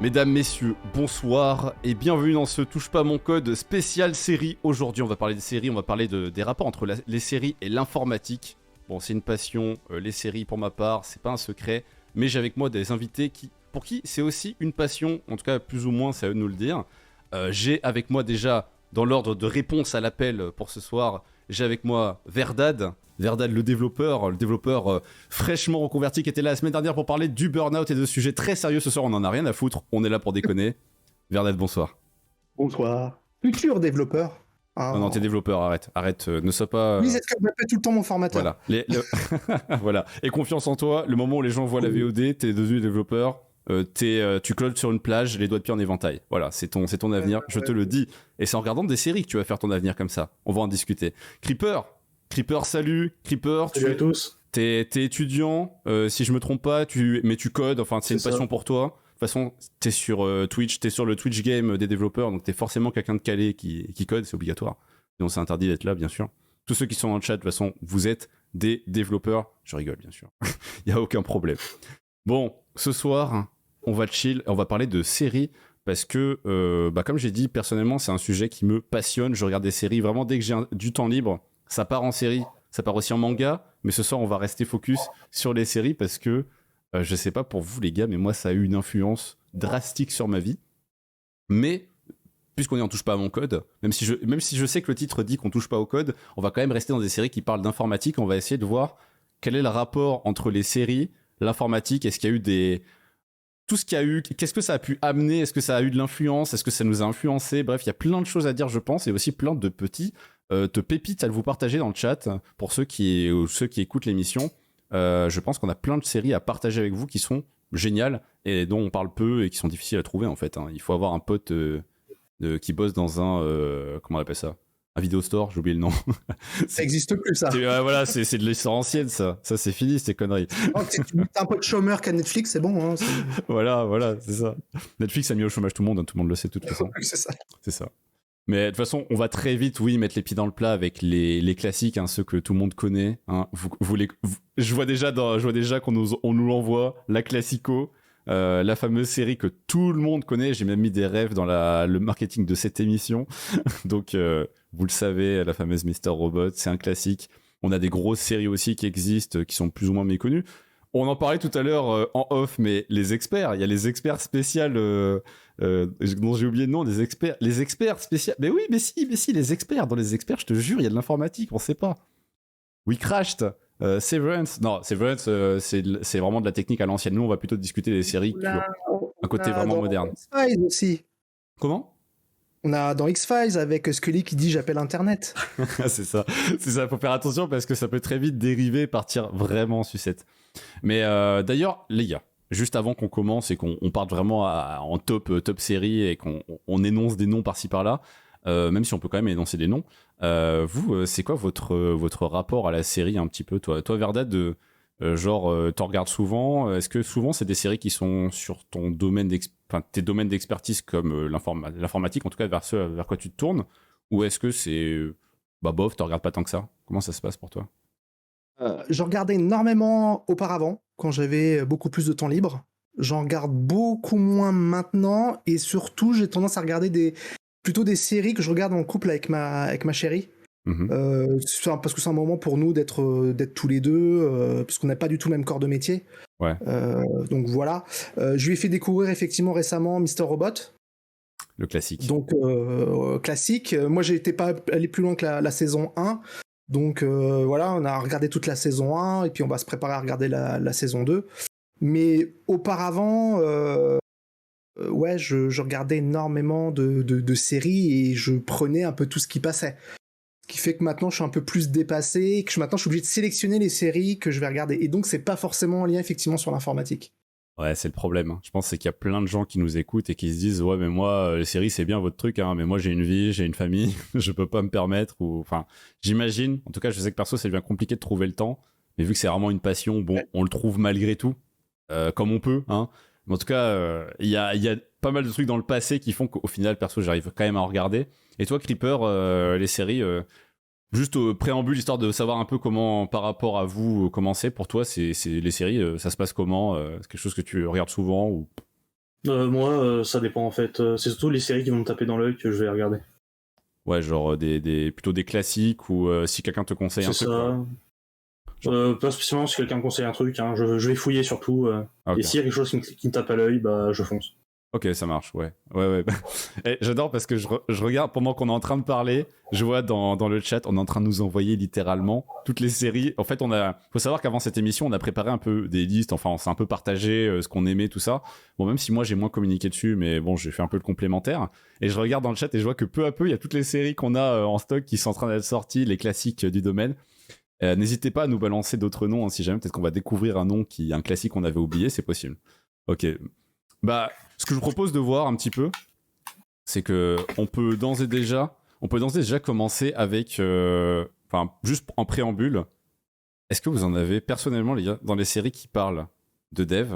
Mesdames, messieurs, bonsoir et bienvenue dans ce Touche pas mon code spécial série. Aujourd'hui, on va parler des séries, on va parler des rapports entre les séries et l'informatique. Bon, c'est une passion, les séries pour ma part, c'est pas un secret, mais j'ai avec moi des invités pour qui c'est aussi une passion, en tout cas plus ou moins, c'est à eux de nous le dire. J'ai avec moi déjà, dans l'ordre de réponse à l'appel pour ce soir, j'ai avec moi Verdad, le développeur fraîchement reconverti qui était là la semaine dernière pour parler du burn-out et de sujets très sérieux. Ce soir, on en a rien à foutre, on est là pour déconner. Verdad, bonsoir. Bonsoir. Futur développeur. Ah. Non, t'es développeur, arrête, ne sois pas... Oui, c'est ce que je m'appelle tout le temps mon formateur. Voilà, voilà. Et confiance en toi, le moment où les gens voient la VOD, t'es devenu développeur, tu clodes sur une plage, les doigts de pied en éventail. Voilà, c'est ton avenir, je te le dis. Et c'est en regardant des séries que tu vas faire ton avenir comme ça. On va en discuter. Creeper, salut. Creeper, salut à tous. T'es étudiant, si je me trompe pas, mais tu codes, enfin c'est une passion pour toi. De toute façon, t'es sur Twitch, t'es sur le Twitch game des développeurs, donc t'es forcément quelqu'un de calé qui code, c'est obligatoire. Sinon c'est interdit d'être là, bien sûr. Tous ceux qui sont dans le chat, de toute façon, vous êtes des développeurs. Je rigole, bien sûr. Il y a aucun problème. Bon, ce soir, on va chill, on va parler de séries, parce que, comme j'ai dit, personnellement, c'est un sujet qui me passionne. Je regarde des séries, vraiment, dès que j'ai du temps libre, ça part en série, ça part aussi en manga, mais ce soir, on va rester focus sur les séries, parce que, je sais pas pour vous, les gars, mais moi, ça a eu une influence drastique sur ma vie. Mais, puisqu'on en touche pas à mon code, même si je sais que le titre dit qu'on touche pas au code, on va quand même rester dans des séries qui parlent d'informatique. On va essayer de voir quel est le rapport entre les séries, l'informatique, est-ce qu'il y a eu tout ce qu'il y a eu, qu'est-ce que ça a pu amener, est-ce que ça a eu de l'influence, est-ce que ça nous a influencé, bref, il y a plein de choses à dire, je pense, et aussi plein de de pépites à vous partager dans le chat, pour ceux qui écoutent l'émission. Je pense qu'on a plein de séries à partager avec vous qui sont géniales, et dont on parle peu, et qui sont difficiles à trouver, en fait. Il faut avoir un pote qui bosse dans un... comment on appelle ça ? Un vidéo store, j'ai oublié le nom. Ça existe plus, ça. Voilà, c'est de l'histoire ancienne, ça. Ça, c'est fini, ces conneries. Oh, t'es un peu de chômeur qu'à Netflix, c'est bon. Hein, voilà, c'est ça. Netflix a mis au chômage tout le monde le sait de toute façon. C'est ça. C'est ça. Mais de toute façon, on va très vite, mettre les pieds dans le plat avec les classiques, ceux que tout le monde connaît. Je vois déjà qu'on nous l'envoie, la classico. La fameuse série que tout le monde connaît, j'ai même mis des rêves dans le marketing de cette émission. Donc, vous le savez, la fameuse Mr. Robot, c'est un classique. On a des grosses séries aussi qui existent, qui sont plus ou moins méconnues. On en parlait tout à l'heure en off, mais les experts, il y a les experts spéciales, dont j'ai oublié le nom, les experts spéciaux. Mais oui, mais si, les experts. Dans les experts, je te jure, il y a de l'informatique, on sait pas. We Crashed. Severance, c'est vraiment de la technique à l'ancienne. Nous, on va plutôt discuter des séries qui ont un côté vraiment moderne. X-Files aussi. Comment ? On a dans X-Files avec Scully qui dit j'appelle Internet. c'est ça. Faut faire attention parce que ça peut très vite dériver et partir vraiment en sucette. Mais d'ailleurs, les gars, juste avant qu'on commence et qu'on parte vraiment en top série et qu'on énonce des noms par-ci par-là, même si on peut quand même énoncer des noms, vous, c'est quoi votre rapport à la série un petit peu, toi Verdad, t'en regardes souvent, est-ce que souvent c'est des séries qui sont sur ton domaine tes domaines d'expertise comme l'informatique, en tout cas vers quoi tu te tournes, ou est-ce que c'est bof, t'en regardes pas tant que ça? Comment ça se passe pour toi? Je regardais énormément auparavant, quand j'avais beaucoup plus de temps libre. J'en regarde beaucoup moins maintenant, et surtout j'ai tendance à regarder plutôt des séries que je regarde en couple avec ma chérie. Parce que c'est un moment pour nous d'être tous les deux, parce qu'on n'a pas du tout le même corps de métier. Ouais. Donc voilà. Je lui ai fait découvrir effectivement récemment Mr. Robot. Le classique. Donc classique. Moi, j'étais pas allé plus loin que la saison 1. Donc voilà, on a regardé toute la saison 1 et puis on va se préparer à regarder la saison 2. Mais auparavant, ouais, je regardais énormément de séries et je prenais un peu tout ce qui passait. Ce qui fait que maintenant je suis un peu plus dépassé et que maintenant je suis obligé de sélectionner les séries que je vais regarder. Et donc c'est pas forcément en lien effectivement sur l'informatique. Ouais, c'est le problème. Je pense c'est qu'il y a plein de gens qui nous écoutent et qui se disent ouais mais moi les séries c'est bien votre truc mais moi j'ai une vie, j'ai une famille, je peux pas me permettre j'imagine. En tout cas je sais que perso ça devient compliqué de trouver le temps. Mais vu que c'est vraiment une passion, on le trouve malgré tout comme on peut. Mais en tout cas il y a pas mal de trucs dans le passé qui font qu'au final perso j'arrive quand même à en regarder. Et toi Creeper, les séries, juste au préambule, histoire de savoir un peu comment, par rapport à vous, comment c'est pour toi, c'est les séries, ça se passe comment, c'est quelque chose que tu regardes souvent ou... Moi, ça dépend en fait. C'est surtout les séries qui vont me taper dans l'œil que je vais regarder. Ouais, genre plutôt des classiques ou si quelqu'un te conseille un truc. C'est ça. Pas spécialement si quelqu'un me conseille un truc, hein. Je vais fouiller surtout. Okay. Et s'il y a quelque chose qui me tape à l'œil, bah je fonce. Ok, ça marche, ouais. Et j'adore parce que je regarde pendant qu'on est en train de parler, je vois dans le chat, on est en train de nous envoyer littéralement toutes les séries. En fait, faut savoir qu'avant cette émission, on a préparé un peu des listes, enfin, on s'est un peu partagé ce qu'on aimait, tout ça. Bon, même si moi j'ai moins communiqué dessus, mais bon, j'ai fait un peu le complémentaire. Et je regarde dans le chat et je vois que peu à peu, il y a toutes les séries qu'on a en stock qui sont en train d'être sorties, les classiques du domaine. N'hésitez pas à nous balancer d'autres noms, hein, si jamais peut-être qu'on va découvrir un classique qu'on avait oublié, c'est possible. Ok. Bah, ce que je vous propose de voir un petit peu, c'est que on peut d'ores et déjà commencer avec, juste en préambule. Est-ce que vous en avez personnellement, les gars, dans les séries qui parlent de dev,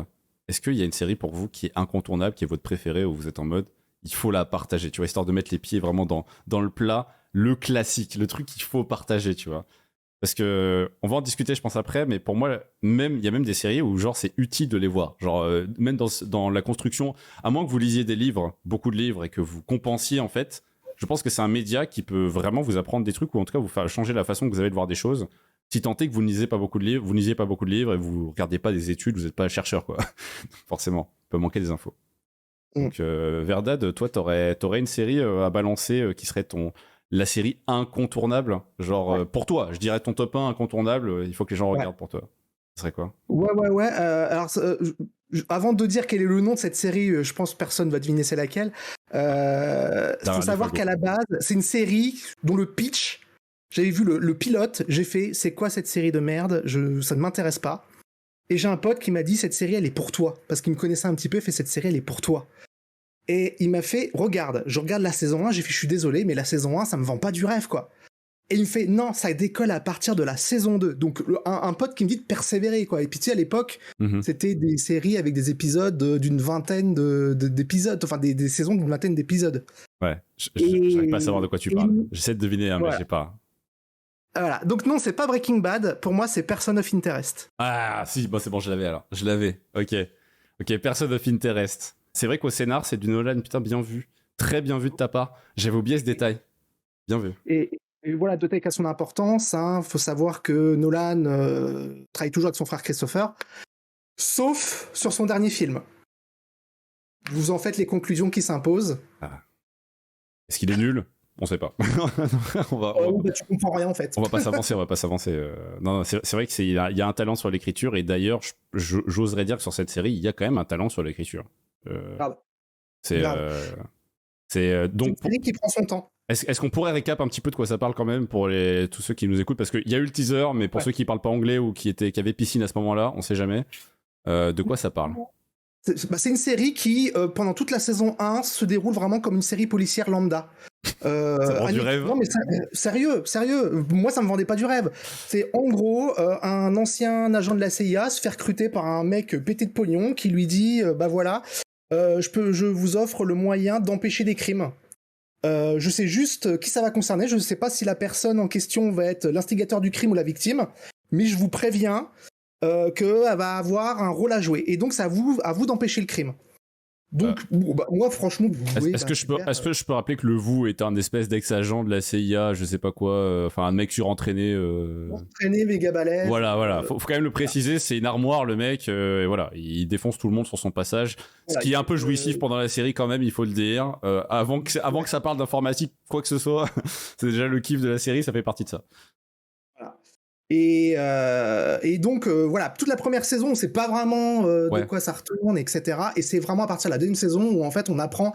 est-ce qu'il y a une série pour vous qui est incontournable, qui est votre préférée, où vous êtes en mode, il faut la partager, tu vois, histoire de mettre les pieds vraiment dans le plat, le classique, le truc qu'il faut partager, tu vois. Parce que on va en discuter, je pense, après, mais pour moi, il y a même des séries où genre c'est utile de les voir. Genre même dans la construction, à moins que vous lisiez des livres, beaucoup de livres, et que vous compensiez en fait, je pense que c'est un média qui peut vraiment vous apprendre des trucs ou en tout cas vous faire changer la façon que vous avez de voir des choses. Si tant est que vous ne lisiez pas beaucoup de livres, et vous regardez pas des études, vous n'êtes pas chercheur quoi. Forcément, il peut manquer des infos. Donc Verdad, toi t'aurais une série à balancer qui serait la série incontournable, genre pour toi, je dirais ton top 1 incontournable, il faut que les gens regardent pour toi. Ce serait quoi? Ouais. Alors, avant de dire quel est le nom de cette série, je pense que personne va deviner c'est laquelle. Il faut savoir qu'à la base, c'est une série dont le pitch, j'avais vu le pilote, j'ai fait c'est quoi cette série de merde, ça ne m'intéresse pas. Et j'ai un pote qui m'a dit cette série elle est pour toi, parce qu'il me connaissait un petit peu, il fait cette série elle est pour toi. Et il m'a fait, je regarde la saison 1, j'ai fait, je suis désolé, mais la saison 1, ça me vend pas du rêve, quoi. Et il me fait, non, ça décolle à partir de la saison 2. Donc, un pote qui me dit de persévérer, quoi. Et puis, tu sais, à l'époque, c'était des séries avec des épisodes d'une vingtaine d'épisodes, enfin, des saisons d'une vingtaine d'épisodes. Ouais, j'arrive pas à savoir de quoi tu parles. J'essaie de deviner, mais j'ai pas. Voilà, donc non, c'est pas Breaking Bad, pour moi, c'est Person of Interest. Ah, si, bon, c'est bon, je l'avais alors. Je l'avais, ok, Person of Interest. C'est vrai qu'au scénar, c'est du Nolan, putain, bien vu. Très bien vu de ta part. J'avais oublié ce détail. Bien vu. Et voilà, Dotek a son importance. Faut savoir que Nolan travaille toujours avec son frère Christopher, sauf sur son dernier film. Vous en faites les conclusions qui s'imposent. Ah. Est-ce qu'il est nul ? On sait pas. Tu comprends rien en fait. On va pas s'avancer. Non, c'est vrai qu'il y a un talent sur l'écriture et d'ailleurs, j'oserais dire que sur cette série, il y a quand même un talent sur l'écriture. C'est donc une série qui prend son temps. Est-ce qu'on pourrait récap un petit peu de quoi ça parle quand même pour tous ceux qui nous écoutent, parce qu'il y a eu le teaser, mais pour ceux qui parlent pas anglais ou qui avaient piscine à ce moment-là, on sait jamais. De quoi ça parle ? C'est une série qui, pendant toute la saison 1, se déroule vraiment comme une série policière lambda. Ça vend du rêve. Non mais sérieux, moi ça me vendait pas du rêve. C'est en gros un ancien agent de la CIA se fait recruter par un mec pété de pognon qui lui dit bah voilà, je vous offre le moyen d'empêcher des crimes. Je sais juste qui ça va concerner, je ne sais pas si la personne en question va être l'instigateur du crime ou la victime, mais je vous préviens qu'elle va avoir un rôle à jouer. Et donc c'est à vous d'empêcher le crime. Donc, moi, franchement, est-ce que je peux rappeler que le vous est un espèce d'ex-agent de la CIA, je sais pas quoi, enfin un mec surentraîné. Entraîné, méga balèze. Voilà. Faut quand même le préciser, c'est une armoire, le mec, et voilà, il défonce tout le monde sur son passage. Ce qui est un peu jouissif pendant la série, quand même, il faut le dire. Avant que ça parle d'informatique, quoi que ce soit, c'est déjà le kiff de la série, ça fait partie de ça. Voilà. Et donc, voilà, toute la première saison, on sait pas vraiment de quoi ça retourne, etc. Et c'est vraiment à partir de la deuxième saison où, en fait, on apprend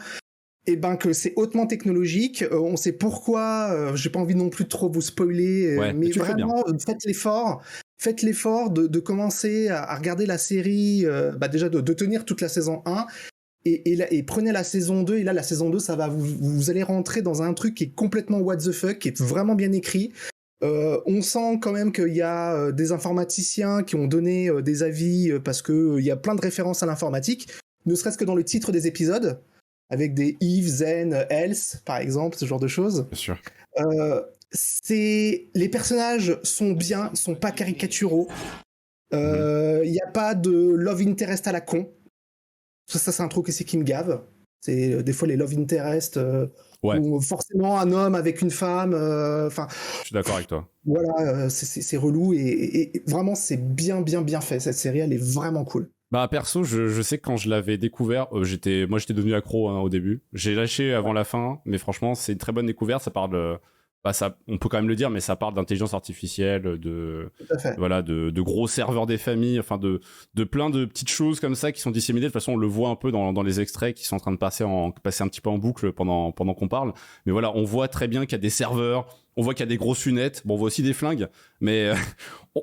que c'est hautement technologique. On sait pourquoi. J'ai pas envie non plus de trop vous spoiler, mais vraiment, faites l'effort de commencer à regarder la série, déjà de tenir toute la saison 1. Et prenez la saison 2, et là, la saison 2, ça va vous allez rentrer dans un truc qui est complètement what the fuck, qui est vraiment bien écrit. On sent quand même qu'il y a des informaticiens qui ont donné des avis parce qu'il y a plein de références à l'informatique, ne serait-ce que dans le titre des épisodes, avec des if, then, else, par exemple, ce genre de choses. Bien sûr. Les personnages sont bien, sont pas caricaturaux. Il n'y a pas de love interest à la con. Ça c'est un truc aussi qui me gave. C'est des fois les love interest, Ouais. ou forcément un homme avec une femme. Enfin, Je suis d'accord avec toi. voilà, c'est relou et vraiment c'est bien fait. Cette série, elle est vraiment cool. Bah perso, je sais que quand je l'avais découvert, j'étais devenu accro au début. J'ai lâché avant la fin, mais franchement, c'est une très bonne découverte. Ça parle de, bah ça, on peut quand même le dire, mais ça parle d'intelligence artificielle, Tout à fait. voilà, de gros serveurs des familles, enfin de plein de petites choses comme ça qui sont disséminées. De toute façon, on le voit un peu dans les extraits qui sont en train de passer un petit peu en boucle pendant qu'on parle. Mais voilà, on voit très bien qu'il y a des serveurs, on voit qu'il y a des grosses lunettes. Bon, on voit aussi des flingues, mais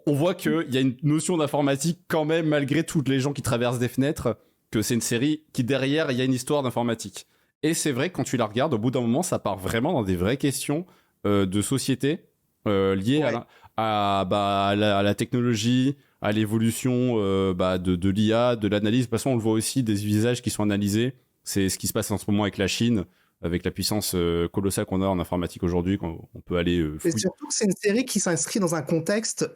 on voit qu'il y a une notion d'informatique quand même, malgré toutes les gens qui traversent des fenêtres, que c'est une série qui derrière, il y a une histoire d'informatique. Et c'est vrai que quand tu la regardes, au bout d'un moment, ça part vraiment dans des vraies questions de société liées à la technologie, à l'évolution de l'IA, de l'analyse. De toute façon, on le voit aussi, des visages qui sont analysés. C'est ce qui se passe en ce moment avec la Chine, avec la puissance colossale qu'on a en informatique aujourd'hui, qu'on peut aller Et fouiller. surtout que c'est une série qui s'inscrit dans un contexte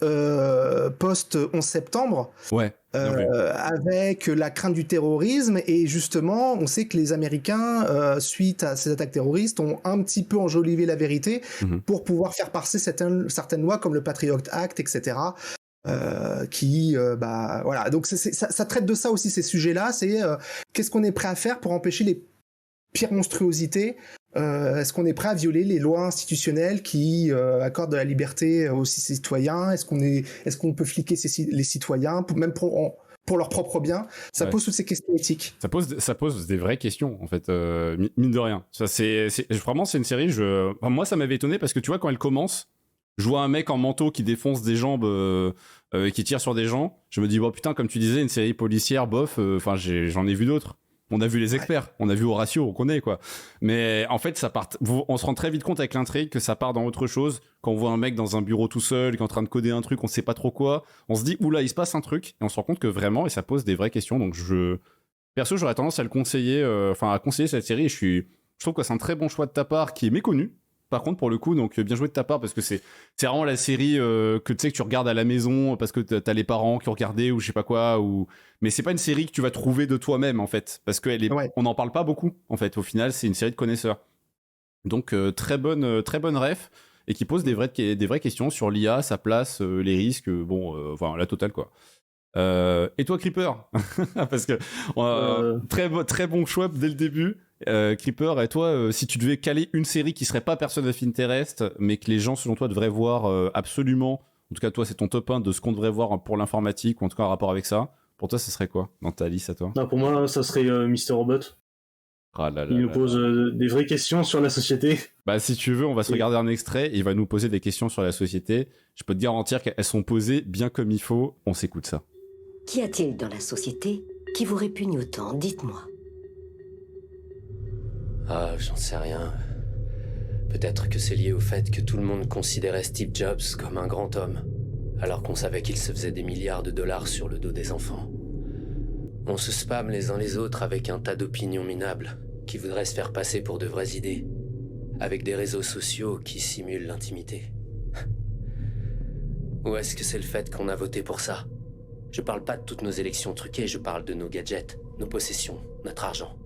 post-11 septembre, Ouais. avec la crainte du terrorisme. Et justement, on sait que les Américains, suite à ces attaques terroristes, ont un petit peu enjolivé la vérité pour pouvoir faire passer certaines lois comme le Patriot Act, etc. Voilà. Donc ça traite de ça aussi, ces sujets-là. C'est qu'est-ce qu'on est prêt à faire pour empêcher les pires monstruosités. Est-ce qu'on est prêt à violer les lois institutionnelles qui accordent de la liberté aux citoyens? Est-ce qu'on peut fliquer les citoyens, même pour leur propre bien? Ça pose toutes ces questions éthiques. Ça pose des vraies questions, en fait, mine de rien. Ça, vraiment, c'est une série, moi, ça m'avait étonné parce que tu vois, quand elle commence, je vois un mec en manteau qui défonce des jambes, qui tire sur des gens. Je me dis, bon, putain, comme tu disais, une série policière, bof, j'en ai vu d'autres. On a vu les experts, on a vu Horatio, on connaît quoi. Mais en fait, on se rend très vite compte avec l'intrigue que ça part dans autre chose. Quand on voit un mec dans un bureau tout seul, qui est en train de coder un truc, on sait pas trop quoi, on se dit, oula, il se passe un truc, et on se rend compte que vraiment, et ça pose des vraies questions. Donc perso, j'aurais tendance à le conseiller, à conseiller cette série. Je trouve que c'est un très bon choix de ta part, qui est méconnu. Par contre, pour le coup, donc bien joué de ta part, parce que c'est vraiment la série que tu sais que tu regardes à la maison parce que t'as les parents qui ont regardé ou je sais pas quoi, mais c'est pas une série que tu vas trouver de toi-même en fait, parce que on n'en parle pas beaucoup en fait. Au final, c'est une série de connaisseurs. Donc très bonne ref, et qui pose des vraies questions sur l'IA, sa place, les risques, la totale quoi. Et toi, Creeper, parce que très bon choix dès le début. Creeper, et toi, si tu devais caler une série qui serait pas Person of Interest, mais que les gens selon toi devraient voir absolument, en tout cas toi c'est ton top 1 de ce qu'on devrait voir pour l'informatique, ou en tout cas en rapport avec ça, pour toi ce serait quoi dans ta liste à toi? Non, pour moi ça serait Mr. Robot. Il nous pose des vraies questions sur la société. Bah si tu veux, on va se regarder un extrait et il va nous poser des questions sur la société. Je peux te garantir qu'elles sont posées bien comme il faut. On s'écoute ça. Qu'y a-t-il dans la société qui vous répugne autant? Dites-moi. Ah, j'en sais rien. Peut-être que c'est lié au fait que tout le monde considérait Steve Jobs comme un grand homme, alors qu'on savait qu'il se faisait des milliards de dollars sur le dos des enfants. On se spamme les uns les autres avec un tas d'opinions minables qui voudraient se faire passer pour de vraies idées, avec des réseaux sociaux qui simulent l'intimité. Ou est-ce que c'est le fait qu'on a voté pour ça? Je parle pas de toutes nos élections truquées, je parle de nos gadgets, nos possessions, notre argent.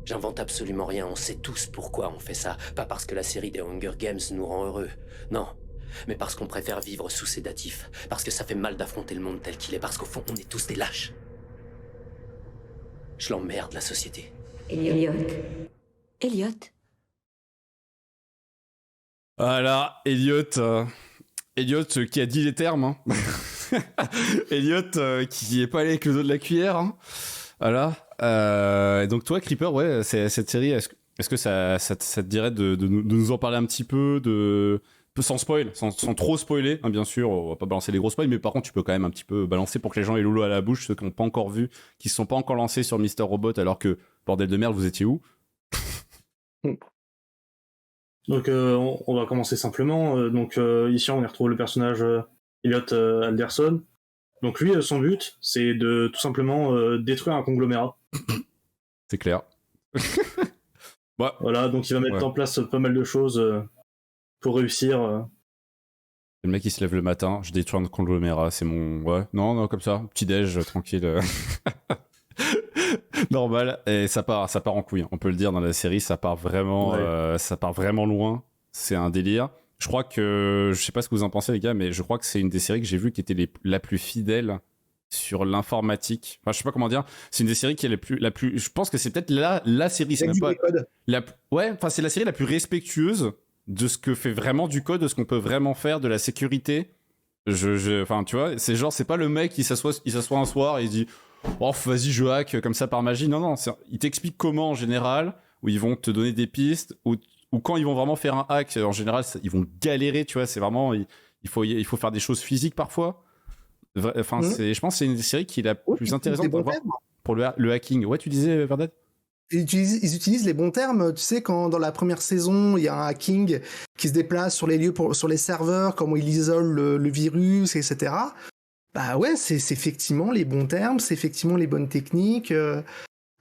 J'invente absolument rien, on sait tous pourquoi on fait ça. Pas parce que la série des Hunger Games nous rend heureux, non. Mais parce qu'on préfère vivre sous sédatifs, parce que ça fait mal d'affronter le monde tel qu'il est, parce qu'au fond, on est tous des lâches. Je l'emmerde, la société. Elliot. Voilà, Elliot qui a dit les termes. Hein. Elliot qui est pas allé avec le dos de la cuillère. Hein. Voilà. Donc toi, Creeper, ouais, cette série, est-ce que ça te dirait de nous en parler un petit peu, sans spoil, sans trop spoiler, hein, bien sûr, on va pas balancer les gros spoils, mais par contre tu peux quand même un petit peu balancer pour que les gens aient l'eau à la bouche, ceux qui n'ont pas encore vu, qui se sont pas encore lancés sur Mr. Robot, alors que, bordel de merde, vous étiez où? Donc on va commencer simplement. Ici on y retrouve le personnage Elliot Alderson. Donc lui, son but, c'est de tout simplement détruire un conglomérat. C'est clair. Ouais. Voilà, donc il va mettre en place pas mal de choses pour réussir. Le mec il se lève le matin, je détruis un conglomérat, c'est mon... Ouais, non, comme ça, petit déj, tranquille. Normal. Et ça part en couille. On peut le dire dans la série, ça part vraiment loin. C'est un délire. Je crois que, je sais pas ce que vous en pensez les gars, mais je crois que c'est une des séries que j'ai vues qui était la plus fidèle sur l'informatique. Enfin, je sais pas comment dire. C'est une des séries qui est la plus. Je pense que c'est peut-être la série. C'est même pas. Ouais. Enfin, c'est la série la plus respectueuse de ce que fait vraiment du code, de ce qu'on peut vraiment faire, de la sécurité. Enfin, tu vois, c'est genre, c'est pas le mec qui s'assoit un soir et il dit, oh, vas-y, je hack comme ça par magie. Non, il t'explique comment en général, où ils vont te donner des pistes, ou quand ils vont vraiment faire un hack, en général, ils vont galérer, tu vois. C'est vraiment, il faut faire des choses physiques parfois. Enfin, je pense que c'est une des séries qui est la plus intéressante pour le hacking. Ouais, tu disais, Verdad? Ils utilisent les bons termes. Tu sais, quand dans la première saison, il y a un hacking qui se déplace sur les lieux, sur les serveurs, comment il isole le virus, etc. Bah ouais, c'est effectivement les bons termes, c'est effectivement les bonnes techniques.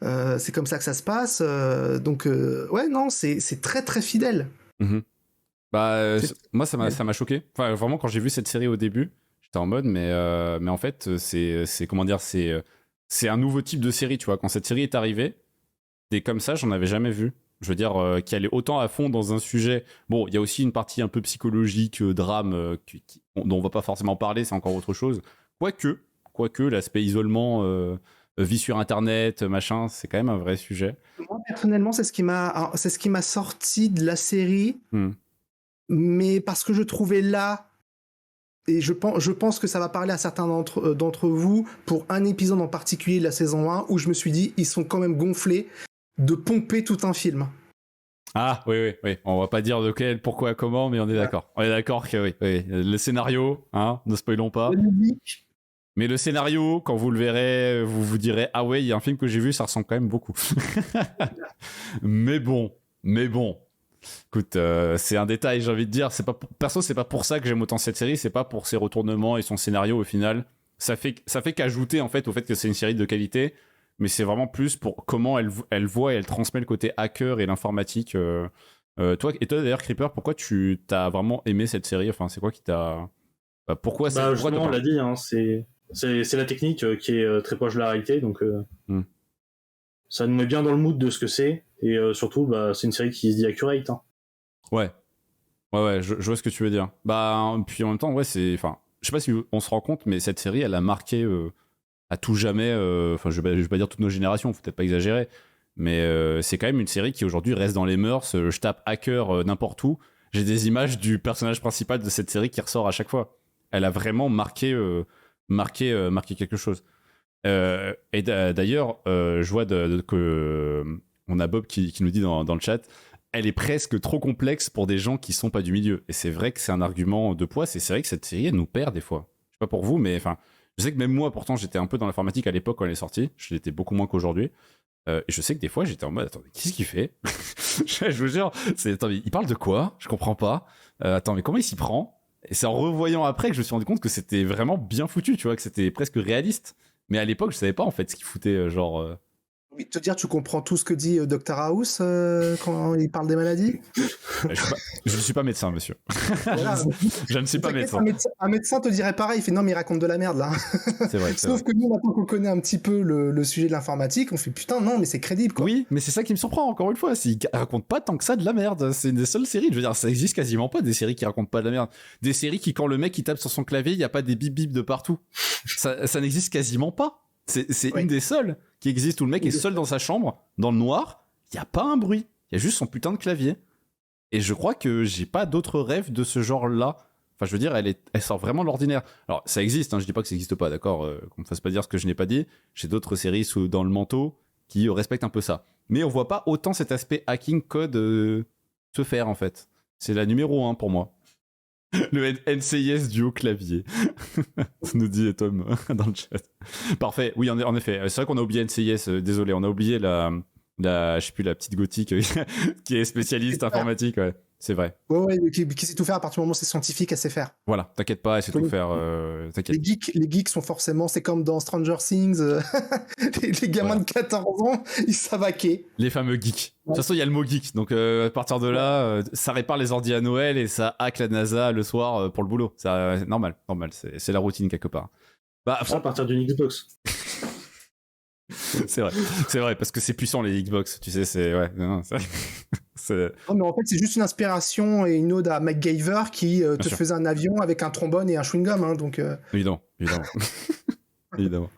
C'est comme ça que ça se passe. Donc, ouais, non, c'est très très fidèle. Bah, moi, ça m'a choqué. Enfin, vraiment, quand j'ai vu cette série au début, j'étais en mode, mais en fait, c'est comment dire, c'est un nouveau type de série, tu vois. Quand cette série est arrivée, des comme ça, j'en avais jamais vu. Je veux dire, qui allait autant à fond dans un sujet. Bon, il y a aussi une partie un peu psychologique, drame, dont on va pas forcément parler, c'est encore autre chose. Quoique, l'aspect isolement, vie sur Internet, machin, c'est quand même un vrai sujet. Moi, personnellement, c'est ce qui m'a sorti de la série. Mais parce que je trouvais là, et je pense que ça va parler à certains d'entre vous, pour un épisode en particulier de la saison 1, où je me suis dit, ils sont quand même gonflés de pomper tout un film. Ah, oui. On va pas dire de quel, pourquoi, comment, mais on est d'accord. On est d'accord que oui. Le scénario, hein, ne spoilons pas. Mais le scénario, quand vous le verrez, vous vous direz, ah ouais, il y a un film que j'ai vu, ça ressemble quand même beaucoup. mais bon. Écoute, c'est un détail, j'ai envie de dire. Perso, c'est pas pour ça que j'aime autant cette série. C'est pas pour ses retournements et son scénario au final. Ça fait qu'ajouter en fait au fait que c'est une série de qualité. Mais c'est vraiment plus pour comment elle voit et elle transmet le côté hacker et l'informatique. Toi d'ailleurs, Creeper, pourquoi tu t'as vraiment aimé cette série? Enfin, c'est quoi qui t'a... pourquoi c'est... Justement, on l'a dit, hein, c'est la technique qui est très proche de la réalité, donc ça nous met bien dans le mood de ce que c'est, et surtout, c'est une série qui se dit accurate. Hein. Ouais, je vois ce que tu veux dire. Puis en même temps, ouais, c'est... Enfin, je sais pas si on se rend compte, mais cette série, elle a marqué... à tout jamais, enfin je vais pas dire toutes nos générations, faut peut-être pas exagérer, mais c'est quand même une série qui aujourd'hui reste dans les mœurs. Je tape hacker n'importe où, j'ai des images du personnage principal de cette série qui ressort à chaque fois. Elle a vraiment marqué quelque chose. Et d'ailleurs, je vois que on a Bob qui nous dit dans le chat, elle est presque trop complexe pour des gens qui sont pas du milieu. Et c'est vrai que c'est un argument de poids. C'est vrai que cette série, elle nous perd des fois. Je sais pas pour vous, mais enfin... Je sais que même moi, pourtant, j'étais un peu dans l'informatique à l'époque quand elle est sortie. Je l'étais beaucoup moins qu'aujourd'hui. Et je sais que des fois, j'étais en mode, attendez, qu'est-ce qu'il fait? Je vous jure, attendez, il parle de quoi? Je comprends pas. Attends, mais comment il s'y prend? Et c'est en revoyant après que je me suis rendu compte que c'était vraiment bien foutu, tu vois, que c'était presque réaliste. Mais à l'époque, je savais pas en fait ce qu'il foutait, genre... Oui, te dire, tu comprends tout ce que dit Dr House quand il parle des maladies? Je ne suis pas médecin, monsieur. Voilà. Je ne suis pas médecin. Un médecin te dirait pareil, il fait non, mais il raconte de la merde là. C'est vrai. Sauf que nous, maintenant qu'on connaît un petit peu le sujet de l'informatique, on fait putain, non, mais c'est crédible quoi. Oui, mais c'est ça qui me surprend, encore une fois. S'il raconte pas tant que ça de la merde. C'est une des seules séries. Je veux dire, ça existe quasiment pas des séries qui racontent pas de la merde. Des séries qui, quand le mec il tape sur son clavier, il n'y a pas des bip bip de partout. Ça n'existe quasiment pas. C'est une des seules qui existe où le mec est seul dans sa chambre, dans le noir, il n'y a pas un bruit, il y a juste son putain de clavier. Et je crois que j'ai pas d'autres rêves de ce genre-là. Enfin, je veux dire, elle sort vraiment de l'ordinaire. Alors, ça existe, hein, je dis pas que ça existe pas, d'accord, qu'on me fasse pas dire ce que je n'ai pas dit. J'ai d'autres séries dans le manteau qui respectent un peu ça. Mais on voit pas autant cet aspect hacking code se faire, en fait. C'est la numéro 1 pour moi. Le NCIS du haut clavier. Ça nous dit Tom dans le chat. Parfait. Oui, en effet. C'est vrai qu'on a oublié NCIS. Désolé, on a oublié je sais plus, la petite gothique qui est spécialiste informatique. Ouais. C'est vrai. Ouais, qui sait tout faire à partir du moment où c'est scientifique, elle sait faire. Voilà, t'inquiète pas, elle sait tout faire. T'inquiète. Les geeks sont forcément, c'est comme dans Stranger Things, les gamins de 14 ans, ils savent hacker. Les fameux geeks. De toute façon, il y a le mot geek, donc à partir de là, ça répare les ordi à Noël et ça hack la NASA le soir pour le boulot. C'est normal, c'est la routine quelque part. Ça à partir d'une Xbox. C'est vrai, parce que c'est puissant les Xbox, tu sais, c'est... Ouais, non, Non, mais en fait, c'est juste une inspiration et une ode à MacGyver qui te sûr. faisait un avion avec un trombone et un chewing-gum, hein, donc... Évidemment. Évidemment.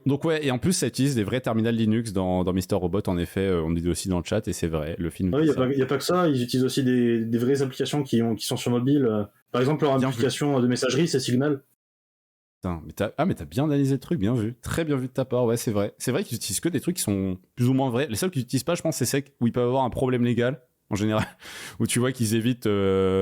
Donc ouais, et en plus ça utilise des vrais terminals Linux dans Mr. Robot, en effet, on dit aussi dans le chat, et c'est vrai, le film... Il n'y a pas que ça, ils utilisent aussi des vraies applications qui sont sur mobile. Par exemple, leur application de messagerie, c'est Signal. Putain, mais t'as bien analysé le truc, bien vu. Très bien vu de ta part, ouais, c'est vrai. C'est vrai qu'ils utilisent que des trucs qui sont plus ou moins vrais. Les seuls qu'ils utilisent pas, je pense, c'est ceux où ils peuvent avoir un problème légal, en général. Où tu vois qu'ils évitent,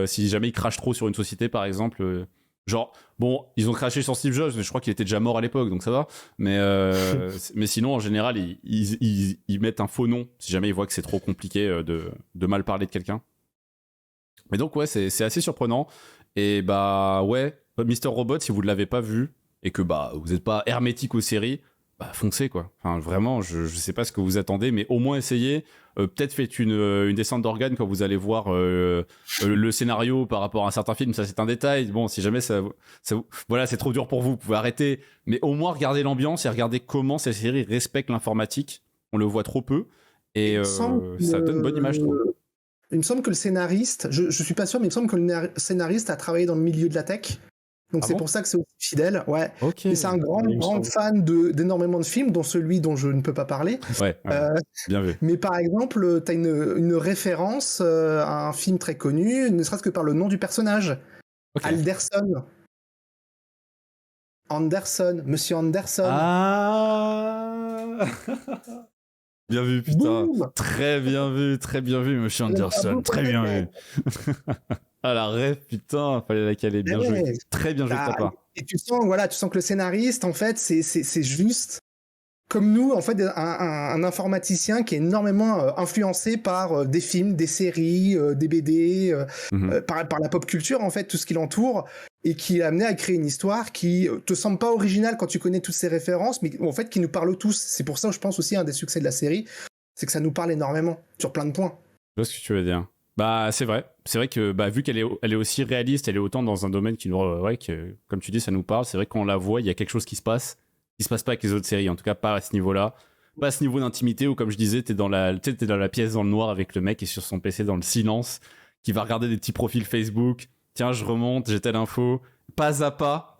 si jamais ils crachent trop sur une société, par exemple... Genre, bon, ils ont craché sur Steve Jobs, mais je crois qu'il était déjà mort à l'époque, donc ça va. Mais sinon, en général, ils mettent un faux nom, si jamais ils voient que c'est trop compliqué de mal parler de quelqu'un. Mais donc, ouais, c'est assez surprenant. Et bah, ouais, Mr. Robot, si vous ne l'avez pas vu, et que bah vous n'êtes pas hermétique aux séries, bah foncez, quoi. Enfin, vraiment, je sais pas ce que vous attendez, mais au moins essayez. Peut-être faites une descente d'organes quand vous allez voir le scénario par rapport à un certain film, ça c'est un détail. Bon, si jamais ça voilà, c'est trop dur pour vous pouvez arrêter. Mais au moins regardez l'ambiance et regardez comment cette série respecte l'informatique. On le voit trop peu et ça donne une bonne image, je trouve. Il me semble que le scénariste, je suis pas sûr, mais il me semble que le scénariste a travaillé dans le milieu de la tech. Donc c'est pour ça que c'est aussi fidèle, ouais. Okay. Et c'est un grand fan d'énormément de films, dont celui dont je ne peux pas parler. Ouais, bien vu. Mais par exemple, tu as une référence à un film très connu, ne serait-ce que par le nom du personnage. Okay. Anderson, Monsieur Anderson. Ah. Bien vu, putain. Boum. Très bien vu, Monsieur Anderson. Très bien vu. Ah, la rêve, putain, fallait la caler. Bien joué. Très bien joué de ta part. Et tu sens que le scénariste, en fait, c'est juste comme nous, en fait, un informaticien qui est énormément influencé par des films, des séries, des BD, par la pop culture, en fait, tout ce qui l'entoure, et qui est amené à créer une histoire qui te semble pas originale quand tu connais toutes ces références, mais en fait, qui nous parle tous. C'est pour ça, je pense aussi, un des succès de la série, c'est que ça nous parle énormément, sur plein de points. Je vois ce que tu veux dire. Bah, c'est vrai que bah, vu qu'elle est aussi réaliste, elle est autant dans un domaine qui nous, que, comme tu dis, ça nous parle. C'est vrai que quand on la voit, il y a quelque chose qui se passe pas avec les autres séries, en tout cas pas à ce niveau-là, pas à ce niveau d'intimité où, comme je disais, t'es dans la pièce dans le noir avec le mec qui est sur son PC dans le silence, qui va regarder des petits profils Facebook. Tiens, je remonte, j'ai telle info, pas à pas.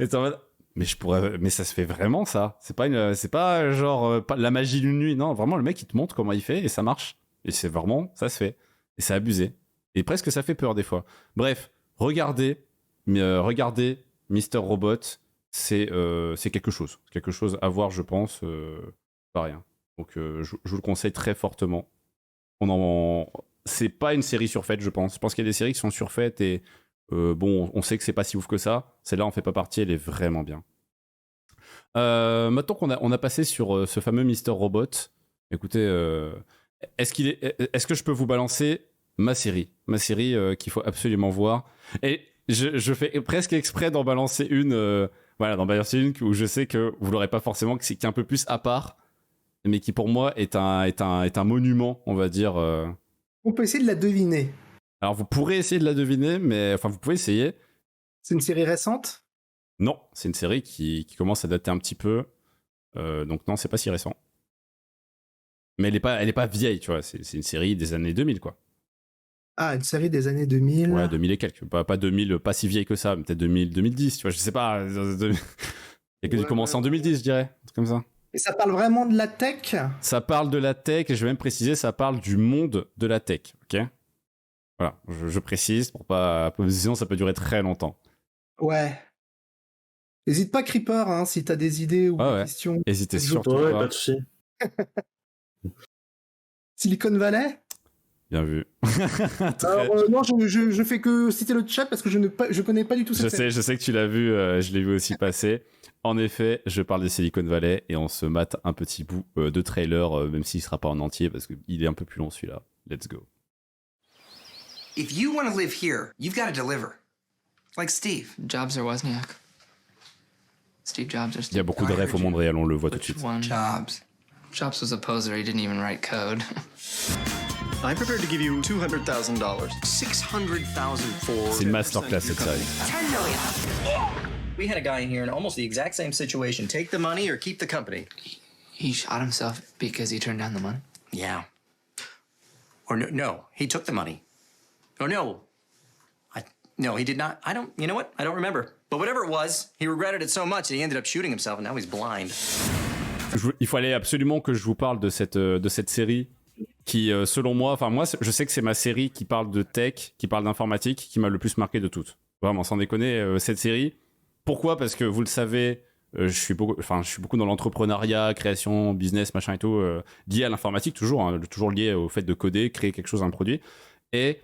Et t'es en mode, mais ça se fait vraiment, ça. C'est pas genre pas la magie d'une nuit, non. Vraiment, le mec il te montre comment il fait et ça marche. Et c'est vraiment, ça se fait. Et c'est abusé. Et presque ça fait peur des fois. Bref, regardez Mr. Robot, c'est quelque chose. Quelque chose à voir, je pense, pas rien. Donc je vous le conseille très fortement. C'est pas une série surfaite, je pense. Je pense qu'il y a des séries qui sont surfaites et bon, on sait que c'est pas si ouf que ça. Celle-là en fait pas partie, elle est vraiment bien. Maintenant qu'on a passé sur ce fameux Mr. Robot, écoutez, est-ce que je peux vous balancer ma série qu'il faut absolument voir? Et je fais presque exprès d'en balancer une, où je sais que vous l'aurez pas forcément, qui est un peu plus à part, mais qui pour moi est un monument, on va dire. On peut essayer de la deviner. Alors vous pourrez essayer de la deviner, mais enfin vous pouvez essayer. C'est une série récente? Non, c'est une série qui commence à dater un petit peu, donc non, c'est pas si récent. Mais elle est pas vieille, tu vois. C'est une série des années 2000, quoi. Ah, une série des années 2000. Ouais, 2000 et quelques. Pas 2000, pas si vieille que ça, peut-être 2010, tu vois. Je sais pas. Il y a que dû commencer en 2010, je dirais. Comme ça. Et ça parle vraiment de la tech? Ça parle de la tech, et je vais même préciser, ça parle du monde de la tech, ok? Voilà, je précise, pour pas... Sinon, ça peut durer très longtemps. Ouais. N'hésite pas, Creeper, hein, si t'as des idées ou des questions. Hésitez surtout pas. Ouais, pas de soucis. Silicon Valley? Bien vu. Alors, non, je fais que citer le chat parce que je connais pas du tout cette série. Je sais que tu l'as vu, je l'ai vu aussi passer. En effet, je parle de Silicon Valley et on se mate un petit bout de trailer, même s'il sera pas en entier parce qu'il est un peu plus long celui-là. Let's go. If you want to live here, you've got to deliver. Like Steve. Jobs or Wozniak? Steve Jobs or Steve? Il y a beaucoup de refs au monde réel, on le voit tout de suite. Jobs. Jobs was a poser, he didn't even write code. I'm prepared to give you $200,000. $600,000 for... C'est une masterclass cette série. $10 million. We had a guy in here in almost the exact same situation. Take the money or keep the company. He shot himself because he turned down the money. Yeah. Or no, he took the money. Or no. No, he did not. You know what? I don't remember. But whatever it was, he regretted it so much that he ended up shooting himself and now he's blind. Il fallait absolument que je vous parle de cette série qui, selon moi, je sais que c'est ma série qui parle de tech, qui parle d'informatique, qui m'a le plus marqué de toutes. Vraiment, sans déconner, cette série. Pourquoi ? Parce que vous le savez, je suis beaucoup dans l'entrepreneuriat, création, business, machin et tout, lié à l'informatique toujours, hein, toujours lié au fait de coder, créer quelque chose, un produit. Et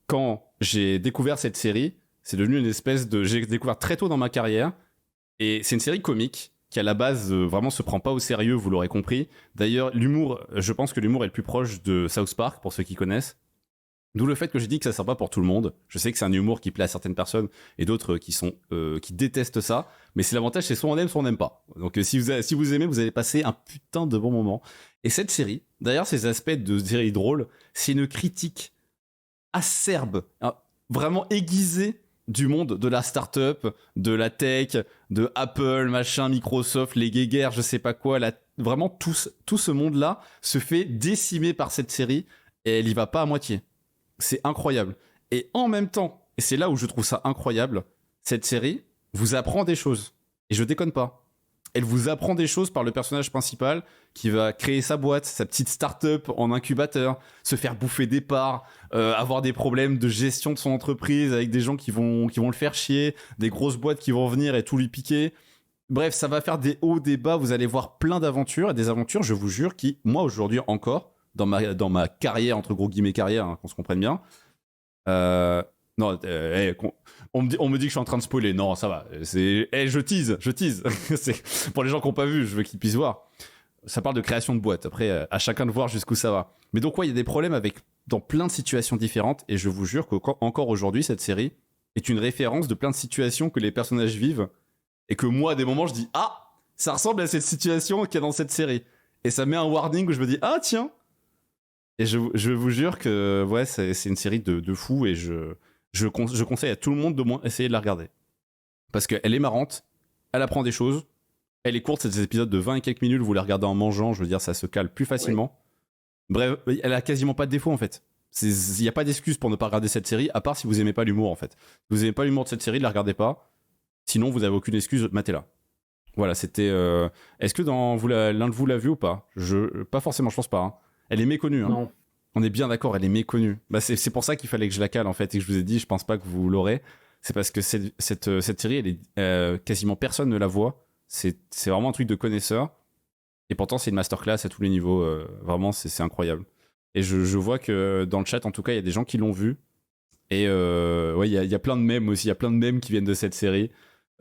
quand j'ai découvert cette série, c'est devenu une espèce de... J'ai découvert très tôt dans ma carrière, et c'est une série comique qui à la base vraiment se prend pas au sérieux, vous l'aurez compris. D'ailleurs, l'humour, je pense que l'humour est le plus proche de South Park, pour ceux qui connaissent. D'où le fait que j'ai dit que ça sert pas pour tout le monde. Je sais que c'est un humour qui plaît à certaines personnes et d'autres qui détestent ça. Mais c'est l'avantage, c'est soit on aime, soit on n'aime pas. Donc si vous aimez, vous allez passer un putain de bon moment. Et cette série, d'ailleurs, ces aspects de série drôle, c'est une critique acerbe, hein, vraiment aiguisée du monde de la start-up, de la tech, de Apple, machin, Microsoft, les guéguerres, je sais pas quoi. Vraiment, tout ce monde-là se fait décimer par cette série et elle y va pas à moitié. C'est incroyable. Et en même temps, et c'est là où je trouve ça incroyable, cette série vous apprend des choses. Et je déconne pas. Elle vous apprend des choses par le personnage principal qui va créer sa boîte, sa petite start-up en incubateur, se faire bouffer des parts, avoir des problèmes de gestion de son entreprise avec des gens qui vont le faire chier, des grosses boîtes qui vont venir et tout lui piquer. Bref, ça va faire des hauts, des bas, vous allez voir plein d'aventures, et des aventures, je vous jure, qui, moi aujourd'hui encore, dans ma carrière, entre gros guillemets carrière, hein, qu'on se comprenne bien, on me dit que je suis en train de spoiler. Non, ça va. Je tease. C'est pour les gens qui n'ont pas vu, je veux qu'ils puissent voir. Ça parle de création de boîte. Après, à chacun de voir jusqu'où ça va. Mais donc, ouais, il y a des problèmes dans plein de situations différentes. Et je vous jure qu'encore aujourd'hui, cette série est une référence de plein de situations que les personnages vivent. Et que moi, à des moments, je dis, ah, ça ressemble à cette situation qu'il y a dans cette série. Et ça met un warning où je me dis, ah, tiens. Et je vous jure que, ouais, c'est une série de fou. Et je conseille à tout le monde de moins essayer de la regarder. Parce qu'elle est marrante, elle apprend des choses, elle est courte, c'est des épisodes de 20 et quelques minutes, vous les regardez en mangeant, je veux dire, ça se cale plus facilement. Ouais. Bref, elle a quasiment pas de défaut en fait. Il n'y a pas d'excuse pour ne pas regarder cette série, à part si vous aimez pas l'humour en fait. Si vous aimez pas l'humour de cette série, ne la regardez pas. Sinon, vous avez aucune excuse, matez-la. Voilà, c'était... Est-ce que l'un de vous l'a vu ou pas ? Pas forcément, je pense pas. Hein. Elle est méconnue. Hein. Non. On est bien d'accord, elle est méconnue. Bah c'est pour ça qu'il fallait que je la cale en fait et que je vous ai dit, je pense pas que vous l'aurez. C'est parce que cette série, elle est quasiment personne ne la voit. C'est vraiment un truc de connaisseur. Et pourtant, c'est une masterclass à tous les niveaux. Vraiment, c'est incroyable. Et je vois que dans le chat, en tout cas, il y a des gens qui l'ont vu. Et ouais, il y a plein de mèmes aussi. Il y a plein de mèmes qui viennent de cette série.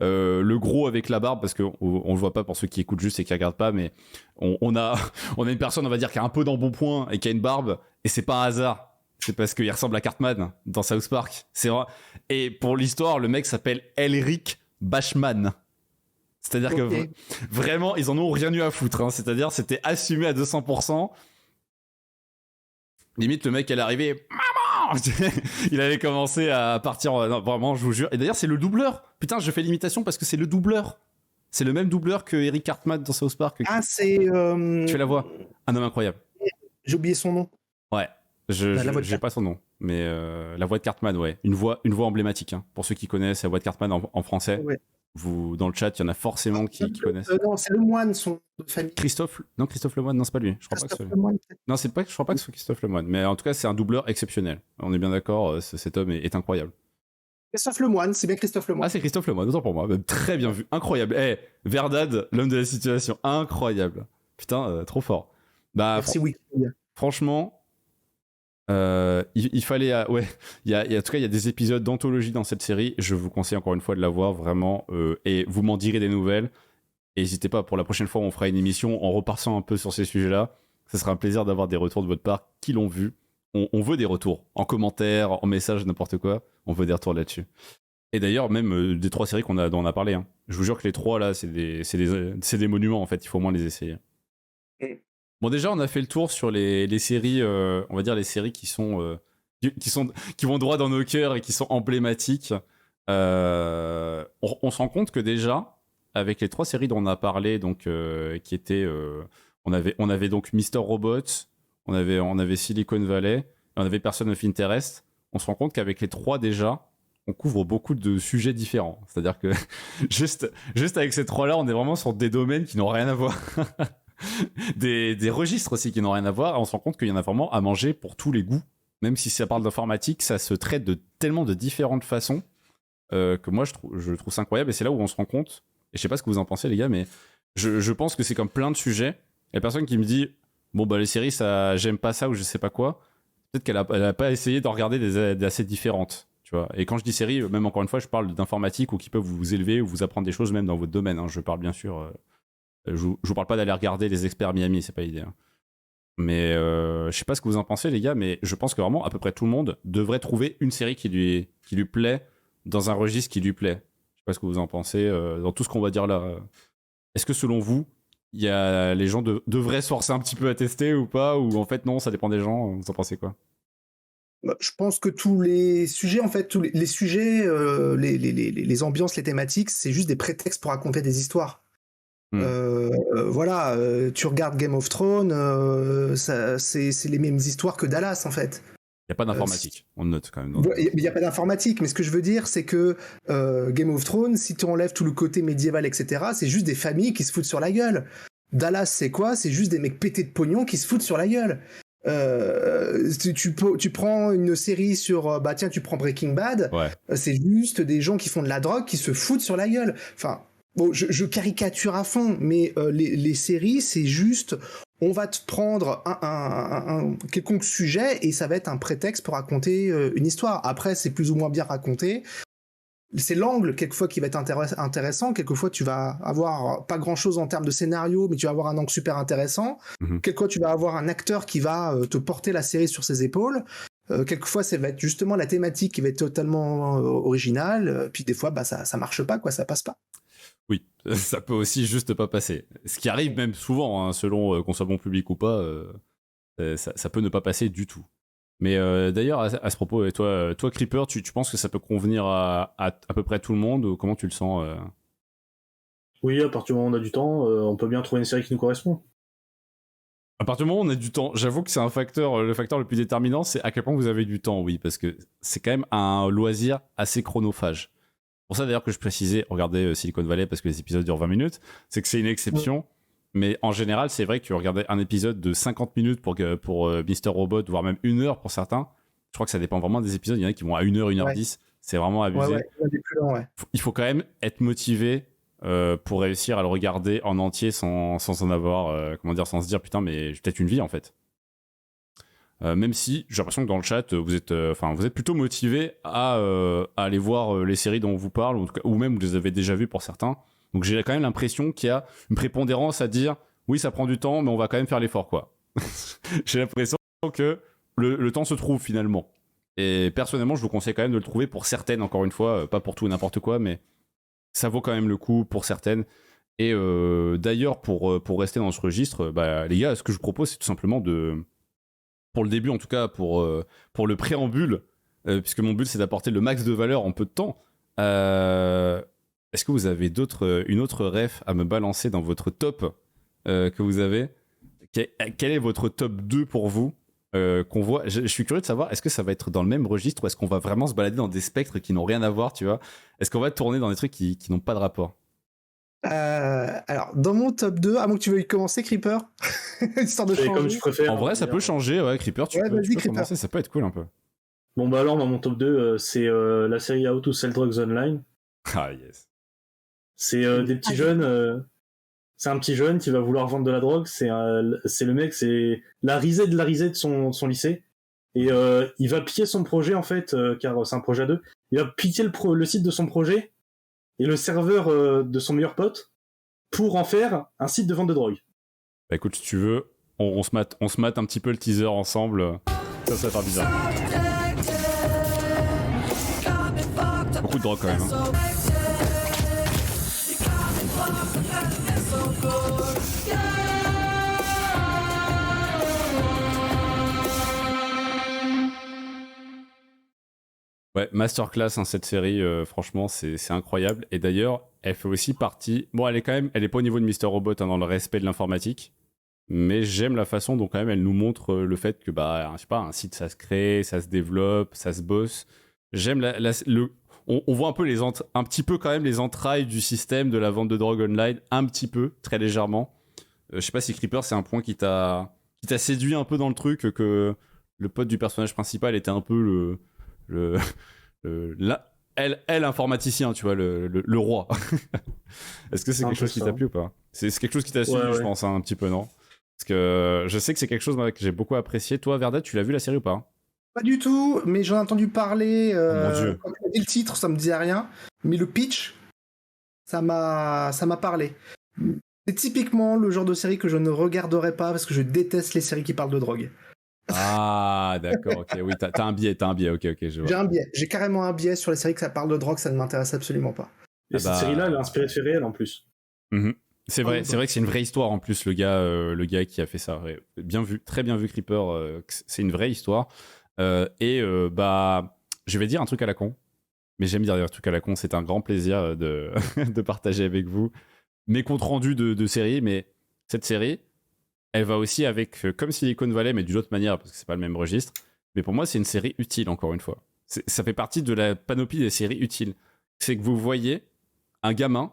Le gros avec la barbe, parce qu'on le voit pas pour ceux qui écoutent juste et qui regardent pas, mais on a une personne, on va dire, qui a un peu d'embonpoint et qui a une barbe, et c'est pas un hasard, c'est parce qu'il ressemble à Cartman dans South Park. C'est vrai. Et pour l'histoire, le mec s'appelle Elric Bachman. C'est-à-dire que vraiment, ils en ont rien eu à foutre, hein. C'est-à-dire, c'était assumé à 200%. Limite, le mec, elle est arrivé, il allait commencer à partir. Non, vraiment, je vous jure. Et d'ailleurs, c'est le doubleur. Putain, je fais l'imitation parce que c'est le doubleur. C'est le même doubleur que Eric Cartman dans South Park. Ah, c'est. Tu fais la voix. Un homme incroyable. J'ai oublié son nom. Ouais. J'ai pas son nom. Mais la voix de Cartman, ouais. Une voix emblématique. Hein. Pour ceux qui connaissent la voix de Cartman en français. Ouais. Vous, dans le chat, il y en a forcément qui connaissent. Non, c'est Lemoine, son de famille. Christophe Lemoine, non, c'est pas lui. Je crois pas que c'est lui. Non, je crois pas que ce soit Christophe Lemoine. Mais en tout cas, c'est un doubleur exceptionnel. On est bien d'accord, cet homme est incroyable. Christophe Lemoine, c'est bien Christophe Lemoine. Ah, c'est Christophe Lemoine, autant pour moi. Très bien vu, incroyable. Verdad, l'homme de la situation, incroyable. Putain, trop fort. Bah, merci Wikipédia. Franchement, il fallait... ouais, en tout cas, il y a des épisodes d'anthologie dans cette série. Je vous conseille encore une fois de la voir, vraiment. Et vous m'en direz des nouvelles. Et n'hésitez pas, pour la prochaine fois, on fera une émission en repassant un peu sur ces sujets-là. Ce sera un plaisir d'avoir des retours de votre part qui l'ont vu. On veut des retours, en commentaire, en message, n'importe quoi. On veut des retours là-dessus. Et d'ailleurs, même des 3 séries dont on a parlé. Hein. Je vous jure que les 3, là, c'est des monuments, en fait. Il faut au moins les essayer. Bon, déjà, on a fait le tour sur les séries, on va dire les séries qui vont droit dans nos cœurs et qui sont emblématiques. on se rend compte que déjà, avec les 3 séries dont on a parlé, donc qui étaient, on avait donc Mr. Robot, on avait Silicon Valley, et on avait Person of Interest. On se rend compte qu'avec les 3 déjà, on couvre beaucoup de sujets différents. C'est-à-dire que juste avec ces 3-là, on est vraiment sur des domaines qui n'ont rien à voir. des registres aussi qui n'ont rien à voir. Et on se rend compte qu'il y en a vraiment à manger pour tous les goûts. Même si ça parle d'informatique, ça se traite de tellement de différentes façons que moi, je trouve ça incroyable. Et c'est là où on se rend compte, et je sais pas ce que vous en pensez les gars, mais je pense que c'est comme plein de sujets. Il y a personne qui me dit, bon bah les séries, ça, j'aime pas ça ou je sais pas quoi. Peut-être qu'elle a pas essayé d'en regarder des assez différentes. Tu vois. Et quand je dis série, même encore une fois, je parle d'informatique ou qui peuvent vous élever ou vous apprendre des choses même dans votre domaine. Hein. Je parle bien sûr, je vous parle pas d'aller regarder les experts Miami, c'est pas l'idée. Hein. Mais je sais pas ce que vous en pensez les gars, mais je pense que vraiment à peu près tout le monde devrait trouver une série qui lui plaît dans un registre qui lui plaît. Je sais pas ce que vous en pensez dans tout ce qu'on va dire là. Est-ce que selon vous, les gens devraient se forcer un petit peu à tester ou pas, ou en fait non, ça dépend des gens. Vous en pensez quoi? Je pense que tous les sujets, en fait, tous les sujets, les ambiances, les thématiques, c'est juste des prétextes pour raconter des histoires. Voilà, tu regardes Game of Thrones, c'est les mêmes histoires que Dallas, en fait. Il n'y a pas d'informatique, on note quand même. Il n'y a pas d'informatique, mais ce que je veux dire, c'est que Game of Thrones, si tu enlèves tout le côté médiéval, etc., c'est juste des familles qui se foutent sur la gueule. Dallas, c'est quoi? C'est juste des mecs pétés de pognon qui se foutent sur la gueule. Tu prends une série sur tiens, tu prends Breaking Bad, c'est juste des gens qui font de la drogue qui se foutent sur la gueule. Enfin bon, je caricature à fond, mais les séries, c'est juste on va te prendre un quelconque sujet et ça va être un prétexte pour raconter une histoire. Après, c'est plus ou moins bien raconté. C'est l'angle, quelquefois, qui va être intéressant. Quelquefois, tu vas avoir pas grand-chose en termes de scénario, mais tu vas avoir un angle super intéressant. Quelquefois, tu vas avoir un acteur qui va te porter la série sur ses épaules. Quelquefois, ça va être justement la thématique qui va être totalement originale. Puis des fois, ça marche pas, quoi, ça passe pas. Oui, ça peut aussi juste pas passer. Ce qui arrive même souvent, hein, selon qu'on soit bon public ou pas, ça peut ne pas passer du tout. Mais d'ailleurs, à ce propos, et toi Creeper, tu penses que ça peut convenir à peu près tout le monde, ou comment tu le sens Oui, à partir du moment où on a du temps, on peut bien trouver une série qui nous correspond. À partir du moment où on a du temps, j'avoue que c'est le facteur le plus déterminant, c'est à quel point vous avez du temps, oui, parce que c'est quand même un loisir assez chronophage. Pour ça d'ailleurs que je précisais, regardez Silicon Valley parce que les épisodes durent 20 minutes, c'est que c'est une exception. Mais en général, c'est vrai que regardez un épisode de 50 minutes pour Mr. Robot, voire même 1 heure pour certains. Je crois que ça dépend vraiment des épisodes. Il y en a qui vont à 1 heure, 1h10. C'est vraiment abusé. Il faut quand même être motivé pour réussir à le regarder en entier sans en avoir, sans se dire putain, mais j'ai peut-être une vie en fait. Même si j'ai l'impression que dans le chat, vous êtes plutôt motivé à aller voir les séries dont on vous parle, ou même vous les avez déjà vues pour certains. Donc j'ai quand même l'impression qu'il y a une prépondérance à dire oui, ça prend du temps, mais on va quand même faire l'effort, quoi. J'ai l'impression que le temps se trouve finalement. Et personnellement, je vous conseille quand même de le trouver pour certaines, encore une fois, pas pour tout et n'importe quoi, mais ça vaut quand même le coup pour certaines. Et d'ailleurs, pour rester dans ce registre, les gars, ce que je vous propose, c'est tout simplement pour le début en tout cas, pour le préambule, puisque mon but c'est d'apporter le max de valeur en peu de temps. Est-ce que vous avez une autre ref à me balancer dans votre top que vous avez? Quel est votre top 2 pour vous qu'on voit? Je suis curieux de savoir, est-ce que ça va être dans le même registre ou est-ce qu'on va vraiment se balader dans des spectres qui n'ont rien à voir, tu vois? Est-ce qu'on va tourner dans des trucs qui n'ont pas de rapport? Alors, dans mon top 2, à moins que tu veuilles commencer, Creeper, histoire de changer. Comme tu préfères. En vrai, ça peut changer, ouais, Creeper, tu peux commencer, ça peut être cool un peu. Bon, alors, dans mon top 2, c'est la série How to Sell Drugs Online. Ah, yes. C'est des petits jeunes. C'est un petit jeune qui va vouloir vendre de la drogue. C'est le mec, c'est la risée de son lycée. Et il va piller son projet, en fait, car c'est un projet à deux. Il va piquer le site de son projet et le serveur de son meilleur pote pour en faire un site de vente de drogue. Bah écoute, si tu veux, on se mate un petit peu le teaser ensemble. Ça va faire bizarre. Beaucoup de drogue quand même. Hein. Ouais, masterclass, hein, cette série, franchement, c'est incroyable. Et d'ailleurs, elle fait aussi partie. Bon, elle est pas au niveau de Mister Robot, hein, dans le respect de l'informatique. Mais j'aime la façon dont, quand même, elle nous montre le fait que, bah, je sais pas, un site, ça se crée, ça se développe, ça se bosse. J'aime on voit un peu un petit peu, quand même, les entrailles du système de la vente de drogue online, un petit peu, très légèrement. Je sais pas si Creeper, c'est un point qui t'a séduit un peu dans le truc, que le pote du personnage principal était un peu elle informaticien, tu vois, le roi. Est-ce que c'est quelque chose qui t'a plu ou pas? C'est quelque chose qui t'a suivi, je pense, hein, un petit peu, non? Parce que je sais que c'est quelque chose que j'ai beaucoup apprécié. Toi, Verda, tu l'as vu la série ou pas? Pas du tout, mais j'en ai entendu parler. Oh mon Dieu. Quand tu as dit le titre, ça me disait rien. Mais le pitch, ça m'a parlé. C'est typiquement le genre de série que je ne regarderai pas parce que je déteste les séries qui parlent de drogue. Ah, d'accord, ok. Oui, t'as un biais, ok, je vois. J'ai un biais. J'ai carrément un biais sur les séries qui parlent de drogue, ça ne m'intéresse absolument pas. Et cette série-là, elle est inspirée de faits réels en plus. C'est vrai que c'est une vraie histoire en plus, le gars qui a fait ça. Ouais. Bien vu, très bien vu, Creeper. C'est une vraie histoire. Bah, je vais dire un truc à la con. Mais j'aime dire un truc à la con. C'est un grand plaisir de, de partager avec vous mes comptes rendus de séries. Mais cette série, elle va aussi avec, comme Silicon Valley, mais d'une autre manière, parce que c'est pas le même registre. Mais pour moi, c'est une série utile, encore une fois. Ça fait partie de la panoplie des séries utiles. C'est que vous voyez un gamin,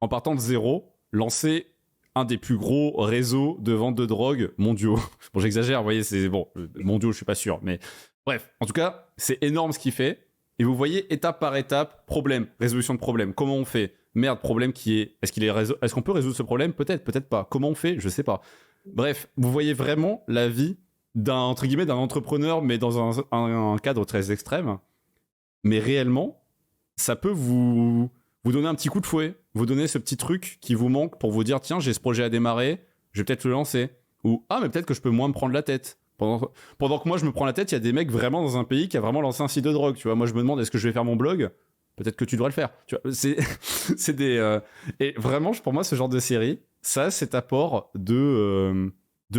en partant de zéro, lancer un des plus gros réseaux de vente de drogue mondiaux. Bon, j'exagère, vous voyez, c'est bon, mondiaux, je suis pas sûr, mais bref, en tout cas, c'est énorme ce qu'il fait. Et vous voyez étape par étape, problème, résolution de problème. Comment on fait? Merde, problème qui est. Est-ce qu'on peut résoudre ce problème? Peut-être pas. Comment on fait? Je sais pas. Bref, vous voyez vraiment la vie d'un entrepreneur, mais dans un cadre très extrême. Mais réellement, ça peut vous donner un petit coup de fouet, vous donner ce petit truc qui vous manque pour vous dire tiens, j'ai ce projet à démarrer, je vais peut-être le lancer. Ou mais peut-être que je peux moins me prendre la tête. Pendant que moi je me prends la tête, il y a des mecs vraiment dans un pays qui a vraiment lancé un site de drogue. Tu vois, moi je me demande est-ce que je vais faire mon blog? Peut-être que tu devrais le faire. Tu vois, c'est des et vraiment pour moi ce genre de série, ça a cet apport de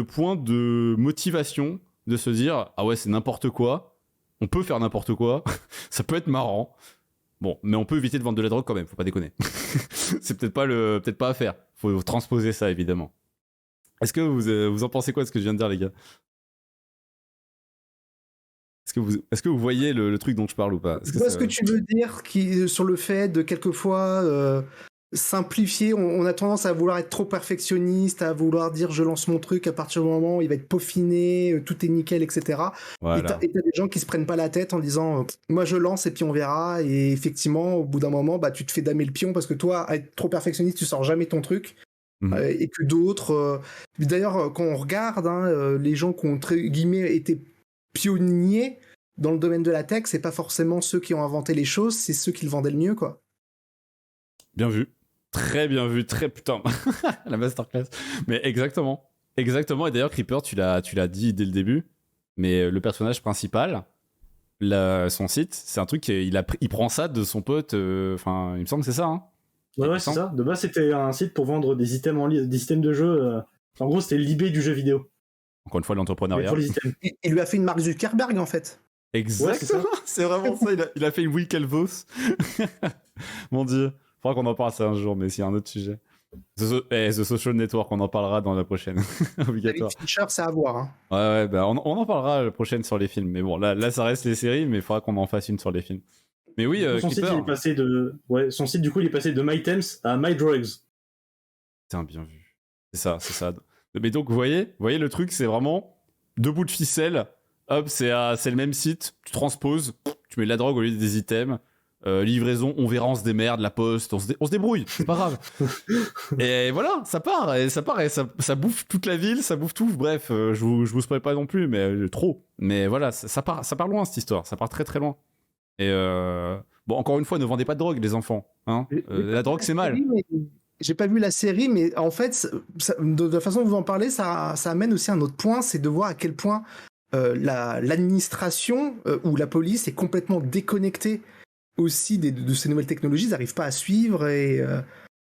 points de motivation, de se dire ah ouais c'est n'importe quoi, on peut faire n'importe quoi, ça peut être marrant. Bon, mais on peut éviter de vendre de la drogue quand même, faut pas déconner. C'est peut-être pas à faire. Faut transposer ça évidemment. Est-ce que vous en pensez quoi de ce que je viens de dire, les gars? Est-ce que vous voyez le truc dont je parle ou pas? Je vois ce que tu veux dire sur le fait de quelquefois simplifier. On a tendance à vouloir être trop perfectionniste, à vouloir dire je lance mon truc, à partir du moment où il va être peaufiné, tout est nickel, etc. Voilà. Et t'as des gens qui se prennent pas la tête en disant moi je lance et puis on verra. Et effectivement, au bout d'un moment, bah, tu te fais damer le pion parce que toi, à être trop perfectionniste, tu sors jamais ton truc. Et que d'autres. D'ailleurs, quand on regarde, les gens qui ont entre guillemets été pionniers dans le domaine de la tech, c'est pas forcément ceux qui ont inventé les choses, c'est ceux qui le vendaient le mieux, quoi. Bien vu. Très bien vu. Très putain. La masterclass. Mais exactement. Exactement. Et d'ailleurs, Creeper, tu l'as dit dès le début, mais le personnage principal, son site, c'est un truc, il prend ça de son pote, enfin, il me semble que c'est ça, hein. Ouais, c'est ça. De base, c'était un site pour vendre des items des systèmes de jeu. En gros, c'était l'eBay du jeu vidéo. Encore une fois, l'entrepreneuriat. Il lui a fait une Mark Zuckerberg, en fait. Exactement. Ouais, c'est vraiment ça. Il a fait une Will Calvos. Mon Dieu. Faudra qu'on en parle ça un jour, mais c'est un autre sujet. The Social Network, on en parlera dans la prochaine. Obligatoire. David Fincher, c'est à voir. Hein. Ouais, bah on en parlera la prochaine sur les films. Mais bon, là ça reste les séries, mais il faudra qu'on en fasse une sur les films. Mais oui, son site, il est passé son site, du coup, il est passé de MyTems à MyDrugs. Putain, bien vu. C'est ça. Mais donc, vous voyez le truc, c'est vraiment 2 bouts de ficelle. Hop, c'est le même site. Tu transposes, tu mets de la drogue au lieu des items. Livraison, on verra, on se démerde, la poste, on se débrouille, c'est pas grave. Et voilà, ça part, et ça bouffe toute la ville, ça bouffe tout. Bref, je vous spoil pas non plus, mais trop. Mais voilà, ça part loin cette histoire, ça part très très loin. Et bon, encore une fois, ne vendez pas de drogue, les enfants. Hein, la drogue, c'est mal. J'ai pas vu la série, mais en fait, de la façon dont vous en parlez, ça amène aussi un autre point, c'est de voir à quel point l'administration ou la police est complètement déconnectée aussi de ces nouvelles technologies, ils n'arrivent pas à suivre et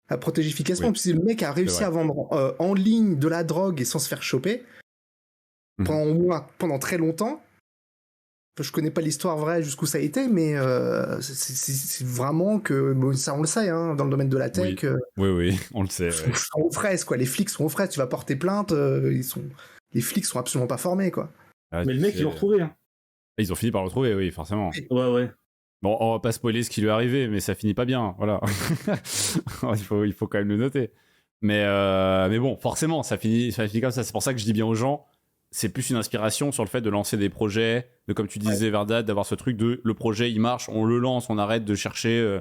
à protéger efficacement. Puis le mec a réussi à vendre en ligne de la drogue et sans se faire choper pendant très longtemps. je connais pas l'histoire vraie jusqu'où ça a été, mais c'est vraiment que bon, ça on le sait dans le domaine de la tech. Oui, on le sait. Ils sont aux fraises quoi. Les flics sont aux fraises. Tu vas porter plainte, les flics sont absolument pas formés quoi. Mais le mec ils l'ont retrouvé. Ils ont fini par le retrouver, oui, forcément. Ouais. Bon, on va pas spoiler ce qui lui est arrivé, mais ça finit pas bien, voilà. il faut quand même le noter. Mais bon, forcément, ça finit comme ça. C'est pour ça que je dis bien aux gens, c'est plus une inspiration sur le fait de lancer des projets, de comme tu disais, Verdad, d'avoir ce truc de le projet, il marche, on le lance, on arrête de chercher.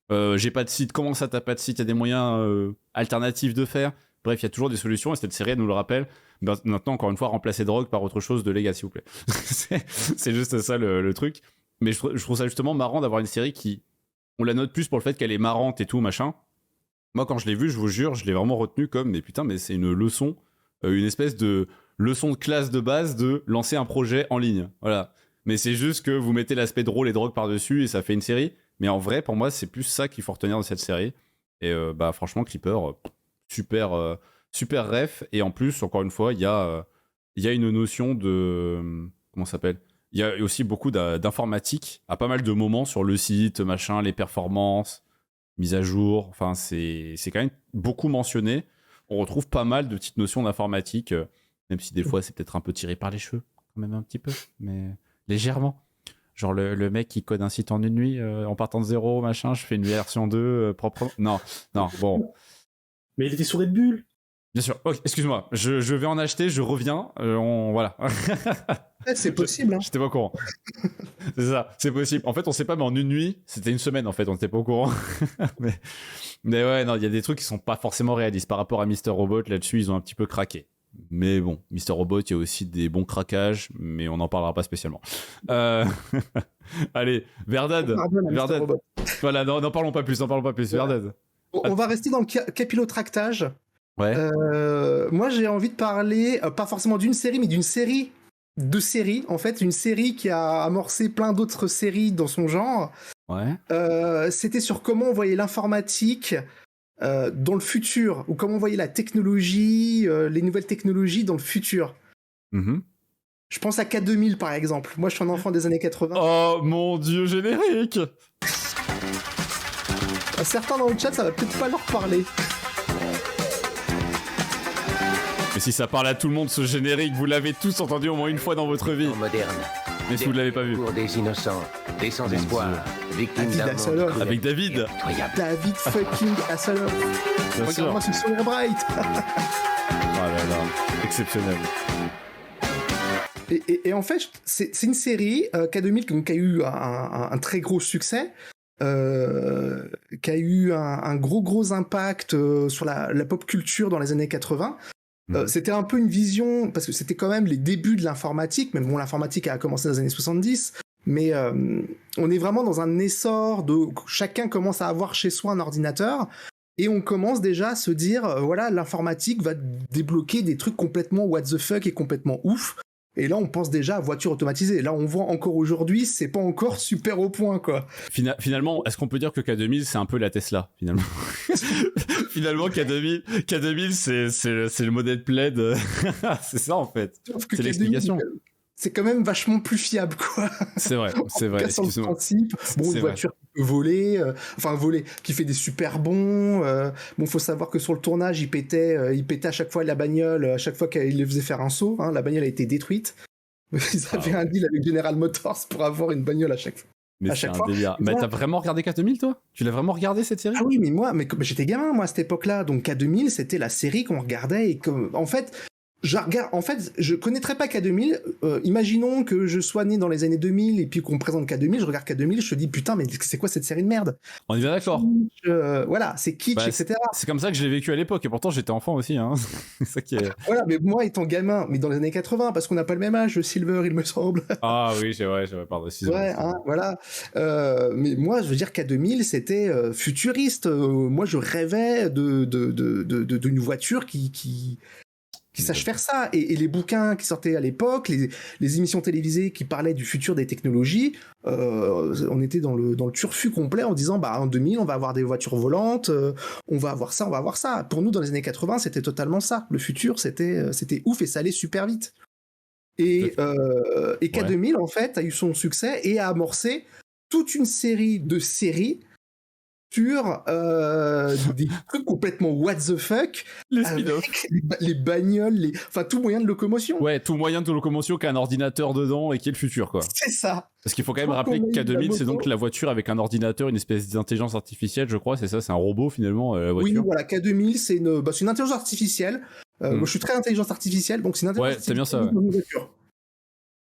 J'ai pas de site, comment ça t'as pas de site? Il y a des moyens alternatifs de faire. Bref, il y a toujours des solutions et cette série elle nous le rappelle. Maintenant, encore une fois, remplacer drogue par autre chose de légal, s'il vous plaît. c'est juste ça le truc. Mais je trouve ça justement marrant d'avoir une série qui, on la note plus pour le fait qu'elle est marrante et tout, machin. Moi, quand je l'ai vue, je vous jure, je l'ai vraiment retenu comme, mais putain, mais c'est une leçon, une espèce de leçon de classe de base de lancer un projet en ligne. Voilà. Mais c'est juste que vous mettez l'aspect drôle et drogue par-dessus et ça fait une série. Mais en vrai, pour moi, c'est plus ça qu'il faut retenir de cette série. Et franchement, Clipper, super ref. Et en plus, encore une fois, il y a une notion de... comment ça s'appelle ? Il y a aussi beaucoup d'informatique à pas mal de moments sur le site, machin, les performances, mise à jour. Enfin, c'est quand même beaucoup mentionné. On retrouve pas mal de petites notions d'informatique, même si des fois c'est peut-être un peu tiré par les cheveux, quand même un petit peu, mais légèrement. Genre le mec qui code un site en une nuit, en partant de zéro, machin, je fais une version 2 propre. Non, bon. Mais il était sur Red Bull. Bien sûr. Oh, excuse-moi, je vais en acheter, je reviens. Voilà. C'est possible. J'étais pas au courant. C'est ça, c'est possible. En fait, on sait pas, mais en une nuit, c'était une semaine en fait, on n'était pas au courant. mais ouais, non, il y a des trucs qui sont pas forcément réalistes. Par rapport à Mr. Robot, là-dessus, ils ont un petit peu craqué. Mais bon, Mr. Robot, il y a aussi des bons craquages, mais on n'en parlera pas spécialement. Allez, Verdad. Voilà, n'en parlons pas plus, Verdad. On va rester dans le capillotractage. Ouais. Moi, j'ai envie de parler, pas forcément d'une série, mais d'une série de séries. En fait, une série qui a amorcé plein d'autres séries dans son genre. Ouais. C'était sur comment on voyait l'informatique dans le futur, ou comment on voyait la technologie, les nouvelles technologies dans le futur. Mm-hmm. Je pense à K2000, par exemple. Moi, je suis un enfant des années 80. Oh mon dieu, générique! Certains dans le chat, ça va peut-être pas leur parler. Mais si ça parle à tout le monde, ce générique, vous l'avez tous entendu au moins une fois dans votre vie. Moderne. Mais si vous ne l'avez pas vu. Pour des innocents, des sans-espoir, victimes d'un monde avec David. David fucking Hasselhoff. Regarde-moi ce sourire bright. Oh là là, exceptionnel. Et en fait, c'est une série, K2000, qui a eu un très gros succès. Qui a eu un gros impact sur la pop culture dans les années 80. C'était un peu une vision, parce que c'était quand même les débuts de l'informatique, même bon, l'informatique a commencé dans les années 70, mais on est vraiment dans un essor de chacun commence à avoir chez soi un ordinateur, et on commence déjà à se dire, voilà, l'informatique va débloquer des trucs complètement what the fuck et complètement ouf. Et là, on pense déjà à voiture automatisée. Là, on voit encore aujourd'hui, c'est pas encore super au point, quoi. Finalement, est-ce qu'on peut dire que K2000, c'est un peu la Tesla, finalement? Finalement, K2000, c'est le modèle plaid. C'est ça, en fait. C'est l'explication. C'est quand même vachement plus fiable, quoi. C'est vrai. Excuse-moi. Principe. Bon, une voiture qui peut voler, qui fait des super bonds. Bon, faut savoir que sur le tournage, il pétait à chaque fois la bagnole, à chaque fois qu'il les faisait faire un saut. La bagnole a été détruite. Ils avaient un deal avec General Motors pour avoir une bagnole à chaque fois. Mais c'est un délire. Mais t'as vraiment regardé K2000, toi? Tu l'as vraiment regardé, cette série? Ah oui, mais j'étais gamin, moi, à cette époque-là. Donc K2000, c'était la série qu'on regardait et que, en fait, je connaîtrais pas K2000. Imaginons que je sois né dans les années 2000 et puis qu'on me présente K2000, je regarde K2000, je te dis putain, mais c'est quoi cette série de merde? On est bien d'accord. Voilà, c'est kitsch, etc. C'est comme ça que je l'ai vécu à l'époque et pourtant j'étais enfant aussi. Hein. C'est ça qui est... Voilà, mais moi étant gamin, mais dans les années 80, parce qu'on n'a pas le même âge, Silver, il me semble. Ah oui, c'est vrai, pardon. Ouais, voilà. Mais moi, je veux dire K2000, c'était futuriste. Moi, je rêvais d'une voiture qui sache faire ça. Et les bouquins qui sortaient à l'époque, les émissions télévisées qui parlaient du futur des technologies, on était dans le turfu complet en disant, en 2000, on va avoir des voitures volantes, on va avoir ça. Pour nous, dans les années 80, c'était totalement ça. Le futur, c'était ouf et ça allait super vite. Et K2000, en fait, a eu son succès et a amorcé toute une série de séries sur des trucs complètement what the fuck, avec les bagnoles, enfin tout moyen de locomotion. Ouais, tout moyen de locomotion qui a un ordinateur dedans et qui est le futur, quoi. C'est ça. Parce qu'il faut quand même rappeler que K2000, c'est donc la voiture avec un ordinateur, une espèce d'intelligence artificielle, je crois, c'est ça, c'est un robot finalement, la voiture. Oui, voilà, K2000, c'est une intelligence artificielle. Moi, je suis très intelligence artificielle, donc c'est une intelligence artificielle. Ouais, c'est bien ça. Dans une voiture.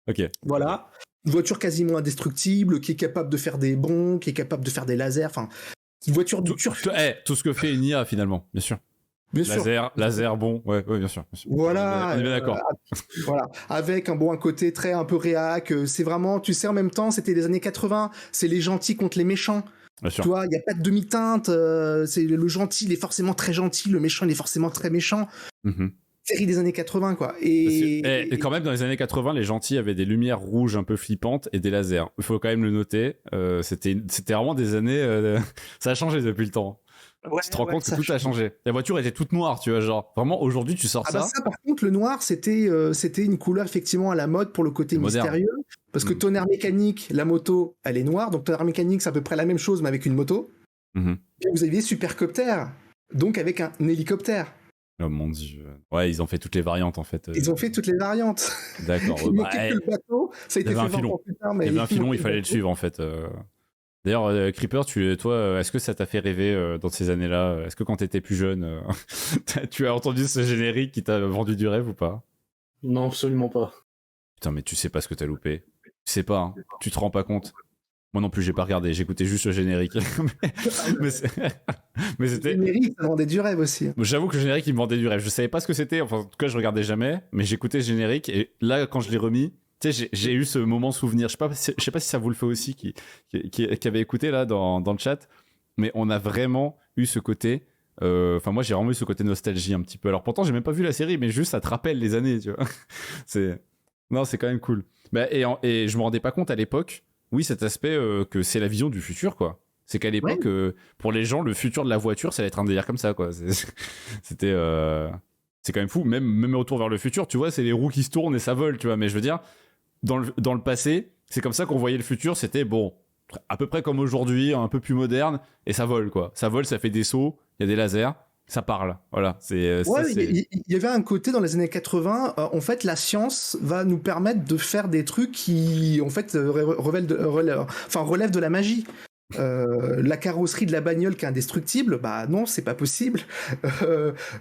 Ok. Voilà. Une voiture quasiment indestructible, qui est capable de faire des bonds, qui est capable de faire des lasers, enfin... Une voiture de turf. Tout ce que fait une IA finalement, bien sûr. Bien sûr. Laser, bon, ouais, bien sûr. Voilà. On est bien d'accord. Voilà. Avec un côté très un peu réac. C'est vraiment, tu sais, en même temps, c'était les années 80. C'est les gentils contre les méchants. Bien sûr. Tu vois, il n'y a pas de demi-teinte. C'est le gentil, il est forcément très gentil. Le méchant, il est forcément très méchant. Série des années 80, quoi. Et quand même, dans les années 80, les gentils avaient des lumières rouges un peu flippantes et des lasers. Il faut quand même le noter. C'était vraiment des années... ça a changé depuis le temps. Ouais, tu te rends compte que tout a changé. La voiture était toute noire, tu vois, genre. Vraiment, aujourd'hui, tu sors ça. Ça, par contre, le noir, c'était une couleur effectivement à la mode pour le côté mystérieux. Parce que tonnerre mécanique, la moto, elle est noire. Donc tonnerre mécanique, c'est à peu près la même chose, mais avec une moto. Et vous aviez Supercopter, donc avec un hélicoptère. Oh mon dieu. Ouais, ils ont fait toutes les variantes en fait. Ils ont fait toutes les variantes. D'accord. Il manquait que le bateau, ça a été fait 20 ans plus tard. Il y avait un filon, il fallait le suivre en fait. D'ailleurs, Creeper, toi, est-ce que ça t'a fait rêver dans ces années-là? Est-ce que quand t'étais plus jeune, tu as entendu ce générique qui t'a vendu du rêve ou pas? Non, absolument pas. Putain, mais tu sais pas ce que t'as loupé. Tu sais pas, hein. Tu te rends pas compte. Moi non plus, j'ai pas regardé, j'écoutais juste le générique. mais c'était... Le générique, ça vendait du rêve aussi. J'avoue que le générique, il me vendait du rêve. Je savais pas ce que c'était, enfin, en tout cas, je regardais jamais, mais j'écoutais le générique, et là, quand je l'ai remis, tu sais, j'ai eu ce moment souvenir. Je sais pas si ça vous le fait aussi, qui avait écouté là dans le chat, mais on a vraiment eu ce côté... Enfin, moi, j'ai vraiment eu ce côté nostalgie un petit peu. Alors pourtant, j'ai même pas vu la série, mais juste, ça te rappelle les années, tu vois. Non, c'est quand même cool. Et je me rendais pas compte à l'époque, oui, cet aspect que c'est la vision du futur, quoi. C'est qu'à l'époque, pour les gens, le futur de la voiture, ça allait être un délire comme ça, quoi. C'était... C'est quand même fou. Même retour vers le futur, tu vois, c'est les roues qui se tournent et ça vole, tu vois. Mais je veux dire, dans le passé, c'est comme ça qu'on voyait le futur. C'était, bon, à peu près comme aujourd'hui, un peu plus moderne, et ça vole, quoi. Ça vole, ça fait des sauts, il y a des lasers, ça parle. Voilà. Il y avait un côté dans les années 80, en fait, la science va nous permettre de faire des trucs qui, en fait, relèvent de la magie. La carrosserie de la bagnole qui est indestructible, bah non, c'est pas possible.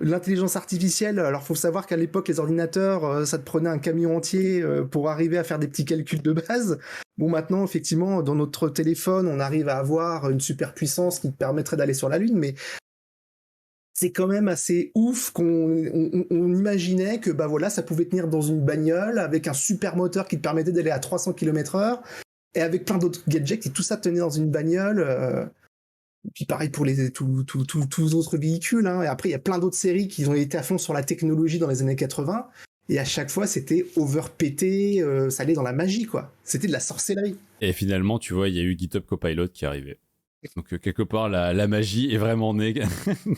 L'intelligence artificielle, alors faut savoir qu'à l'époque les ordinateurs, ça te prenait un camion entier pour arriver à faire des petits calculs de base. Bon, maintenant effectivement dans notre téléphone on arrive à avoir une super puissance qui te permettrait d'aller sur la Lune, mais c'est quand même assez ouf qu'on imaginait que bah voilà, ça pouvait tenir dans une bagnole avec un super moteur qui te permettait d'aller à 300 km/h. Et avec plein d'autres gadgets, et tout ça tenait dans une bagnole. Et puis pareil pour tous les autres véhicules. Hein. Et après, il y a plein d'autres séries qui ont été à fond sur la technologie dans les années 80. Et à chaque fois, c'était overpété, ça allait dans la magie, quoi. C'était de la sorcellerie. Et finalement, tu vois, il y a eu GitHub Copilot qui est arrivé. Donc quelque part, la magie est vraiment née.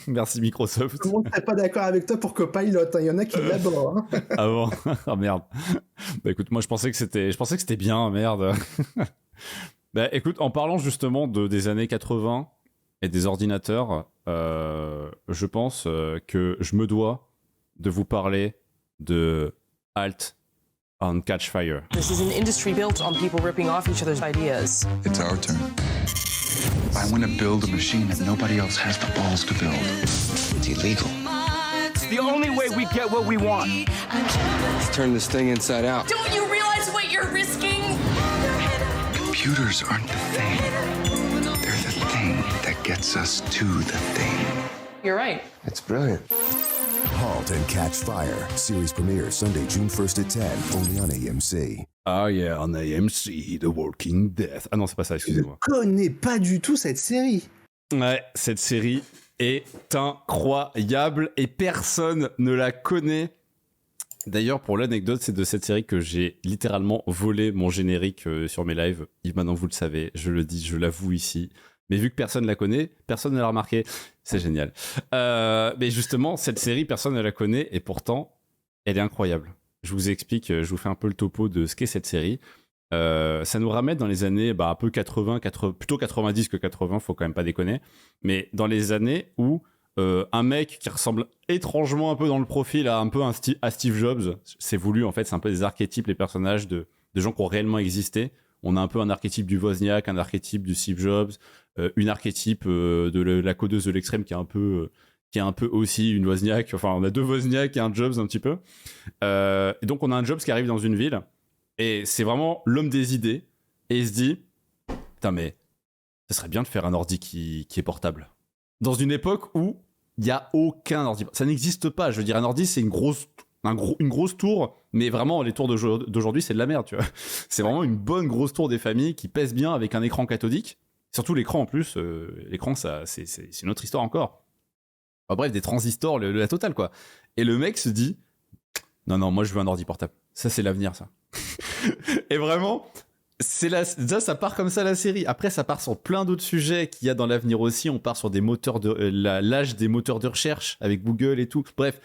Merci Microsoft. Tout le monde n'est pas d'accord avec toi pour Copilot. Il y en a qui l'adorent. Hein. Ah bon? Ah merde. Bah écoute, moi je pensais que c'était bien, merde. Bah écoute, en parlant justement des années 80 et des ordinateurs, je pense que je me dois de vous parler de Halt on Catch Fire. This is an industry built on people ripping off each other's ideas. It's our turn. I want to build a machine that nobody else has the balls to build. It's illegal. It's the only way we get what we want. Let's turn this thing inside out. Don't you realize what you're risking? Computers aren't the thing. They're the thing that gets us to the thing. You're right. It's brilliant. Halt and Catch Fire. Series premiere Sunday, June 1st at 10, only on AMC. Ah yeah, on AMC, The Walking Dead. Ah non, c'est pas ça, excusez-moi. Je connais pas du tout cette série. Ouais, cette série est incroyable et personne ne la connaît. D'ailleurs, pour l'anecdote, c'est de cette série que j'ai littéralement volé mon générique sur mes lives. Et maintenant, vous le savez, je le dis, je l'avoue ici. Mais vu que personne la connaît, personne ne l'a remarqué. C'est génial. Mais justement, cette série, personne ne la connaît et pourtant, elle est incroyable. je vous explique, je vous fais un peu le topo de ce qu'est cette série. Ça nous ramène dans les années un peu 80, plutôt 90 que 80, faut quand même pas déconner, mais dans les années où un mec qui ressemble étrangement un peu dans le profil à un peu à Steve Jobs, c'est voulu en fait, c'est un peu des archétypes, les personnages de gens qui ont réellement existé. On a un peu un archétype du Wozniak, un archétype du Steve Jobs, une archétype de la codeuse de l'extrême qui est un peu aussi une Wozniak. Enfin, on a 2 Wozniak et un Jobs un petit peu. Et donc on a un Jobs qui arrive dans une ville et c'est vraiment l'homme des idées et il se dit putain mais ça serait bien de faire un ordi qui est portable. Dans une époque où il n'y a aucun ordi. Ça n'existe pas. Je veux dire, un ordi, c'est une grosse tour, mais vraiment, les tours d'aujourd'hui, c'est de la merde, tu vois. C'est vraiment une bonne grosse tour des familles qui pèse bien avec un écran cathodique. Surtout l'écran en plus. L'écran, ça, c'est une autre histoire encore. Enfin, bref, des transistors, la totale, quoi. Et le mec se dit non, moi, je veux un ordi portable. Ça, c'est l'avenir, ça. Et vraiment... Déjà, ça part comme ça la série. Après, ça part sur plein d'autres sujets qu'il y a dans l'avenir aussi. On part sur des moteurs l'âge des moteurs de recherche avec Google et tout. Bref,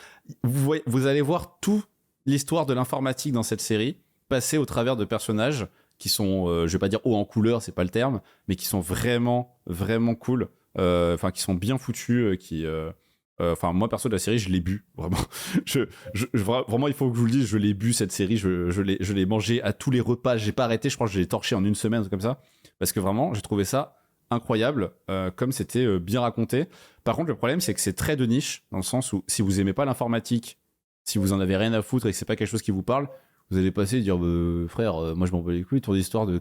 vous allez voir toute l'histoire de l'informatique dans cette série passer au travers de personnages qui sont, je vais pas dire haut en couleur, c'est pas le terme, mais qui sont vraiment, vraiment cool. Enfin, qui sont bien foutus, Enfin, moi perso de la série, je l'ai bu vraiment. Vraiment, il faut que je vous le dise, je l'ai bu cette série. Je l'ai mangé à tous les repas. J'ai pas arrêté. Je crois que je l'ai torché en une semaine comme ça, parce que vraiment, j'ai trouvé ça incroyable, comme c'était bien raconté. Par contre, le problème, c'est que c'est très de niche dans le sens où si vous aimez pas l'informatique, si vous en avez rien à foutre et que c'est pas quelque chose qui vous parle, vous allez passer et dire frère, moi je m'en bats les couilles. Ton histoire de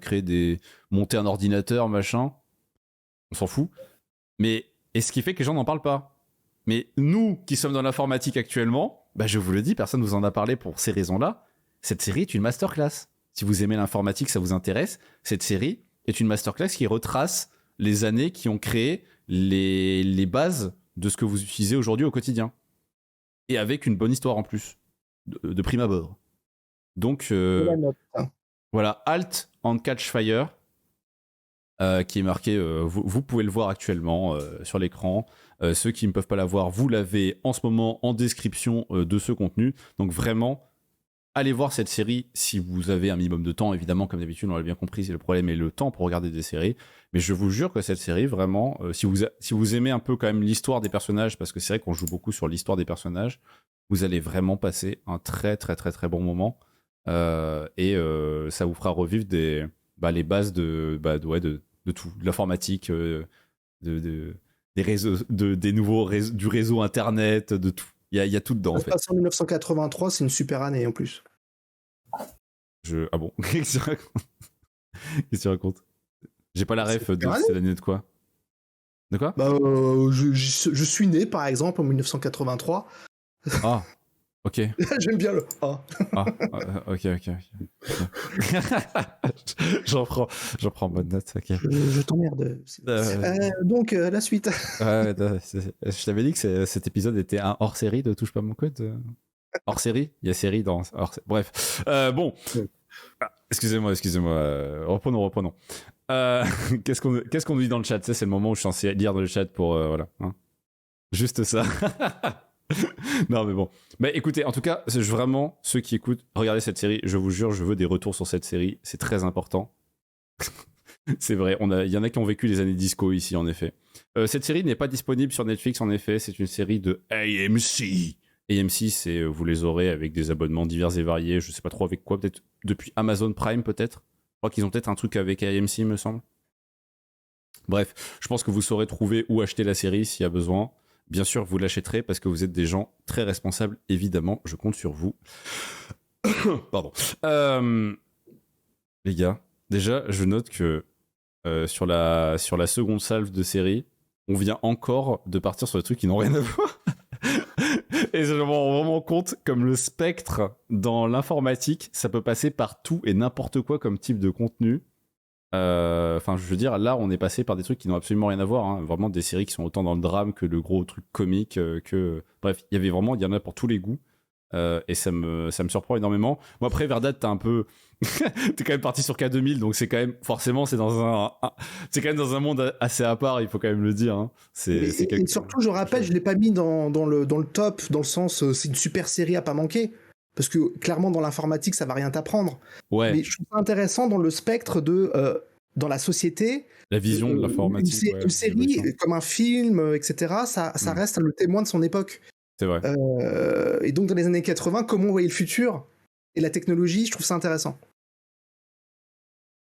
monter un ordinateur, machin, on s'en fout. Mais et ce qui fait que les gens n'en parlent pas. Mais nous, qui sommes dans l'informatique actuellement, je vous le dis, personne ne vous en a parlé pour ces raisons-là. Cette série est une masterclass. Si vous aimez l'informatique, ça vous intéresse, cette série est une masterclass qui retrace les années qui ont créé les bases de ce que vous utilisez aujourd'hui au quotidien. Et avec une bonne histoire en plus, de prime abord. Donc, voilà, Halt and Catch Fire, qui est marqué, vous pouvez le voir actuellement sur l'écran. Ceux qui ne peuvent pas la voir, vous l'avez en ce moment en description de ce contenu. Donc vraiment, allez voir cette série si vous avez un minimum de temps. Évidemment, comme d'habitude, on l'a bien compris, c'est le problème est le temps pour regarder des séries. Mais je vous jure que cette série, vraiment, si vous aimez un peu quand même l'histoire des personnages, parce que c'est vrai qu'on joue beaucoup sur l'histoire des personnages, vous allez vraiment passer un très très très très bon moment. Et ça vous fera revivre les bases de tout, de l'informatique, des réseaux, des nouveaux réseaux, du réseau internet, de tout. Il y a tout dedans. Ça se passe en 1983, c'est une super année en plus. Ah bon? Qu'est-ce que tu racontes? J'ai pas la ref de c'est l'année de quoi? De quoi? Je suis né par exemple en 1983. Ah, ok. J'aime bien le ok. J'en prends bonne note. Ok. Je t'emmerde. Donc la suite. Je t'avais dit que cet épisode était un hors série de Touche pas mon code. Hors série. Il y a série dans bref. Bon. Excusez-moi. Reprenons. Qu'est-ce qu'on nous dit dans le chat? C'est le moment où je suis censé lire dans le chat pour voilà. Hein. Juste ça. Non mais bon. Mais écoutez, en tout cas, vraiment ceux qui écoutent, regardez cette série. Je vous jure, je veux des retours sur cette série. C'est très important. C'est vrai. Il y en a qui ont vécu les années disco ici, en effet. Cette série n'est pas disponible sur Netflix, en effet. C'est une série de AMC. AMC, vous les aurez avec des abonnements divers et variés. Je sais pas trop avec quoi. Peut-être depuis Amazon Prime, peut-être. Je crois qu'ils ont peut-être un truc avec AMC, me semble. Bref, je pense que vous saurez trouver où acheter la série s'il y a besoin. Bien sûr, vous l'achèterez parce que vous êtes des gens très responsables, évidemment. Je compte sur vous. Pardon. Les gars, déjà, je note que sur la seconde salve de série, on vient encore de partir sur des trucs qui n'ont rien à voir. Et je me rends vraiment compte, comme le spectre dans l'informatique, ça peut passer par tout et n'importe quoi comme type de contenu. Enfin, je veux dire, là, on est passé par des trucs qui n'ont absolument rien à voir. Hein. Vraiment des séries qui sont autant dans le drame que le gros truc comique. Bref, il y en a pour tous les goûts. Et ça me surprend énormément. Moi, après, Verdad, t'es quand même parti sur K2000, donc c'est quand même, forcément, c'est quand même dans un monde assez à part, il faut quand même le dire. Hein. Et surtout, je rappelle, je l'ai pas mis dans le top, dans le sens, c'est une super série à pas manquer. parce que clairement dans l'informatique ça va rien t'apprendre. Ouais. Mais je trouve ça intéressant dans le spectre de dans la société. La vision de l'informatique. Une série comme un film, etc. Ça reste le témoin de son époque. C'est vrai. Et donc dans les années 80, comment on voyait le futur et la technologie, je trouve ça intéressant.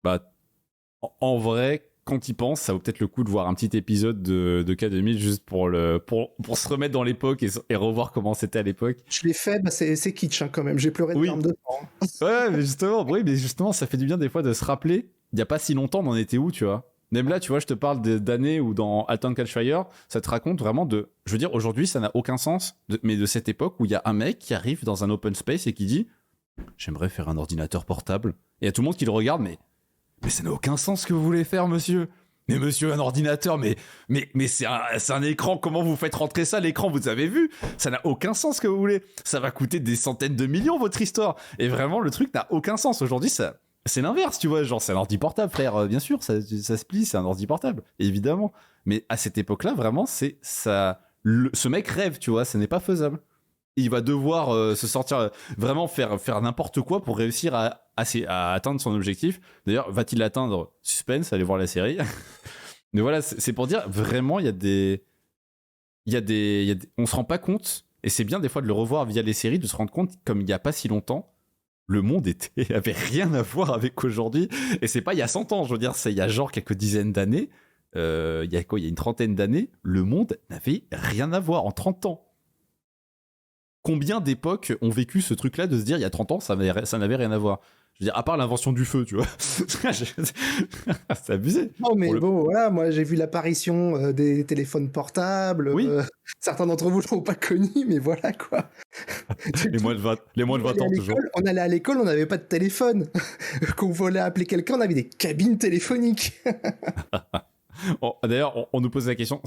Bah, en vrai, quand il pense, ça vaut peut-être le coup de voir un petit épisode de K2000 juste pour se remettre dans l'époque et revoir comment c'était à l'époque. Je l'ai fait, bah c'est kitsch quand même. J'ai pleuré de larmes de sang. Ouais, mais justement, ça fait du bien des fois de se rappeler. Il n'y a pas si longtemps, on en était où, tu vois. Même là, tu vois, je te parle d'années où dans Alton Catch Fire, ça te raconte vraiment de... Je veux dire, aujourd'hui, ça n'a aucun sens, mais de cette époque où il y a un mec qui arrive dans un open space et qui dit « J'aimerais faire un ordinateur portable. » Et il y a tout le monde qui le regarde, mais ça n'a aucun sens ce que vous voulez faire, monsieur. Mais monsieur, un ordinateur, mais c'est un écran, comment vous faites rentrer ça, l'écran, vous avez vu? Ça n'a aucun sens ce que vous voulez. Ça va coûter des centaines de millions, votre histoire. Et vraiment, le truc n'a aucun sens. Aujourd'hui, c'est l'inverse, tu vois, genre c'est un ordi portable, frère, bien sûr, ça se plie, c'est un ordi portable, évidemment. Mais à cette époque-là, vraiment, c'est ça. Ce mec rêve, tu vois, ce n'est pas faisable. Il va devoir se sortir, vraiment faire n'importe quoi pour réussir à atteindre son objectif. D'ailleurs, va-t-il l'atteindre? Suspense, allez voir la série. Mais voilà, c'est pour dire, vraiment, il y a des... On se rend pas compte, et c'est bien des fois de le revoir via les séries, de se rendre compte, comme il n'y a pas si longtemps, le monde avait rien à voir avec aujourd'hui. Et c'est pas il y a 100 ans, je veux dire, c'est il y a genre quelques dizaines d'années, il y a une trentaine d'années, le monde n'avait rien à voir en 30 ans. Combien d'époques ont vécu ce truc-là de se dire il y a 30 ans, ça n'avait rien à voir? Je veux dire, à part l'invention du feu, tu vois. C'est abusé. Non, mais bon, voilà, moi j'ai vu l'apparition des téléphones portables. Oui. Certains d'entre vous ne l'ont pas connu, mais voilà quoi. Les moins de 20 ans, toujours. On allait à l'école, on n'avait pas de téléphone. Quand on voulait appeler quelqu'un, on avait des cabines téléphoniques. D'ailleurs, on nous pose la question.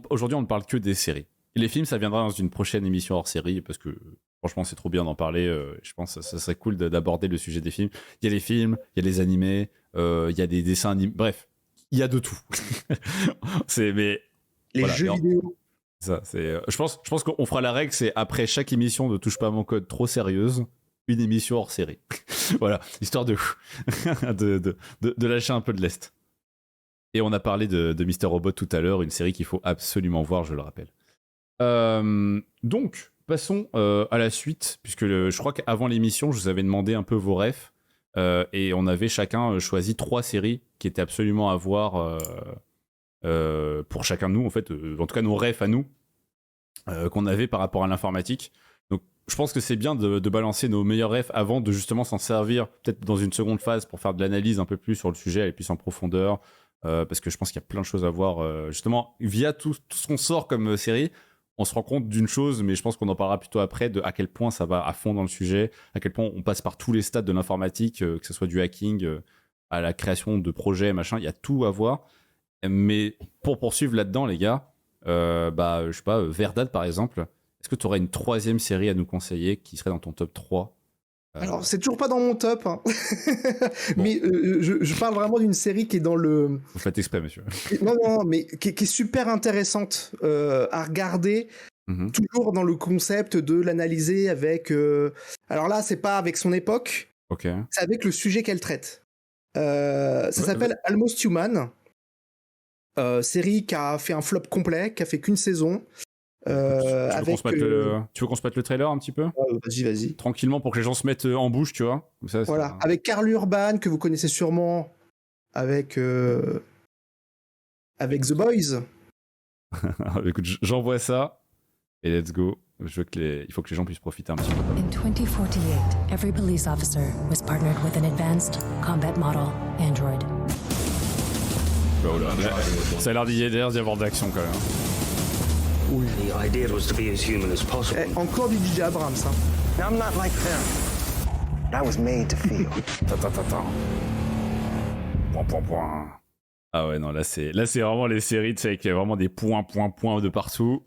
Aujourd'hui, on ne parle que des séries. Et les films, ça viendra dans une prochaine émission hors série, parce que franchement, c'est trop bien d'en parler. Je pense que ça serait cool d'aborder le sujet des films. Il y a les films, il y a les animés, il y a des dessins animés. Bref, il y a de tout. Les jeux vidéo. Ça, je pense qu'on fera la règle, c'est après chaque émission de Touche pas à mon code trop sérieuse, une émission hors série. Voilà, histoire de lâcher un peu de lest. Et on a parlé de Mr. Robot tout à l'heure, une série qu'il faut absolument voir, je le rappelle. Donc, passons à la suite, puisque je crois qu'avant l'émission, je vous avais demandé un peu vos refs, et on avait chacun choisi 3 séries qui étaient absolument à voir pour chacun de nous, en fait, en tout cas nos refs à nous, qu'on avait par rapport à l'informatique. Donc, je pense que c'est bien de balancer nos meilleurs refs avant de justement s'en servir, peut-être dans une seconde phase, pour faire de l'analyse un peu plus sur le sujet, aller plus en profondeur, parce que je pense qu'il y a plein de choses à voir, justement, via tout ce qu'on sort comme série. On se rend compte d'une chose, mais je pense qu'on en parlera plutôt après, de à quel point ça va à fond dans le sujet, à quel point on passe par tous les stades de l'informatique, que ce soit du hacking, à la création de projets, machin, il y a tout à voir. Mais pour poursuivre là-dedans, les gars, je sais pas, Verdad par exemple, est-ce que tu aurais une 3e série à nous conseiller qui serait dans ton top 3 ? Alors, c'est toujours pas dans mon top, hein. Bon. Mais je parle vraiment d'une série qui est dans le... Vous faites exprès, monsieur. Non, mais qui est super intéressante à regarder, toujours dans le concept de l'analyser avec... Alors là, c'est pas avec son époque, c'est avec le sujet qu'elle traite. Ça s'appelle Almost Human, série qui a fait un flop complet, qui a fait qu'une saison. Tu veux qu'on se mette le trailer un petit peu ? Vas-y. Tranquillement pour que les gens se mettent en bouche, tu vois. Ça, voilà, avec Karl Urban, que vous connaissez sûrement, avec The Boys. Écoute, j'envoie ça et let's go. Il faut que les gens puissent profiter un petit peu. In 2048, every police officer was partnered with an advanced combat model android. Ça a l'air d'y avoir de l'action quand même. Oui. Encore du DJ Abrams, hein. I'm not like them. I was made to feel. Point. Ah ouais, non, là c'est vraiment les séries, tu sais, avec vraiment des points de partout.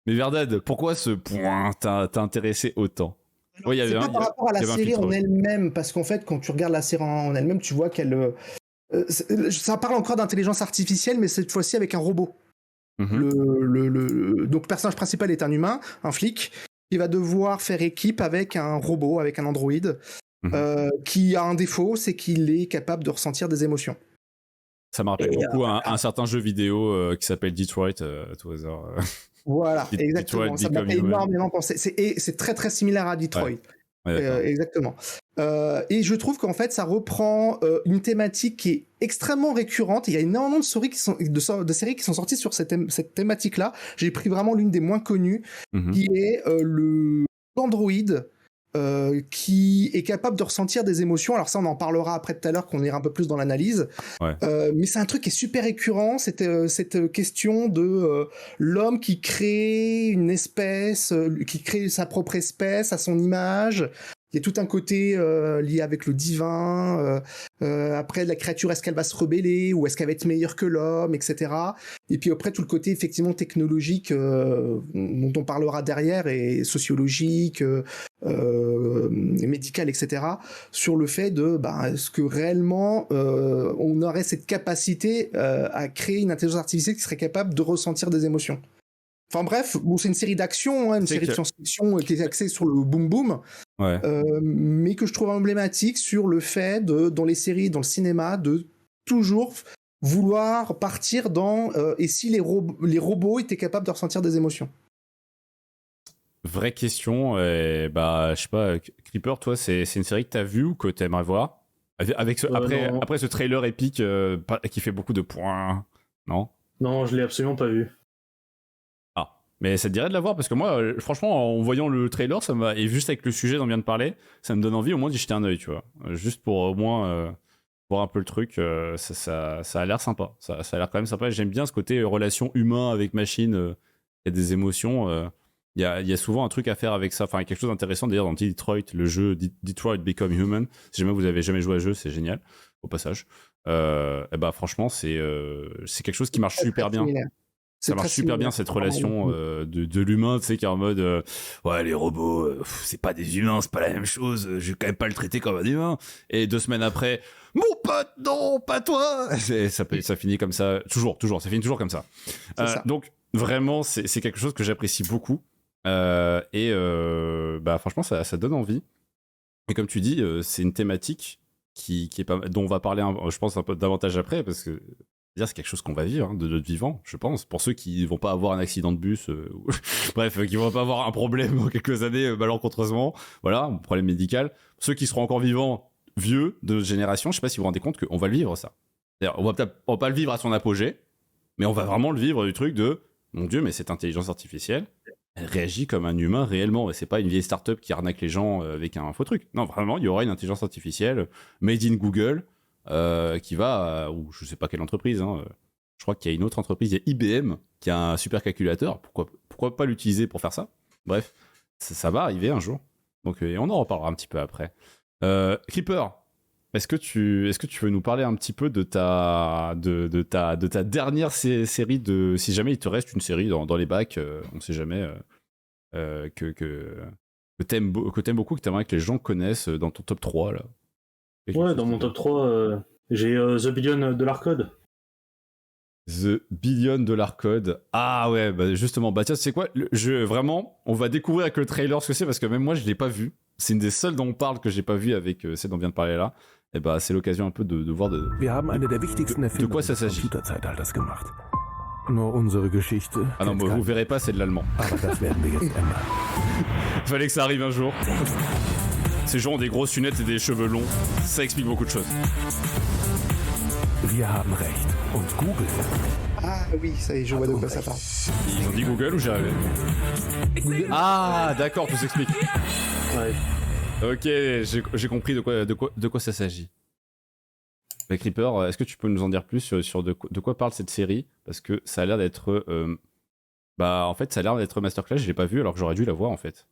Mais Verdad, pourquoi ce point t'a intéressé autant ? C'est pas par rapport à la série en elle-même, parce qu'en fait, quand tu regardes la série en elle-même, tu vois qu'elle... ça parle encore d'intelligence artificielle, mais cette fois-ci avec un robot. Donc le personnage principal est un humain, un flic, qui va devoir faire équipe avec un robot, avec un androïde, qui a un défaut, c'est qu'il est capable de ressentir des émotions. Ça me rappelle beaucoup un certain jeu vidéo qui s'appelle Detroit, tout hasard. Voilà, exactement. Ça m'a fait énormément penser. C'est très très similaire à Detroit. Exactement. Et je trouve qu'en fait, ça reprend une thématique qui est extrêmement récurrente. Il y a énormément de séries qui sont sorties sur cette thématique-là. J'ai pris vraiment l'une des moins connues, qui est l'androïde qui est capable de ressentir des émotions. Alors ça, on en parlera après tout à l'heure, qu'on ira un peu plus dans l'analyse. Mais c'est un truc qui est super récurrent, cette question de l'homme qui crée une espèce, qui crée sa propre espèce à son image. Il y a tout un côté lié avec le divin. Après, la créature, est-ce qu'elle va se rebeller ou est-ce qu'elle va être meilleure que l'homme, etc. Et puis après, tout le côté effectivement technologique dont on parlera derrière et sociologique, médical, etc. Sur le fait de est-ce que réellement on aurait cette capacité à créer une intelligence artificielle qui serait capable de ressentir des émotions. Enfin bref, c'est une série d'action, une série de science-fiction qui est axée sur le boom-boom, mais que je trouve emblématique sur le fait dans les séries, dans le cinéma, de toujours vouloir partir dans et si les robots étaient capables de ressentir des émotions. Vraie question, je sais pas, Creeper, toi, c'est une série que t'as vue ou que t'aimerais voir avec après ce trailer épique qui fait beaucoup de points, non ? Non, je l'ai absolument pas vu. Mais ça te dirait de la voir parce que moi, franchement, en voyant le trailer, et juste avec le sujet dont on vient de parler, ça me donne envie au moins d'y jeter un œil, tu vois. Juste pour au moins voir un peu le truc, ça a l'air sympa. Ça a l'air quand même sympa. J'aime bien ce côté relation humain avec machine et des émotions. Il y a souvent un truc à faire avec ça. Enfin, quelque chose d'intéressant d'ailleurs dans Detroit, le jeu Detroit Become Human. Si jamais vous avez jamais joué à jeu, c'est génial, au passage. Franchement, c'est quelque chose qui marche super bien. Ça marche super bien cette relation de l'humain, tu sais, qui est en mode ouais, les robots, c'est pas des humains, c'est pas la même chose, je vais quand même pas le traiter comme un humain. Et 2 semaines après, mon pote, non, pas toi. Ça finit comme ça, toujours, ça finit toujours comme ça. Donc vraiment, c'est quelque chose que j'apprécie beaucoup. Franchement, ça donne envie. Et comme tu dis, c'est une thématique qui est pas, dont on va parler, je pense, un peu davantage après, parce que c'est quelque chose qu'on va vivre de notre vivant, je pense. Pour ceux qui vont pas avoir un accident de bus, qui vont pas avoir un problème dans quelques années, malencontreusement, voilà, un problème médical. Ceux qui seront encore vivants, vieux, de notre génération, je sais pas si vous vous rendez compte qu'on va le vivre, ça. C'est-à-dire, on va pas le vivre à son apogée, mais on va vraiment le vivre du truc de, mon Dieu, mais cette intelligence artificielle, elle réagit comme un humain réellement, et c'est pas une vieille start-up qui arnaque les gens avec un faux truc. Non, vraiment, il y aura une intelligence artificielle made in Google, qui va, ou je sais pas quelle entreprise, je crois qu'il y a une autre entreprise, il y a IBM qui a un supercalculateur, pourquoi pas l'utiliser pour faire ça. Bref, ça va arriver un jour, donc et on en reparlera un petit peu après. Creeper, est-ce que tu veux nous parler un petit peu de ta dernière série, si jamais il te reste une série dans les bacs, on sait jamais, que t'aimes beaucoup, que t'aimerais que les gens connaissent dans ton top 3 là. Ouais, dans mon top 3, j'ai The Billion Dollar Code. The Billion Dollar Code. Ah ouais, justement, tiens, c'est quoi vraiment, on va découvrir avec le trailer ce que c'est, parce que même moi, je l'ai pas vu. C'est une des seules dont on parle que j'ai pas vu avec celle dont on vient de parler là. Et c'est l'occasion un peu de voir de quoi ça s'agit. Ah non, vous verrez pas, c'est de l'allemand. Fallait que ça arrive un jour. Ces gens ont des grosses lunettes et des cheveux longs. Ça explique beaucoup de choses. Ah oui, ça y est, je vois de quoi ça parle. Ils ont dit Google ou j'ai rêvé? Ah, d'accord, tout s'explique. Ouais. Ok, j'ai compris de quoi ça s'agit. Creeper, est-ce que tu peux nous en dire plus sur de quoi parle cette série? Parce que ça a l'air d'être... en fait, ça a l'air d'être Masterclass, je l'ai pas vu alors que j'aurais dû la voir en fait.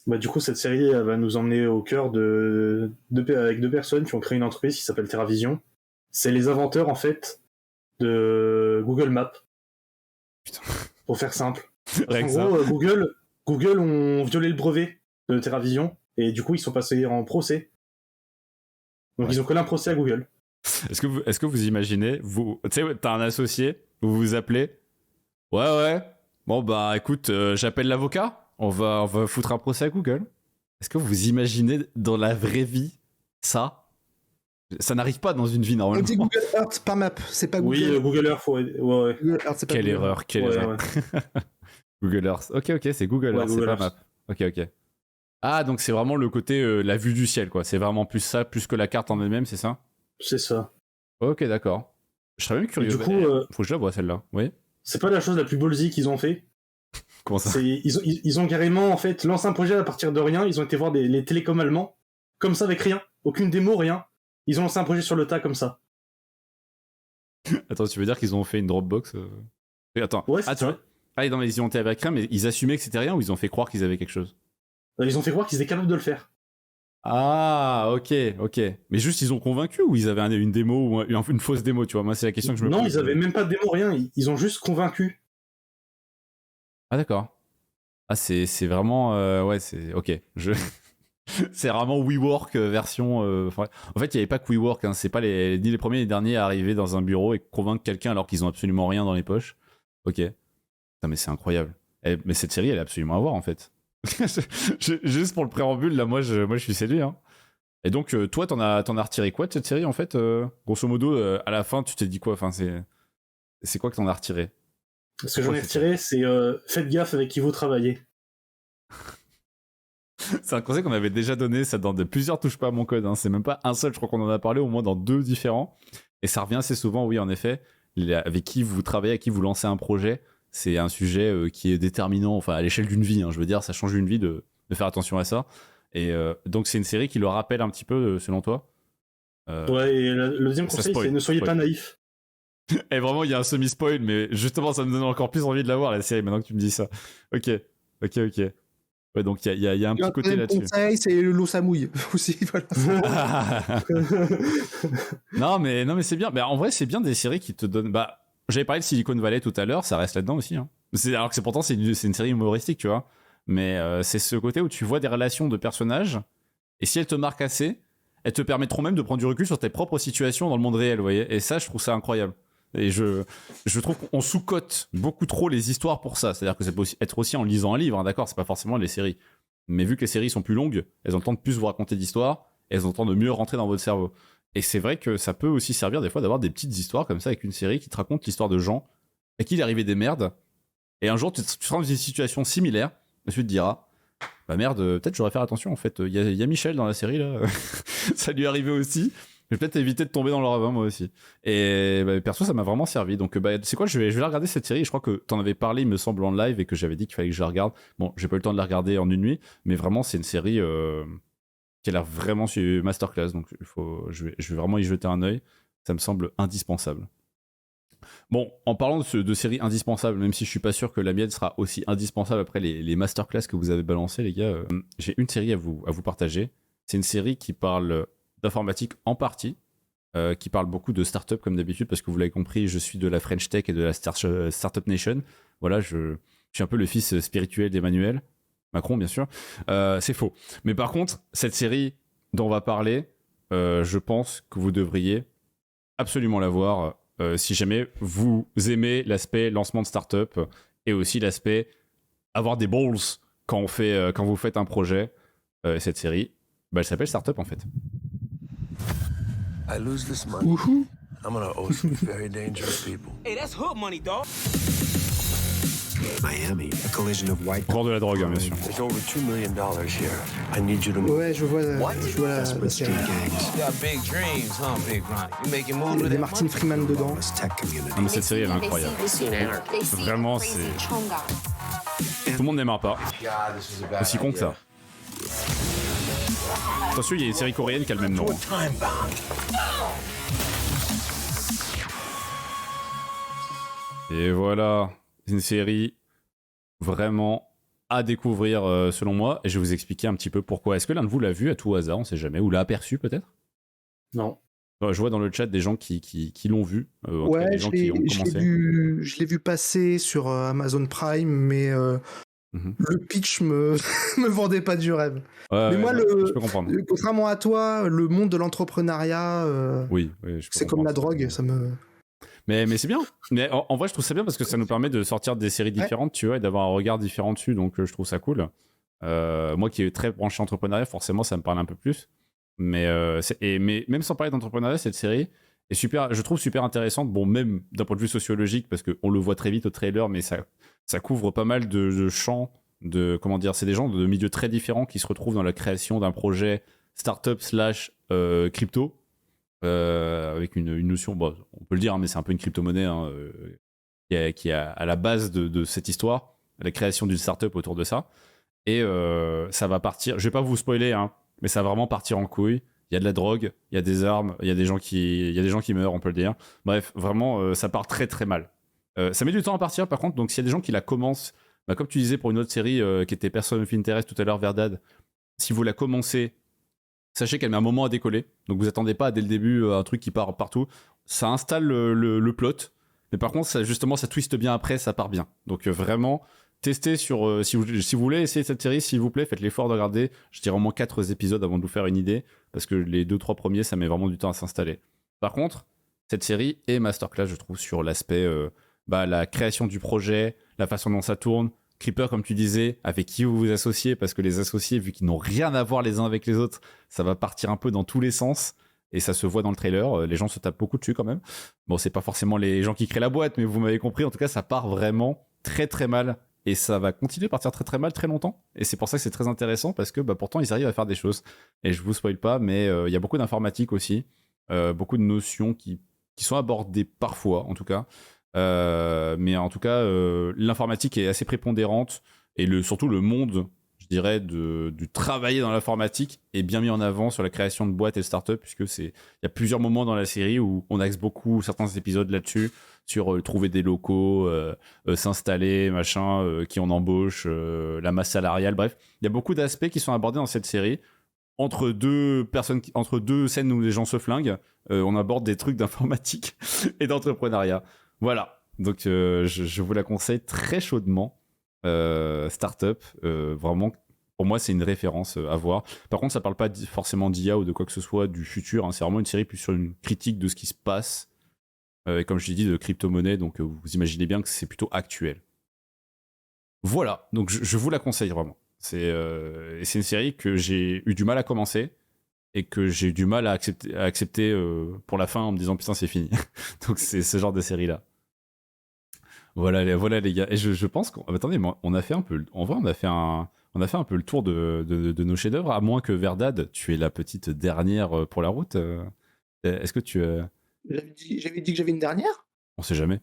Du coup, cette série elle va nous emmener au cœur avec 2 personnes qui ont créé une entreprise qui s'appelle TerraVision. C'est les inventeurs, en fait, de Google Maps. Putain. Pour faire simple. En gros, Google ont violé le brevet de TerraVision et du coup, ils sont passés en procès. Donc, ils ont collé un procès à Google. Est-ce que vous imaginez, tu sais, t'as un associé, vous vous appelez. Ouais. Bon, écoute, j'appelle l'avocat. on va foutre un procès à Google. Est-ce que vous imaginez dans la vraie vie ça n'arrive pas dans une vie normalement. On dit Google Earth, pas Map, c'est pas Google. Oui, Google Earth, ouais. Google Earth, c'est pas Quelle Google. erreur. Ouais. Google Earth. Ok, c'est Google Ouais, Earth, Google c'est pas Earth. Map. Ok. Ah, donc c'est vraiment le côté la vue du ciel, quoi. C'est vraiment plus ça, plus que la carte en elle-même, c'est ça? C'est ça. Ok, d'accord. Je serais même curieux. Du coup, faut que je la vois celle-là. Oui. C'est pas la chose la plus ballsy qu'ils ont fait. Comment ça? Ils ont carrément en fait lancé un projet à partir de rien. Ils ont été voir les télécoms allemands, comme ça avec rien, aucune démo, rien. Ils ont lancé un projet sur le tas comme ça. Attends, tu veux dire qu'ils ont fait une Dropbox Attends. Ouais, c'est vrai. Ah, non, mais ils ont été avec rien, mais ils assumaient que c'était rien ou ils ont fait croire qu'ils avaient quelque chose? Ils ont fait croire qu'ils étaient capables de le faire. Ah, ok. Mais juste, ils ont convaincu ou ils avaient une démo ou une fausse démo, tu vois? Moi, c'est la question que je me pose. Non, ils avaient même pas de démo, rien. Ils ont juste convaincu. Ah, d'accord. Ah, c'est vraiment... ouais, c'est... Ok. C'est vraiment WeWork version... En fait, il n'y avait pas que WeWork. Hein. C'est pas ni les premiers ni les derniers à arriver dans un bureau et convaincre quelqu'un alors qu'ils ont absolument rien dans les poches. Ok. Putain, mais c'est incroyable. Mais cette série, elle est absolument à voir, en fait. Juste pour le préambule, là, moi, je suis séduit. Hein. Et donc, toi, t'en as retiré quoi de cette série, en fait grosso modo, à la fin, tu t'es dit quoi? Enfin, c'est quoi que t'en as retiré? Ce que j'en ai retiré, c'est faites gaffe avec qui vous travaillez. C'est un conseil qu'on avait déjà donné, ça dans plusieurs touches pas à mon code. Hein. C'est même pas un seul, je crois qu'on en a parlé au moins dans 2 différents. Et ça revient assez souvent, oui, en effet. Avec qui vous travaillez, avec qui vous lancez un projet, c'est un sujet qui est déterminant, enfin à l'échelle d'une vie. Hein, je veux dire, ça change une vie de faire attention à ça. Et donc c'est une série qui le rappelle un petit peu, selon toi. Ouais, et le deuxième conseil, c'est ne soyez pas naïf. Et vraiment, il y a un semi-spoil, mais justement, ça me donne encore plus envie de la voir, la série, maintenant que tu me dis ça. Ok. Ouais, donc il y a un petit côté là-dessus. Conseil, c'est l'eau ça mouille aussi. Voilà. non mais c'est bien. Mais en vrai, c'est bien des séries qui te donnent. Bah, j'avais parlé de Silicon Valley tout à l'heure, ça reste là-dedans aussi. Hein. Alors que pourtant c'est une série humoristique, tu vois. Mais c'est ce côté où tu vois des relations de personnages, et si elles te marquent assez, elles te permettront même de prendre du recul sur tes propres situations dans le monde réel, vous voyez. Et ça, je trouve ça incroyable. Et je trouve qu'on sous-cote beaucoup trop les histoires pour ça. C'est-à-dire que ça peut être aussi en lisant un livre, hein, d'accord, c'est pas forcément les séries. Mais vu que les séries sont plus longues, elles ont le temps de plus vous raconter d'histoires, et elles ont le temps de mieux rentrer dans votre cerveau. Et c'est vrai que ça peut aussi servir des fois d'avoir des petites histoires comme ça avec une série qui te raconte l'histoire de gens à qui il est arrivé des merdes. Et un jour, tu seras dans une situation similaire, et tu te diras, bah merde, peut-être j'aurais faire attention en fait. Il y a Michel dans la série là, ça lui est arrivé aussi. Je vais peut-être éviter de tomber dans le ravin moi aussi. Et bah, perso, ça m'a vraiment servi. Donc c'est quoi, je vais la regarder cette série. Je crois que t'en avais parlé, il me semble, en live et que j'avais dit qu'il fallait que je la regarde. Bon, j'ai pas eu le temps de la regarder en une nuit, mais vraiment c'est une série qui a l'air vraiment sur masterclass. Donc je vais vraiment y jeter un œil. Ça me semble indispensable. Bon, en parlant de séries indispensables, même si je suis pas sûr que la mienne sera aussi indispensable après les masterclass que vous avez balancés, les gars, j'ai une série à vous partager. C'est une série qui parle d'informatique en partie, qui parle beaucoup de start-up comme d'habitude, parce que vous l'avez compris, je suis de la French Tech et de la Startup Nation. Voilà, je suis un peu le fils spirituel d'Emmanuel Macron, bien sûr. C'est faux. Mais par contre, cette série dont on va parler, je pense que vous devriez absolument la voir si jamais vous aimez l'aspect lancement de start-up et aussi l'aspect avoir des balls quand vous faites un projet. Cette série, elle s'appelle Startup en fait. I lose this money. I'm gonna owe some very dangerous people. Hey, that's hood money, dog. Miami, a collision of white. Encore de la drogue, hein, bien sûr. There's over $2 million here. I need you to move. Ouais, je vois la série. You got big dreams, huh, Big Ronnie? You making moves with Il y a Martin Freeman dedans. Non, mais cette série, elle est incroyable. Vraiment, c'est... Tout le monde n'aimera pas. Aussi con que ça. Attention, il y a une série coréenne qui a le même nom. Et voilà, une série vraiment à découvrir selon moi. Et je vais vous expliquer un petit peu pourquoi. Est-ce que l'un de vous l'a vu à tout hasard, on sait jamais, ou l'a aperçu peut-être? Non. Je vois dans le chat des gens qui l'ont vu. Ouais, des gens qui ont commencé. Je l'ai vu passer sur Amazon Prime, mais... Le pitch me vendait pas du rêve. Ouais, mais moi, je peux comprendre. Contrairement à toi, le monde de l'entrepreneuriat, oui, je peux c'est comme la drogue, ça me. Mais c'est bien. Mais en vrai, je trouve ça bien parce que ça nous permet de sortir des séries différentes, tu vois, et d'avoir un regard différent dessus. Donc, je trouve ça cool. Moi qui est très branché entrepreneuriat, forcément, ça me parle un peu plus. Mais même sans parler d'entrepreneuriat, cette série est super, je trouve super intéressante. Bon, même d'un point de vue sociologique, parce qu'on le voit très vite au trailer, mais ça couvre pas mal de champs, comment dire, c'est des gens de milieux très différents qui se retrouvent dans la création d'un projet startup / crypto. Avec une notion, bon, on peut le dire, hein, mais c'est un peu une crypto-monnaie hein, qui est à la base de cette histoire, la création d'une startup autour de ça. Et ça va partir, je vais pas vous spoiler, hein, mais ça va vraiment partir en couille. Il y a de la drogue, il y a des armes, il y a des gens qui meurent, on peut le dire. Bref, vraiment, ça part très très mal. Ça met du temps à partir, par contre, donc s'il y a des gens qui la commencent, bah, comme tu disais pour une autre série qui était Person of Interest tout à l'heure, Verdad, si vous la commencez, sachez qu'elle met un moment à décoller, donc vous attendez pas dès le début un truc qui part partout. Ça installe le plot, mais par contre, ça twiste bien après, ça part bien. Donc vraiment, testez sur... si vous voulez essayer cette série, s'il vous plaît, faites l'effort de regarder, je dirais au moins 4 épisodes avant de vous faire une idée, parce que les 2-3 premiers, ça met vraiment du temps à s'installer. Par contre, cette série est masterclass, je trouve, sur l'aspect la création du projet, la façon dont ça tourne. Creeper, comme tu disais, avec qui vous vous associez, parce que les associés, vu qu'ils n'ont rien à voir les uns avec les autres, ça va partir un peu dans tous les sens, et ça se voit dans le trailer, les gens se tapent beaucoup dessus quand même. Bon, c'est pas forcément les gens qui créent la boîte, mais vous m'avez compris, en tout cas, ça part vraiment très très mal, et ça va continuer à partir très très mal très longtemps, et c'est pour ça que c'est très intéressant, parce que pourtant, ils arrivent à faire des choses, et je vous spoil pas, mais il y a beaucoup d'informatique aussi, beaucoup de notions qui sont abordées parfois, en tout cas, mais en tout cas l'informatique est assez prépondérante et surtout le monde, je dirais, du travailler dans l'informatique est bien mis en avant sur la création de boîtes et de startups, puisque il y a plusieurs moments dans la série où on axe beaucoup certains épisodes là-dessus, sur trouver des locaux, s'installer, machin, qui on embauche, la masse salariale, bref, il y a beaucoup d'aspects qui sont abordés dans cette série. Entre deux scènes où les gens se flinguent, on aborde des trucs d'informatique et d'entrepreneuriat. Voilà, donc je vous la conseille très chaudement. Startup, vraiment, pour moi, c'est une référence à voir. Par contre, ça parle pas forcément d'IA ou de quoi que ce soit du futur. Hein. C'est vraiment une série plus sur une critique de ce qui se passe. Et comme je l'ai dit, de crypto-monnaie, donc vous imaginez bien que c'est plutôt actuel. Voilà, donc je vous la conseille vraiment. C'est une série que j'ai eu du mal à commencer et que j'ai eu du mal à accepter pour la fin en me disant putain c'est fini. Donc c'est ce genre de série là. Voilà les gars. Et je pense qu'on... Attendez, on a fait un peu... En vrai, on a fait un peu le tour de nos chefs-d'œuvre, à moins que Verdad, tu es la petite dernière pour la route. Est-ce que tu... J'avais dit que j'avais une dernière ? On sait jamais.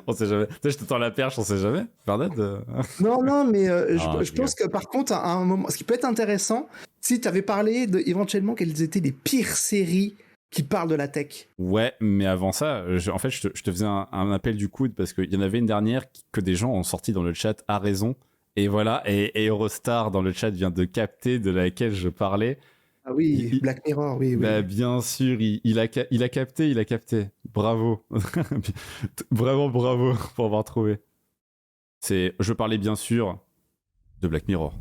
On sait jamais. Je te tends la perche, on sait jamais. Verdad Non, mais je pense que par contre, à un moment, ce qui peut être intéressant, si tu avais parlé éventuellement quelles étaient les pires séries qui parlent de la tech. Ouais, mais avant ça, en fait, je te faisais un appel du coude parce qu'il y en avait une dernière que des gens ont sorti dans le chat à raison. Et voilà, et Eurostar dans le chat vient de capter de laquelle je parlais. Ah oui, Black Mirror, oui. Bah, bien sûr, il a capté. Bravo. Vraiment bravo pour avoir trouvé. Je parlais bien sûr de Black Mirror.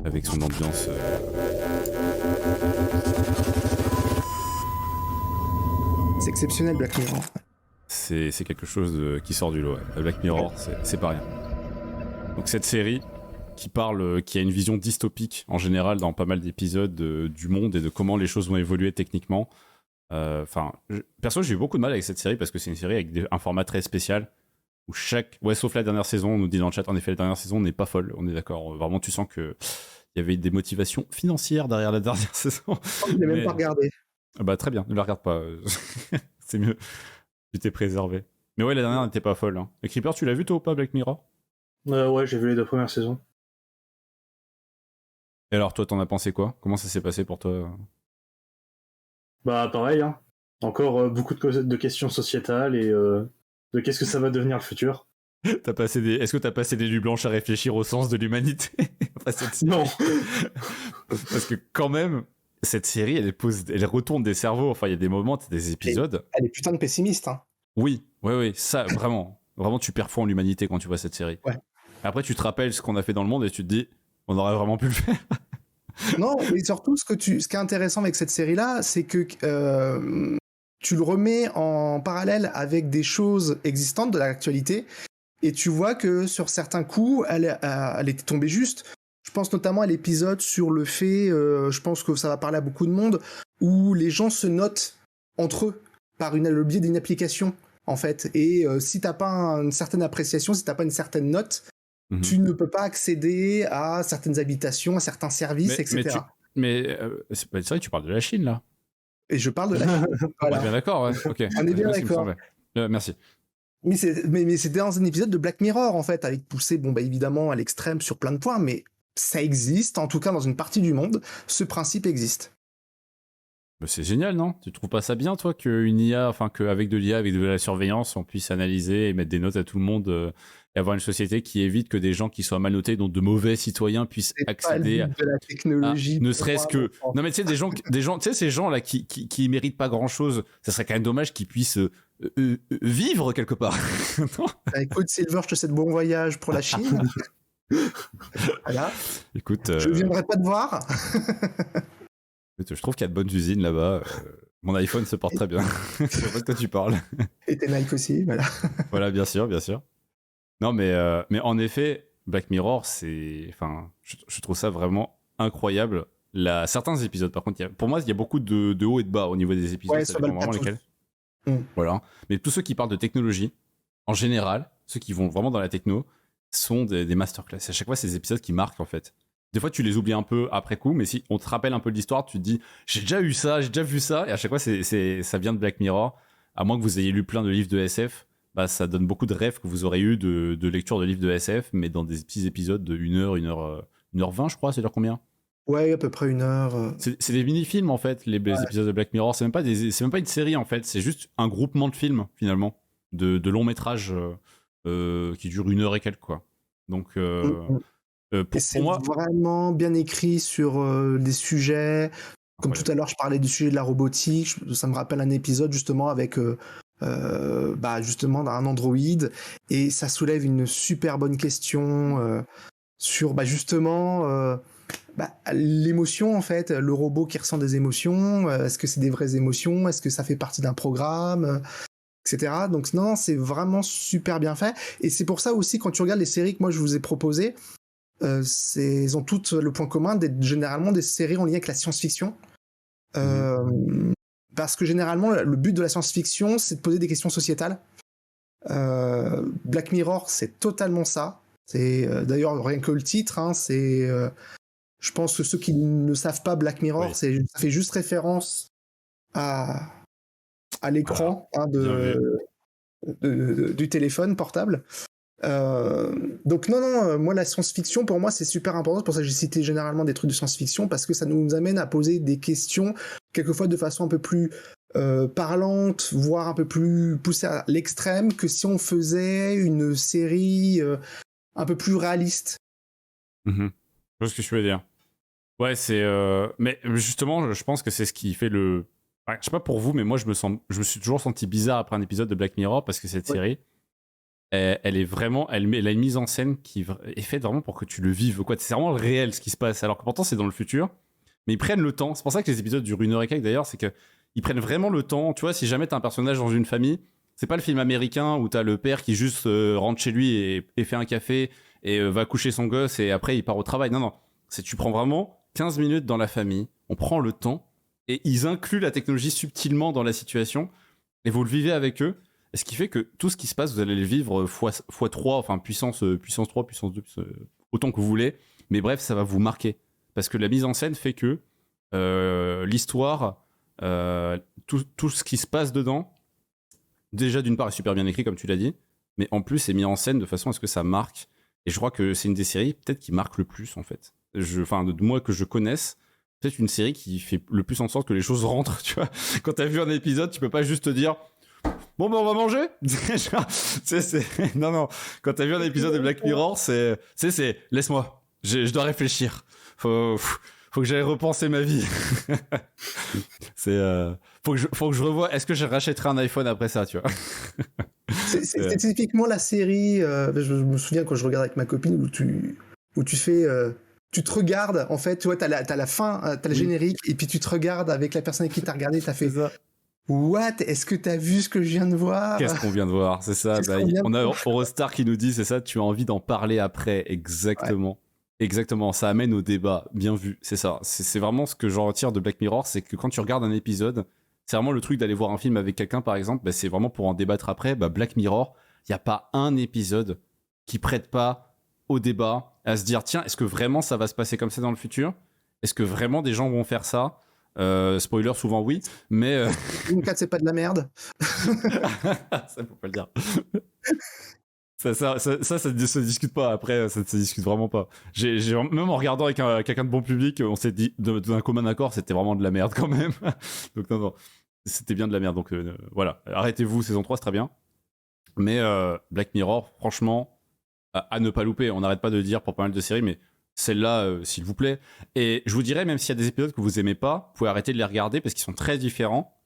Avec son ambiance... C'est exceptionnel, Black Mirror. C'est quelque chose qui sort du lot. Ouais. Black Mirror, c'est pas rien. Donc cette série qui a une vision dystopique en général dans pas mal d'épisodes du monde et de comment les choses vont évoluer techniquement. Perso, j'ai eu beaucoup de mal avec cette série parce que c'est une série avec un format très spécial où sauf la dernière saison, on nous dit dans le chat, en effet, la dernière saison n'est pas folle, on est d'accord. Vraiment, tu sens que il y avait des motivations financières derrière la dernière saison. Je l'ai même pas regardé. Bah très bien, ne la regarde pas. C'est mieux. Tu t'es préservé. Mais ouais, la dernière n'était pas folle. Hein. Et Creeper, tu l'as vu toi ou pas, Black Mirror ? Ouais, j'ai vu les 2 premières saisons. Et alors, toi, t'en as pensé quoi ? Comment ça s'est passé pour toi ? Bah pareil, hein. Encore beaucoup de questions sociétales et de qu'est-ce que ça va devenir le futur. Est-ce que t'as passé des nuits blanches à réfléchir au sens de l'humanité ? Non. Parce que quand même, cette série, elle retourne des cerveaux. Enfin, il y a des moments, des épisodes. Elle est putain de pessimiste, hein. Oui, ça, vraiment. Vraiment, tu perds foi en l'humanité quand tu vois cette série. Ouais. Après, tu te rappelles ce qu'on a fait dans le monde et tu te dis, on aurait vraiment pu le faire. Non, mais surtout, ce qui est intéressant avec cette série-là, c'est que tu le remets en parallèle avec des choses existantes de l'actualité, et tu vois que sur certains coups, elle était tombée juste. Je pense notamment à l'épisode sur le fait, je pense que ça va parler à beaucoup de monde, où les gens se notent entre eux par le biais d'une application, en fait. Et si t'as pas une certaine appréciation, si t'as pas une certaine note, tu ne peux pas accéder à certaines habitations, à certains services, etc. Mais c'est vrai que tu parles de la Chine, là. Et je parle de la Chine. Voilà. On est bien d'accord, ouais. Ok. On est bien d'accord. Merci. Mais c'était dans un épisode de Black Mirror, en fait, avec poussé, évidemment, à l'extrême sur plein de points, mais ça existe, en tout cas dans une partie du monde, ce principe existe. C'est génial, non? Tu trouves pas ça bien, toi, qu'une IA, enfin, qu'avec de l'IA, avec de la surveillance, on puisse analyser et mettre des notes à tout le monde et avoir une société qui évite que des gens qui soient mal notés, donc de mauvais citoyens, puissent accéder à de la technologie. Ne serait-ce que. Non, mais tu sais, des gens, tu sais, ces gens-là qui méritent pas grand-chose, ça serait quand même dommage qu'ils puissent vivre quelque part. Écoute, Silver, je te souhaite bon voyage pour la Chine. Voilà. Écoute. Je viendrai pas te voir. Je trouve qu'il y a de bonnes usines là-bas. Mon iPhone se porte très bien. Je sais pas de quoi tu parles. Et tes Nike aussi, voilà. Voilà, bien sûr, bien sûr. Non, mais en effet, Black Mirror, c'est... Enfin, je trouve ça vraiment incroyable. Certains épisodes, par contre, pour moi, il y a beaucoup de hauts et de bas au niveau des épisodes. Ouais, ça dépend vraiment lesquels. Voilà. Mais tous ceux qui parlent de technologie, en général, ceux qui vont vraiment dans la techno, sont des masterclass. À chaque fois, c'est des épisodes qui marquent, en fait. Des fois, tu les oublies un peu après coup, mais si on te rappelle un peu de l'histoire, tu te dis j'ai déjà eu ça, j'ai déjà vu ça, et à chaque fois, ça vient de Black Mirror. À moins que vous ayez lu plein de livres de SF, bah, ça donne beaucoup de rêves que vous aurez eu de lecture de livres de SF, mais dans des petits épisodes de 1h20, je crois, c'est-à-dire combien? Ouais, à peu près 1 heure. C'est des mini-films, en fait, les épisodes de Black Mirror. C'est même pas une série, en fait, c'est juste un groupement de films, finalement, de longs métrages qui durent 1 heure et quelques, quoi. Donc... c'est pour moi, vraiment bien écrit sur des sujets. Comme tout à l'heure, je parlais du sujet de la robotique. Ça me rappelle un épisode justement avec justement un androïde, et ça soulève une super bonne question sur justement l'émotion, en fait, le robot qui ressent des émotions. Est-ce que c'est des vraies émotions? Est-ce que ça fait partie d'un programme? Etc. Donc non, c'est vraiment super bien fait. Et c'est pour ça aussi, quand tu regardes les séries que moi je vous ai proposées, elles ont toutes le point commun d'être généralement des séries en lien avec la science-fiction. Parce que généralement, le but de la science-fiction, c'est de poser des questions sociétales. Black Mirror, c'est totalement ça. C'est d'ailleurs rien que le titre, hein, c'est. Je pense que ceux qui ne savent pas Black Mirror, ça fait juste référence à l'écran du téléphone portable. Donc non, moi la science-fiction, pour moi c'est super important, c'est pour ça que j'ai cité généralement des trucs de science-fiction, parce que ça nous amène à poser des questions, quelquefois de façon un peu plus parlante, voire un peu plus poussée à l'extrême, que si on faisait une série un peu plus réaliste. Je vois ce que tu veux dire. Ouais, c'est... Mais justement, je pense que c'est ce qui fait le... Ouais, je sais pas pour vous, mais moi je me suis toujours senti bizarre après un épisode de Black Mirror, parce que cette série... Elle est vraiment, elle a une mise en scène qui est faite vraiment pour que tu le vives, quoi. C'est vraiment le réel ce qui se passe, alors que pourtant c'est dans le futur. Mais ils prennent le temps. C'est pour ça que les épisodes durent 1 heure et quelques d'ailleurs, c'est que ils prennent vraiment le temps. Tu vois, si jamais t'as un personnage dans une famille, c'est pas le film américain où t'as le père qui juste rentre chez lui et fait un café et va coucher son gosse et après il part au travail. Non, tu prends vraiment 15 minutes dans la famille, on prend le temps et ils incluent la technologie subtilement dans la situation et vous le vivez avec eux. Et ce qui fait que tout ce qui se passe, vous allez le vivre x3, enfin puissance 3, puissance 2, autant que vous voulez. Mais bref, ça va vous marquer. Parce que la mise en scène fait que l'histoire, tout ce qui se passe dedans, déjà d'une part est super bien écrit, comme tu l'as dit, mais en plus c'est mis en scène de façon à ce que ça marque. Et je crois que c'est une des séries peut-être qui marque le plus, en fait. Enfin, de moi que je connaisse, peut-être une série qui fait le plus en sorte que les choses rentrent, tu vois. Quand t'as vu un épisode, tu peux pas juste te dire... Bon, on va manger. Non. Quand t'as vu un épisode de Black Mirror, c'est laisse-moi. Je dois réfléchir. Faut que j'aille repenser ma vie. Faut que je revoie. Est-ce que je rachèterai un iPhone après ça, tu vois? C'est typiquement la série. Je me souviens quand je regarde avec ma copine où tu fais. Tu te regardes, en fait, tu vois, t'as la fin, t'as le générique, et puis tu te regardes avec la personne avec qui t'as regardé, t'as fait ça. What? Est-ce que t'as vu ce que je viens de voir? Qu'est-ce qu'on vient de voir? C'est ça. On a Eurostar qui nous dit, c'est ça, tu as envie d'en parler après. Exactement. Ouais. Exactement. Ça amène au débat. Bien vu. C'est ça. C'est vraiment ce que j'en retire de Black Mirror, c'est que quand tu regardes un épisode, c'est vraiment le truc d'aller voir un film avec quelqu'un, par exemple, c'est vraiment pour en débattre après. Black Mirror, il n'y a pas un épisode qui prête pas au débat, à se dire, tiens, est-ce que vraiment ça va se passer comme ça dans le futur? Est-ce que vraiment des gens vont faire ça? Spoiler, souvent oui, mais... Une 4, c'est pas de la merde. Ça, faut pas le dire. ça se discute pas, après, ça se discute vraiment pas. Même en regardant avec quelqu'un de bon public, on s'est dit, d'un commun accord, c'était vraiment de la merde quand même. Donc non, c'était bien de la merde. Donc voilà, arrêtez-vous, saison 3, c'est très bien. Mais Black Mirror, franchement, à ne pas louper. On n'arrête pas de dire pour pas mal de séries, mais... Celle-là, s'il vous plaît. Et je vous dirais, même s'il y a des épisodes que vous aimez pas, vous pouvez arrêter de les regarder parce qu'ils sont très différents.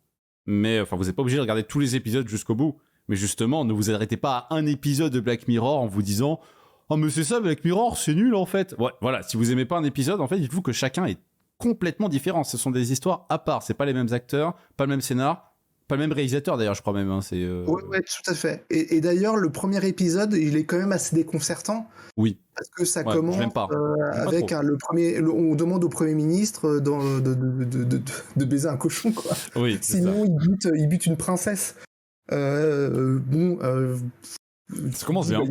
Mais enfin, vous n'êtes pas obligé de regarder tous les épisodes jusqu'au bout. Mais justement, ne vous arrêtez pas à un épisode de Black Mirror en vous disant « Oh, mais c'est ça, Black Mirror, c'est nul en fait !» Ouais, voilà, si vous aimez pas un épisode, en fait, dites-vous que chacun est complètement différent. Ce sont des histoires à part. C'est pas les mêmes acteurs, pas le même scénar. Pas le même réalisateur d'ailleurs, je crois même. Ouais, tout à fait. Et d'ailleurs, le premier épisode, il est quand même assez déconcertant. Oui. Parce que ça commence avec on demande au Premier ministre de baiser un cochon, quoi. Oui, sinon, il bute une princesse. Ça commence bien.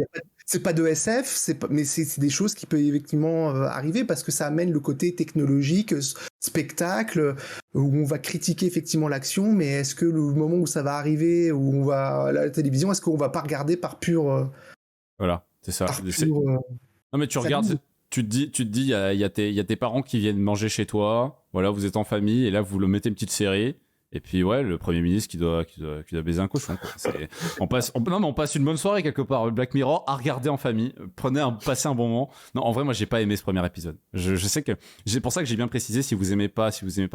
C'est pas de SF, mais c'est des choses qui peuvent effectivement arriver parce que ça amène le côté technologique, spectacle, où on va critiquer effectivement l'action, mais est-ce que le moment où ça va arriver, où on va à la télévision, est-ce qu'on va pas regarder par pur... Voilà, c'est ça. Non mais tu regardes, tu te dis, il y a tes parents qui viennent manger chez toi, voilà, vous êtes en famille, et là vous le mettez une petite série. Et puis ouais, le Premier ministre qui doit baiser un cochon. On passe une bonne soirée quelque part. Black Mirror à regarder en famille. Passez un bon moment. Non, en vrai, moi j'ai pas aimé ce premier épisode. Je sais que c'est pour ça que j'ai bien précisé si vous aimez pas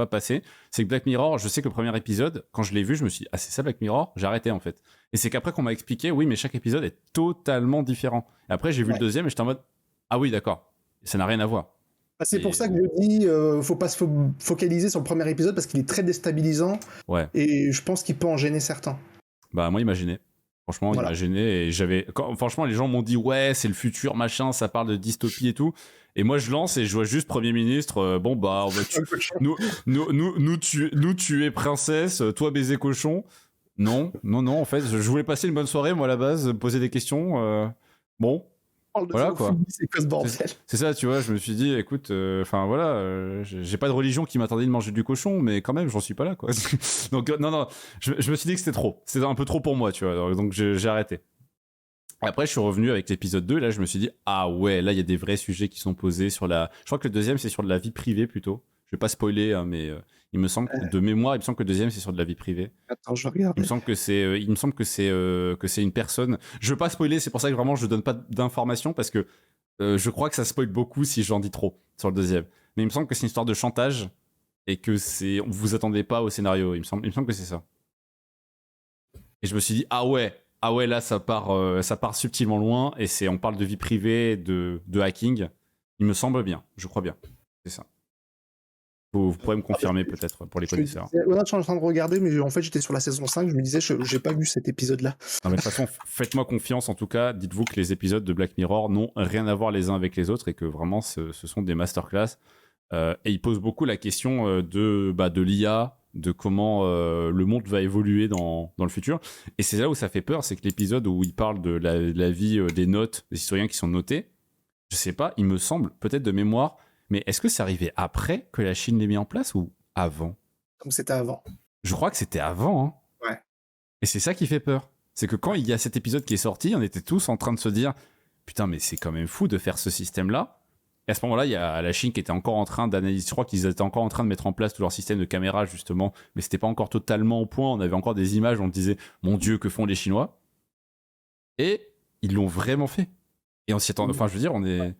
passer. C'est que Black Mirror, je sais que le premier épisode, quand je l'ai vu, je me suis dit ah c'est ça Black Mirror. J'ai arrêté en fait. Et c'est qu'après qu'on m'a expliqué, oui mais chaque épisode est totalement différent. Et après j'ai vu le deuxième et j'étais en mode ah oui d'accord, ça n'a rien à voir. C'est pour ça que je dis, faut pas se focaliser sur le premier épisode parce qu'il est très déstabilisant. Ouais. Et je pense qu'il peut en gêner certains. Bah moi il m'a gêné. Franchement, il m'a gêné et franchement les gens m'ont dit ouais c'est le futur machin, ça parle de dystopie et tout. Et moi je lance et je vois juste Premier ministre. Bon bah on va nous tuer princesse, toi baiser cochon. Non en fait je voulais passer une bonne soirée moi à la base, poser des questions. Bon. Voilà quoi. C'est ça, tu vois. Je me suis dit, écoute, j'ai pas de religion qui m'attendait de manger du cochon, mais quand même, j'en suis pas là, quoi. Donc non, je me suis dit que c'était trop. C'était un peu trop pour moi, tu vois. Donc j'ai arrêté. Après, je suis revenu avec l'épisode 2. Là, je me suis dit, ah ouais, là, il y a des vrais sujets qui sont posés sur la. Je crois que le deuxième, c'est sur de la vie privée plutôt. Je vais pas spoiler, hein, mais il me semble de mémoire, il me semble que le deuxième c'est sur de la vie privée. Attends, je regarde. Il me semble que c'est une personne. Je veux pas spoiler, c'est pour ça que vraiment je donne pas d'informations parce que je crois que ça spoil beaucoup si j'en dis trop sur le deuxième. Mais il me semble que c'est une histoire de chantage et que vous attendez pas au scénario. Il me semble que c'est ça. Et je me suis dit ah ouais là ça part subtilement loin et on parle de vie privée, de hacking. Il me semble bien, je crois bien, c'est ça. Vous pourrez me confirmer peut-être pour les connaisseurs. Ouais, je suis en train de regarder, mais en fait j'étais sur la saison 5, je me disais, j'ai pas vu cet épisode-là. Non, mais de toute façon, faites-moi confiance en tout cas. Dites-vous que les épisodes de Black Mirror n'ont rien à voir les uns avec les autres et que vraiment ce sont des masterclass. Et ils posent beaucoup la question de l'IA, de comment le monde va évoluer dans le futur. Et c'est là où ça fait peur, c'est que l'épisode où il parle de la vie des notes, des historiens qui sont notés, je sais pas, il me semble, peut-être de mémoire. Mais est-ce que c'est arrivé après que la Chine l'ait mis en place ou avant? Donc c'était avant. Je crois que c'était avant. Hein. Ouais. Et c'est ça qui fait peur. C'est que quand il y a cet épisode qui est sorti, on était tous en train de se dire putain, mais c'est quand même fou de faire ce système-là. Et à ce moment-là, il y a la Chine qui était encore en train d'analyser. Je crois qu'ils étaient encore en train de mettre en place tout leur système de caméra, justement. Mais c'était pas encore totalement au point. On avait encore des images, on disait mon Dieu, que font les Chinois? Et ils l'ont vraiment fait. Et on s'y attend. Enfin, je veux dire, on est.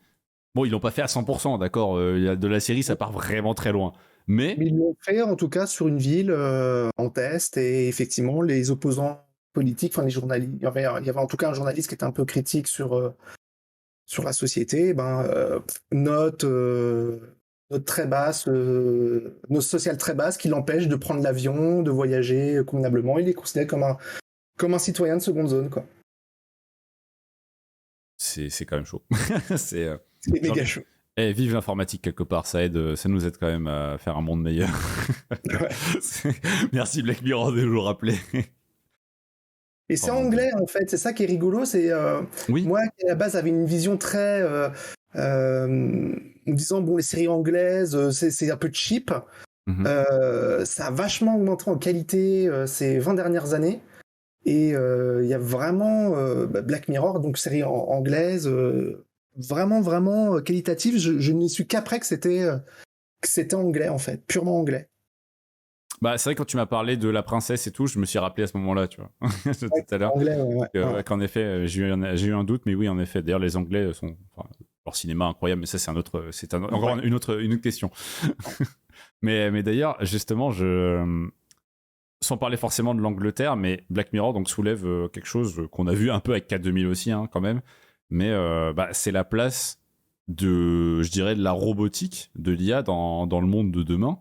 Bon, ils l'ont pas fait à 100%, d'accord. De la série, ça part vraiment très loin. Mais ils l'ont fait, en tout cas, sur une ville en test. Et effectivement, les opposants politiques, enfin les journalistes, il y avait en tout cas un journaliste qui était un peu critique sur la société. Note note très basse, note sociale très basse, qui l'empêche de prendre l'avion, de voyager convenablement. Il est considéré comme un citoyen de seconde zone, quoi. C'est quand même chaud. C'est méga chaud. Vive l'informatique quelque part, ça nous aide quand même à faire un monde meilleur. Ouais. Merci Black Mirror de nous le rappeler. Et c'est anglais en fait, c'est ça qui est rigolo, c'est moi qui à la base avait une vision très en disant bon les séries anglaises c'est un peu cheap. Ça a vachement augmenté en qualité ces 20 dernières années et il y a vraiment Black Mirror, donc série anglaise vraiment qualitative. Je n'y suis qu'après que c'était anglais en fait, purement anglais. Bah, c'est vrai que quand tu m'as parlé de la princesse et tout, je me suis rappelé à ce moment-là, tu vois, tout à l'heure. Qu'en effet, j'ai eu un doute, mais oui, en effet. D'ailleurs, les Anglais sont, leur cinéma incroyable, mais ça, c'est encore une autre question. mais d'ailleurs, justement, sans parler forcément de l'Angleterre, mais Black Mirror donc soulève quelque chose qu'on a vu un peu avec K2000 aussi, hein, quand même. Mais c'est la place de la robotique, de l'IA dans le monde de demain.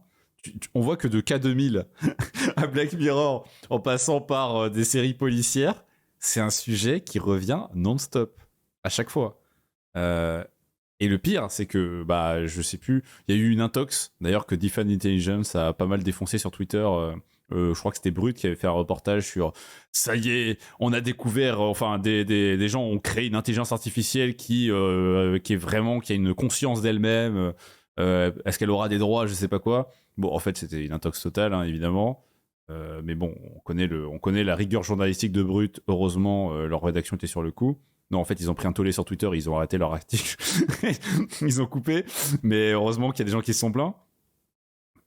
On voit que de K2000 à Black Mirror, en passant par des séries policières, c'est un sujet qui revient non-stop, à chaque fois. Et le pire, c'est que, je sais plus, il y a eu une intox, d'ailleurs, que Defend Intelligence a pas mal défoncé sur Twitter. Je crois que c'était Brut qui avait fait un reportage sur ça y est, on a découvert, enfin des gens ont créé une intelligence artificielle qui a une conscience d'elle-même. Est-ce qu'elle aura des droits, je sais pas quoi. Bon, en fait, c'était une intox totale, hein, évidemment. Mais bon, on connaît la rigueur journalistique de Brut. Heureusement, leur rédaction était sur le coup. Non, en fait, ils ont pris un tollé sur Twitter, ils ont arrêté leur article. Ils ont coupé. Mais heureusement qu'il y a des gens qui se sont plaints.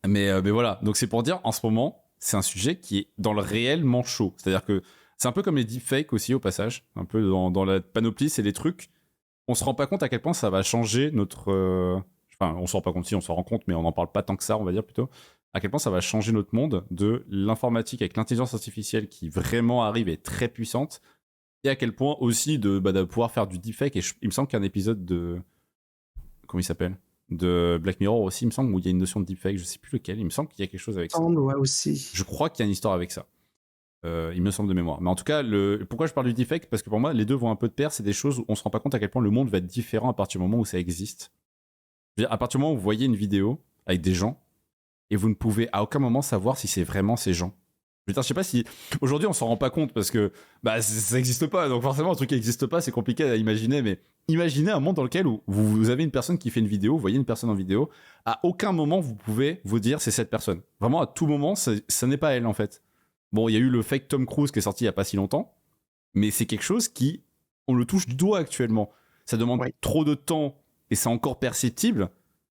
Mais voilà. Donc, c'est pour dire, en ce moment, c'est un sujet qui est dans le réellement chaud. C'est-à-dire que c'est un peu comme les deepfakes aussi, au passage. Un peu dans la panoplie, c'est des trucs. On se rend pas compte à quel point ça va changer notre. Enfin, on s'en rend pas compte, si on s'en rend compte, mais on n'en parle pas tant que ça, on va dire plutôt. À quel point ça va changer notre monde de l'informatique avec l'intelligence artificielle qui vraiment arrive et est très puissante, et à quel point aussi de pouvoir faire du deepfake. Et il me semble qu'il y a un épisode de. Comment il s'appelle ? De Black Mirror aussi, il me semble, où il y a une notion de deepfake, je sais plus lequel, il me semble qu'il y a quelque chose avec ça. Ouais, aussi. Je crois qu'il y a une histoire avec ça. Il me semble de mémoire. Mais en tout cas, pourquoi je parle du deepfake ? Parce que pour moi, les deux vont un peu de pair, c'est des choses où on se rend pas compte à quel point le monde va être différent à partir du moment où ça existe. À partir du moment où vous voyez une vidéo avec des gens et vous ne pouvez à aucun moment savoir si c'est vraiment ces gens. Je sais pas si aujourd'hui on s'en rend pas compte parce que ça n'existe pas, donc forcément un truc qui n'existe pas c'est compliqué à imaginer, mais imaginez un monde dans lequel où vous avez une personne qui fait une vidéo, vous voyez une personne en vidéo, à aucun moment vous pouvez vous dire c'est cette personne. Vraiment à tout moment ça n'est pas elle en fait. Bon, il y a eu le fake Tom Cruise qui est sorti il y a pas si longtemps, mais c'est quelque chose qui on le touche du doigt actuellement. Ça demande trop de temps. Et c'est encore perceptible,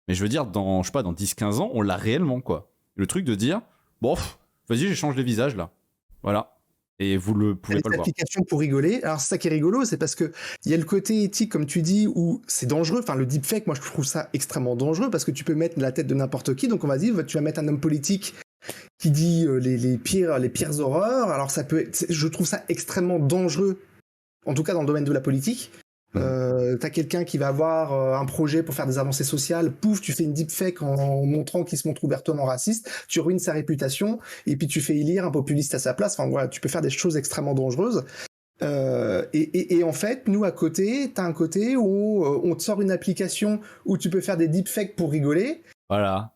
mais je veux dire, dans 10-15 ans, on l'a réellement, quoi. Le truc de dire, bon, vas-y, j'échange les visages, là. Voilà. Et vous le pouvez pas le voir. Application pour rigoler. Alors, c'est ça qui est rigolo, c'est parce que il y a le côté éthique, comme tu dis, où c'est dangereux. Enfin, le deepfake, moi, je trouve ça extrêmement dangereux parce que tu peux mettre la tête de n'importe qui. Donc, on va dire, tu vas mettre un homme politique qui dit les pires horreurs. Alors, je trouve ça extrêmement dangereux, en tout cas dans le domaine de la politique. T'as quelqu'un qui va avoir un projet pour faire des avancées sociales, pouf, tu fais une deepfake en montrant qu'il se montre ouvertement raciste, tu ruines sa réputation, et puis tu fais élire un populiste à sa place. Enfin voilà, tu peux faire des choses extrêmement dangereuses. Et en fait, nous à côté, t'as un côté où on te sort une application où tu peux faire des deepfakes pour rigoler. Voilà.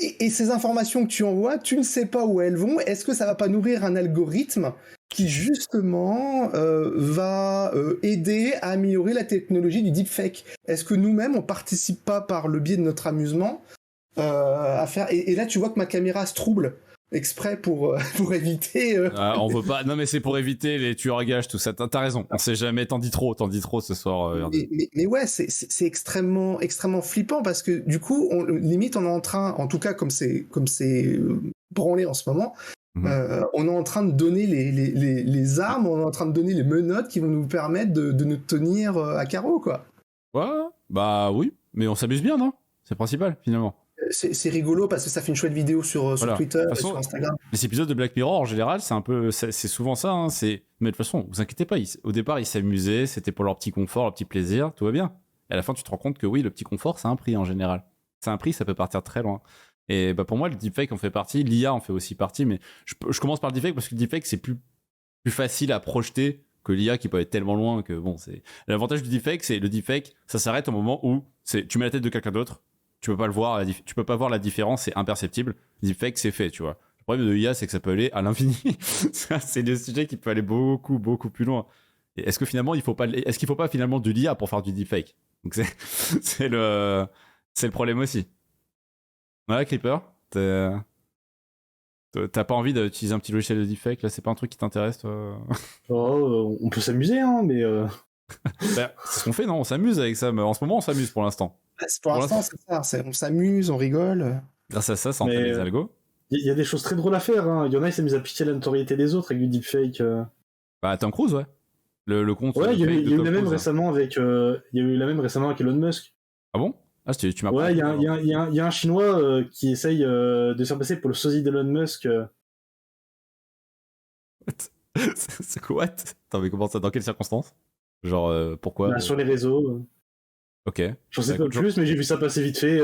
Et ces informations que tu envoies, tu ne sais pas où elles vont. Est-ce que ça va pas nourrir un algorithme qui justement va aider à améliorer la technologie du deepfake ? Est-ce que nous-mêmes on participe pas par le biais de notre amusement à faire et là tu vois que ma caméra se trouble exprès pour éviter. On veut pas. Non mais c'est pour éviter les tueurs à gages, tout ça. T'as raison. On sait jamais. T'en dis trop ce soir. Mais ouais, c'est extrêmement flippant parce que du coup, limite, on est en train, en tout cas comme c'est branlé en ce moment. On est en train de donner les armes, on est en train de donner les menottes qui vont nous permettre de nous tenir à carreau, quoi. Ouais, bah oui, mais on s'amuse bien, non ? C'est le principal, finalement. C'est rigolo parce que ça fait une chouette vidéo sur Twitter et sur Instagram. Les épisodes de Black Mirror, en général, c'est souvent ça. Hein, mais de toute façon, vous inquiétez pas, au départ, ils s'amusaient, c'était pour leur petit confort, leur petit plaisir, tout va bien. Et à la fin, tu te rends compte que oui, le petit confort, ça a un prix en général. c'est un prix, ça peut partir très loin. Et bah pour moi, le deepfake en fait partie, l'IA en fait aussi partie, mais je commence par le deepfake parce que le deepfake c'est plus facile à projeter que l'IA qui peut être tellement loin que bon, c'est l'avantage du deepfake, c'est le deepfake, ça s'arrête au moment où tu mets la tête de quelqu'un d'autre, tu peux pas le voir, tu peux pas voir la différence, c'est imperceptible. Le deepfake c'est fait, tu vois. Le problème de l'IA, c'est que ça peut aller à l'infini. C'est le sujet qui peut aller beaucoup plus loin. Et est-ce qu'il faut pas finalement de l'IA pour faire du deepfake? Donc c'est le problème aussi. Ouais, Creeper, t'as pas envie d'utiliser un petit logiciel de deepfake là? C'est pas un truc qui t'intéresse, toi? On peut s'amuser, hein, mais. Bah, c'est ce qu'on fait, non? On s'amuse avec ça, mais en ce moment, on s'amuse pour l'instant. Pour l'instant, c'est ça. On s'amuse, on rigole. Grâce à ça entraîne les algos. Il y a des choses très drôles à faire. Hein. Il y en a, ils s'amusent à piquer la notoriété des autres avec du deepfake. Bah, Tom Cruise, ouais. Le compte. Ouais, il y a eu la même récemment avec. Il y a eu la même récemment avec Elon Musk. Ah bon? Ah, tu m'as pas. Ouais, il y a un Chinois qui essaye de se faire passer pour le sosie d'Elon Musk. C'est quoi? Attends, mais comment ça? Dans quelles circonstances? Genre, pourquoi? Bah, sur les réseaux. Ok. J'en sais pas plus, mais j'ai vu ça passer vite fait.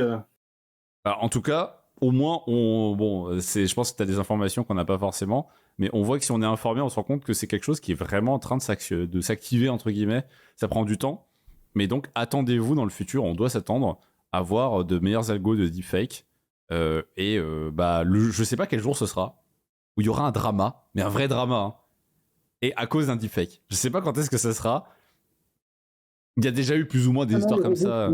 Alors, en tout cas, au moins, je pense que tu as des informations qu'on n'a pas forcément, mais on voit que si on est informé, on se rend compte que c'est quelque chose qui est vraiment en train de s'activer, entre guillemets. Ça prend du temps, mais donc attendez-vous dans le futur, on doit s'attendre à voir de meilleurs algos de deepfake. Je sais pas quel jour ce sera, où il y aura un drama, mais un vrai drama, hein, et à cause d'un deepfake. Je sais pas quand est-ce que ça sera. Il y a déjà eu plus ou moins des histoires comme ça.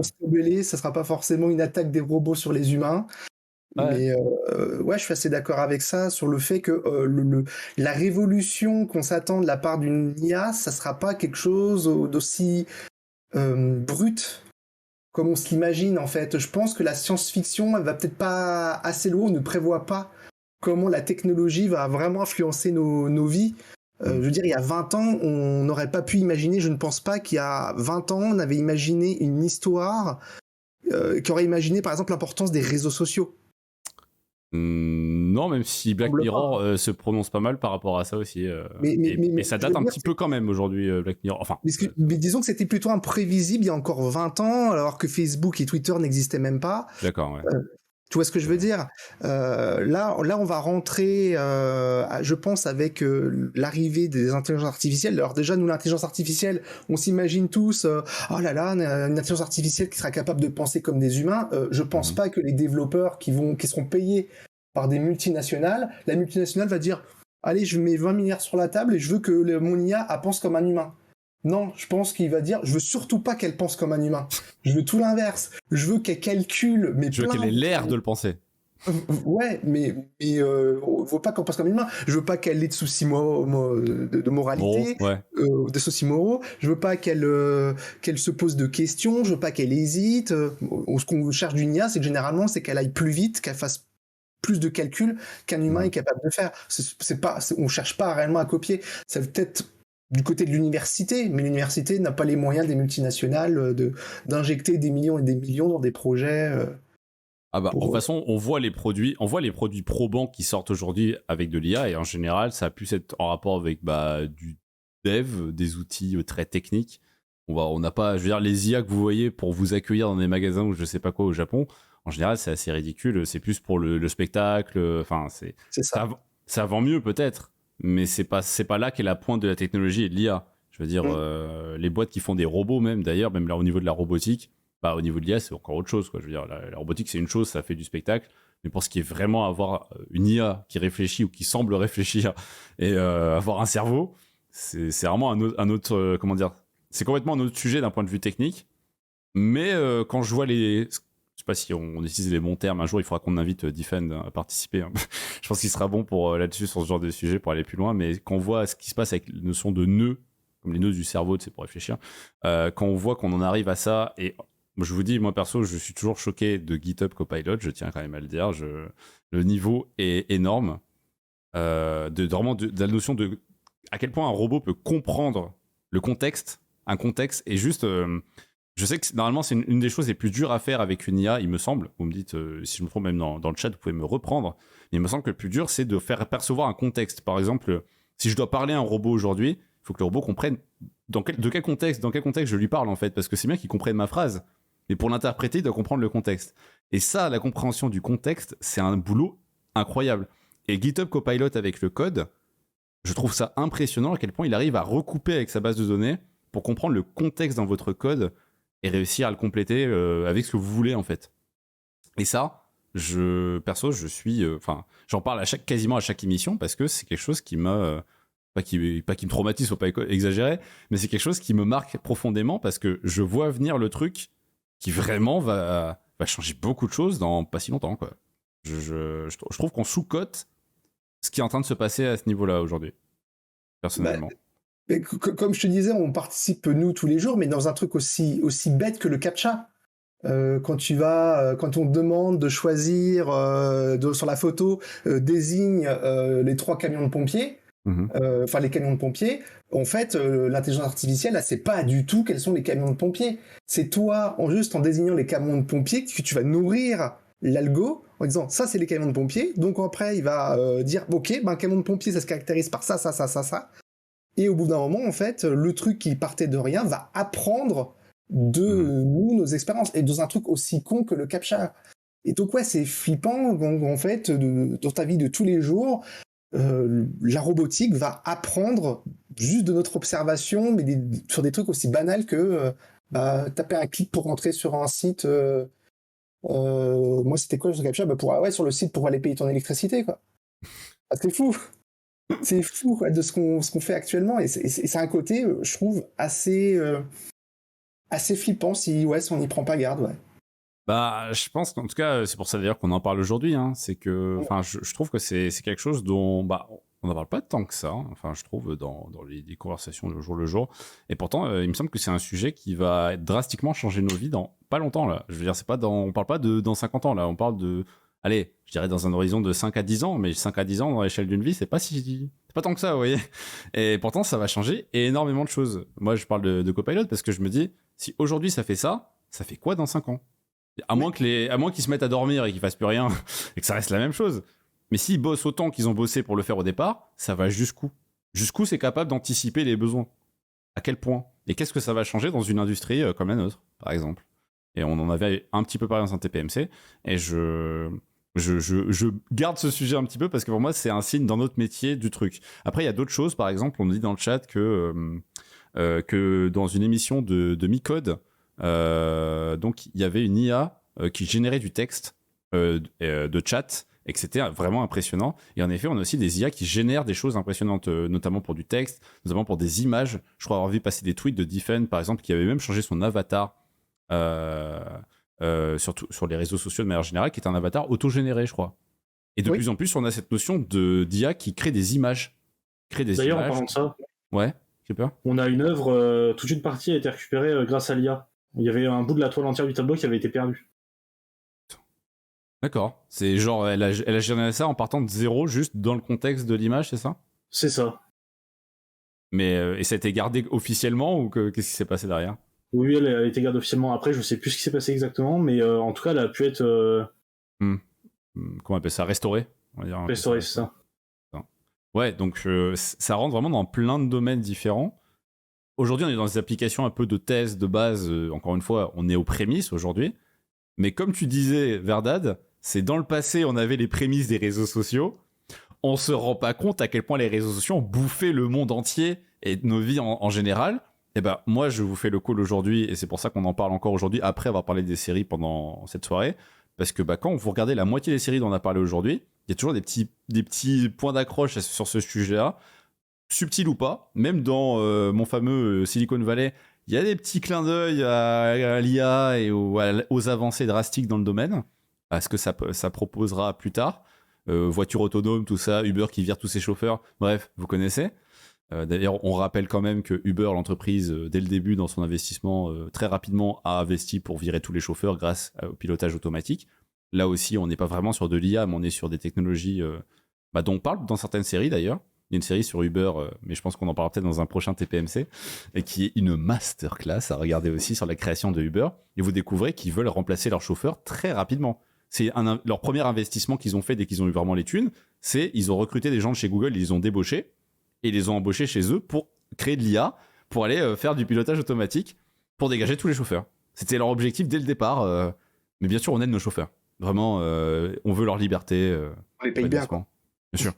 Ça sera pas forcément une attaque des robots sur les humains. Ouais. Mais je suis assez d'accord avec ça sur le fait que la révolution qu'on s'attend de la part d'une IA, ça sera pas quelque chose d'aussi brut comme on se l'imagine en fait. Je pense que la science-fiction, elle va peut-être pas assez loin, on ne prévoit pas comment la technologie va vraiment influencer nos vies. Je veux dire, il y a 20 ans, on n'aurait pas pu imaginer, je ne pense pas qu'il y a 20 ans, on avait imaginé une histoire qui aurait imaginé par exemple l'importance des réseaux sociaux. Non, même si Black Mirror se prononce pas mal par rapport à ça aussi. Mais ça date un petit peu quand même aujourd'hui, Black Mirror. Enfin, mais disons que c'était plutôt imprévisible il y a encore 20 ans, alors que Facebook et Twitter n'existaient même pas. D'accord, ouais. Tu vois ce que je veux dire? Là, on va rentrer, je pense, avec l'arrivée des intelligences artificielles. Alors déjà, nous, l'intelligence artificielle, on s'imagine tous, oh là là, une intelligence artificielle qui sera capable de penser comme des humains. Je pense pas que les développeurs qui seront payés par des multinationales, la multinationale va dire, allez, je mets 20 milliards sur la table et je veux que mon IA pense comme un humain. Non, je pense qu'il va dire, je veux surtout pas qu'elle pense comme un humain. Je veux tout l'inverse. Je veux qu'elle calcule, mais je veux qu'elle ait l'air de le penser. Ouais, mais je veux pas qu'elle pense comme un humain. Je veux pas qu'elle ait de soucis de moralité, des soucis moraux. Je veux pas qu'elle se pose de questions. Je veux pas qu'elle hésite. Ce qu'on cherche d'une IA, c'est que généralement, c'est qu'elle aille plus vite, qu'elle fasse plus de calculs qu'un humain est capable de faire. On cherche pas réellement à copier. Ça peut être du côté de l'université, mais l'université n'a pas les moyens des multinationales d'injecter des millions et des millions dans des projets. De toute façon, on voit les produits probants qui sortent aujourd'hui avec de l'IA, et en général, ça a pu être en rapport avec du dev, des outils très techniques. On n'a pas, je veux dire, les IA que vous voyez pour vous accueillir dans des magasins ou je sais pas quoi au Japon, en général, c'est assez ridicule. C'est plus pour le spectacle. Enfin, c'est ça. Ça vend mieux peut-être. Mais c'est pas là qu'est la pointe de la technologie et de l'IA. Je veux dire, les boîtes qui font des robots même là au niveau de la robotique, au niveau de l'IA c'est encore autre chose, quoi. Je veux dire, la robotique c'est une chose, ça fait du spectacle, mais pour ce qui est vraiment avoir une IA qui réfléchit ou qui semble réfléchir et avoir un cerveau, c'est vraiment un autre comment dire, c'est complètement un autre sujet d'un point de vue technique. Mais quand je vois je sais pas si on utilise les bons termes. Un jour, il faudra qu'on invite Defend à participer. Hein. Je pense qu'il sera bon pour là-dessus sur ce genre de sujet pour aller plus loin. Mais quand on voit ce qui se passe avec la notion de nœuds, comme les nœuds du cerveau, c'est pour réfléchir. Quand on voit qu'on en arrive à ça, et je vous dis, moi perso, je suis toujours choqué de GitHub Copilot. Je tiens quand même à le dire. Le niveau est énorme. De la notion de à quel point un robot peut comprendre le contexte, un contexte, et juste. Je sais que normalement, c'est une des choses les plus dures à faire avec une IA, il me semble. Vous me dites, si je me trompe, même dans le chat, vous pouvez me reprendre. Mais il me semble que le plus dur, c'est de faire percevoir un contexte. Par exemple, si je dois parler à un robot aujourd'hui, il faut que le robot comprenne dans quel contexte je lui parle, en fait. Parce que c'est bien qu'il comprenne ma phrase. Mais pour l'interpréter, il doit comprendre le contexte. Et ça, la compréhension du contexte, c'est un boulot incroyable. Et GitHub Copilot avec le code, je trouve ça impressionnant à quel point il arrive à recouper avec sa base de données pour comprendre le contexte dans votre code et réussir à le compléter avec ce que vous voulez en fait. Et ça, perso, j'en parle quasiment à chaque émission parce que c'est quelque chose qui m'a... pas qui me traumatise, faut pas exagérer, mais c'est quelque chose qui me marque profondément parce que je vois venir le truc qui vraiment va changer beaucoup de choses dans pas si longtemps, quoi. Je trouve qu'on sous-cote ce qui est en train de se passer à ce niveau-là aujourd'hui, personnellement. Mais comme je te disais, on participe nous tous les jours, mais dans un truc aussi bête que le CAPTCHA. Quand on te demande de choisir sur la photo, désigne les 3 camions de pompiers. Enfin les camions de pompiers, en fait l'intelligence artificielle elle sait pas du tout quels sont les camions de pompiers. C'est toi en désignant les camions de pompiers que tu vas nourrir l'algo en disant ça c'est les camions de pompiers, donc après il va dire ok un camion de pompier ça se caractérise par ça, et au bout d'un moment en fait le truc qui partait de rien va apprendre de nous nos expériences, et dans un truc aussi con que le CAPTCHA. Et donc ouais c'est flippant en fait dans ta vie de tous les jours. La robotique va apprendre juste de notre observation, mais sur des trucs aussi banals que taper un clic pour rentrer sur un site. Moi, c'était quoi le CAPTCHA sur le site pour aller payer ton électricité, quoi. C'est fou. C'est fou quoi, de ce qu'on fait actuellement, et c'est un côté, je trouve, assez flippant si on n'y prend pas garde, ouais. Je pense qu'en tout cas, c'est pour ça d'ailleurs qu'on en parle aujourd'hui. Hein. C'est que, je trouve que c'est quelque chose dont, on n'en parle pas tant que ça. Hein. Enfin, je trouve dans les conversations de jour le jour. Et pourtant, il me semble que c'est un sujet qui va drastiquement changer nos vies dans pas longtemps là. Je veux dire, on parle pas de dans 50 ans là. On parle de, allez, je dirais dans un horizon de 5 à 10 ans. Mais 5 à 10 ans dans l'échelle d'une vie, c'est pas tant que ça, vous voyez. Et pourtant, ça va changer énormément de choses. Moi, je parle de Copilot parce que je me dis, si aujourd'hui ça fait ça fait quoi dans 5 ans? À moins qu'ils se mettent à dormir et qu'ils fassent plus rien et que ça reste la même chose. Mais s'ils bossent autant qu'ils ont bossé pour le faire au départ, ça va jusqu'où c'est capable d'anticiper les besoins? À quel point? Et qu'est-ce que ça va changer dans une industrie comme la nôtre, par exemple? Et on en avait un petit peu parlé dans un TPMC, et je garde ce sujet un petit peu parce que pour moi, c'est un signe dans notre métier du truc. Après, il y a d'autres choses. Par exemple, on nous dit dans le chat que dans une émission de Mi-Code, donc il y avait une IA qui générait du texte de chat, et que c'était vraiment impressionnant. Et en effet, on a aussi des IA qui génèrent des choses impressionnantes, notamment pour du texte, notamment pour des images. Je crois avoir vu passer des tweets de Diffen, par exemple, qui avait même changé son avatar surtout sur les réseaux sociaux de manière générale, qui est un avatar auto-généré, je crois. Et de plus en plus, on a cette notion d'IA qui crée des images. D'ailleurs, en parlant de ça, ouais, j'ai peur. On a une œuvre, toute une partie a été récupérée grâce à l'IA. Il y avait un bout de la toile entière du tableau qui avait été perdu. D'accord. C'est genre, elle a généré ça en partant de zéro, juste dans le contexte de l'image, c'est ça? C'est ça. Mais et ça a été gardé officiellement, ou qu'est-ce qui s'est passé derrière? Oui, elle a été gardée officiellement. Après, je sais plus ce qui s'est passé exactement, mais en tout cas, elle a pu être... Comment on appelle ça? Restaurée, on va dire. Restaurée, c'est ça. Ouais, donc ça rentre vraiment dans plein de domaines différents. Aujourd'hui, on est dans des applications un peu de thèse, de base. Encore une fois, on est aux prémices aujourd'hui. Mais comme tu disais, Verdad, c'est dans le passé, on avait les prémices des réseaux sociaux. On se rend pas compte à quel point les réseaux sociaux ont bouffé le monde entier et nos vies en général. Et moi, je vous fais le call aujourd'hui, et c'est pour ça qu'on en parle encore aujourd'hui, après avoir parlé des séries pendant cette soirée. Parce que quand vous regardez la moitié des séries dont on a parlé aujourd'hui, il y a toujours des petits points d'accroche sur ce sujet-là, subtil ou pas. Même dans mon fameux Silicon Valley, il y a des petits clins d'œil à l'IA et aux avancées drastiques dans le domaine, à ce que ça proposera plus tard. Voiture autonome, tout ça, Uber qui vire tous ses chauffeurs, bref, vous connaissez. D'ailleurs, on rappelle quand même que Uber, l'entreprise, dès le début, dans son investissement, très rapidement, a investi pour virer tous les chauffeurs grâce au pilotage automatique. Là aussi, on n'est pas vraiment sur de l'IA, mais on est sur des technologies dont on parle dans certaines séries d'ailleurs. Il y a une série sur Uber, mais je pense qu'on en parlera peut-être dans un prochain TPMC, et qui est une masterclass à regarder aussi sur la création de Uber. Et vous découvrez qu'ils veulent remplacer leurs chauffeurs très rapidement. C'est leur premier investissement qu'ils ont fait dès qu'ils ont eu vraiment les thunes. C'est ils ont recruté des gens de chez Google, ils les ont débauchés, et ils les ont embauchés chez eux pour créer de l'IA, pour aller faire du pilotage automatique, pour dégager tous les chauffeurs. C'était leur objectif dès le départ. Mais bien sûr, on aide nos chauffeurs. Vraiment, on veut leur liberté. On les paye bien, quoi. Bien sûr.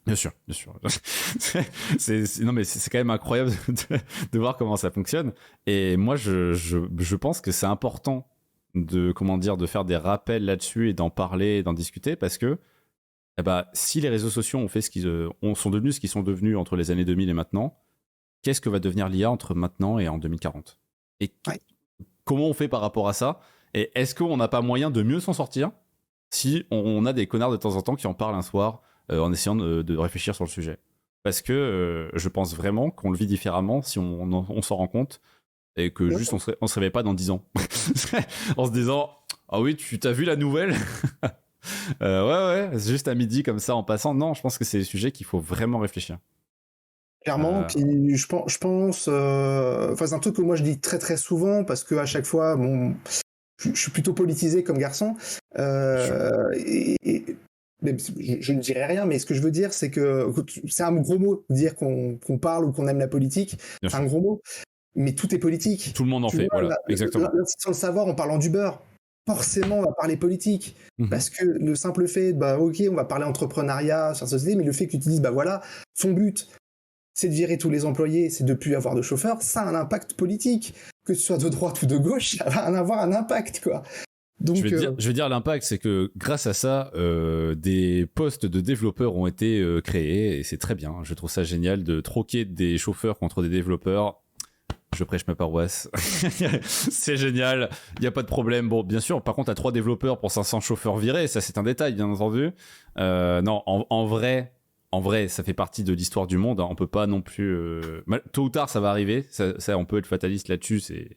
Bien sûr. Non, mais c'est quand même incroyable de voir comment ça fonctionne. Et moi, je pense que c'est important de faire des rappels là-dessus et d'en parler et d'en discuter parce que si les réseaux sociaux ont fait sont devenus ce qu'ils sont devenus entre les années 2000 et maintenant, qu'est-ce que va devenir l'IA entre maintenant et en 2040 ? Et comment on fait par rapport à ça ? Et est-ce qu'on n'a pas moyen de mieux s'en sortir si on a des connards de temps en temps qui en parlent un soir en essayant de réfléchir sur le sujet ? Parce que je pense vraiment qu'on le vit différemment si on s'en rend compte et que juste on se réveille pas dans 10 ans en se disant « Ah oui, tu t'as vu la nouvelle ?» Ouais, c'est juste à midi comme ça en passant. Non, je pense que c'est des sujets qu'il faut vraiment réfléchir. Clairement, puis je pense, c'est un truc que moi je dis très très souvent parce que à chaque fois, bon, je suis plutôt politisé comme garçon, mais je ne dirais rien, mais ce que je veux dire, c'est que c'est un gros mot, dire qu'on parle ou qu'on aime la politique, c'est un gros mot, mais tout est politique. Tout le monde en fait, voilà, exactement. Sans le savoir, en parlant du beurre, forcément, on va parler politique, parce que le simple fait, ok, on va parler entrepreneuriat sur la société, mais le fait que tu te dises, voilà, son but, c'est de virer tous les employés, c'est de ne plus avoir de chauffeurs, ça a un impact politique. Que ce soit de droite ou de gauche, ça va avoir un impact, quoi. Donc, je vais dire l'impact, c'est que grâce à ça, des postes de développeurs ont été créés, et c'est très bien. Je trouve ça génial de troquer des chauffeurs contre des développeurs. Je prêche ma paroisse. C'est génial, il n'y a pas de problème. Bon, bien sûr, par contre, t'as 3 développeurs pour 500 chauffeurs virés, ça c'est un détail, bien entendu. Non, en vrai, ça fait partie de l'histoire du monde. On peut pas non plus. Tôt ou tard, ça va arriver. Ça, on peut être fataliste là-dessus. C'est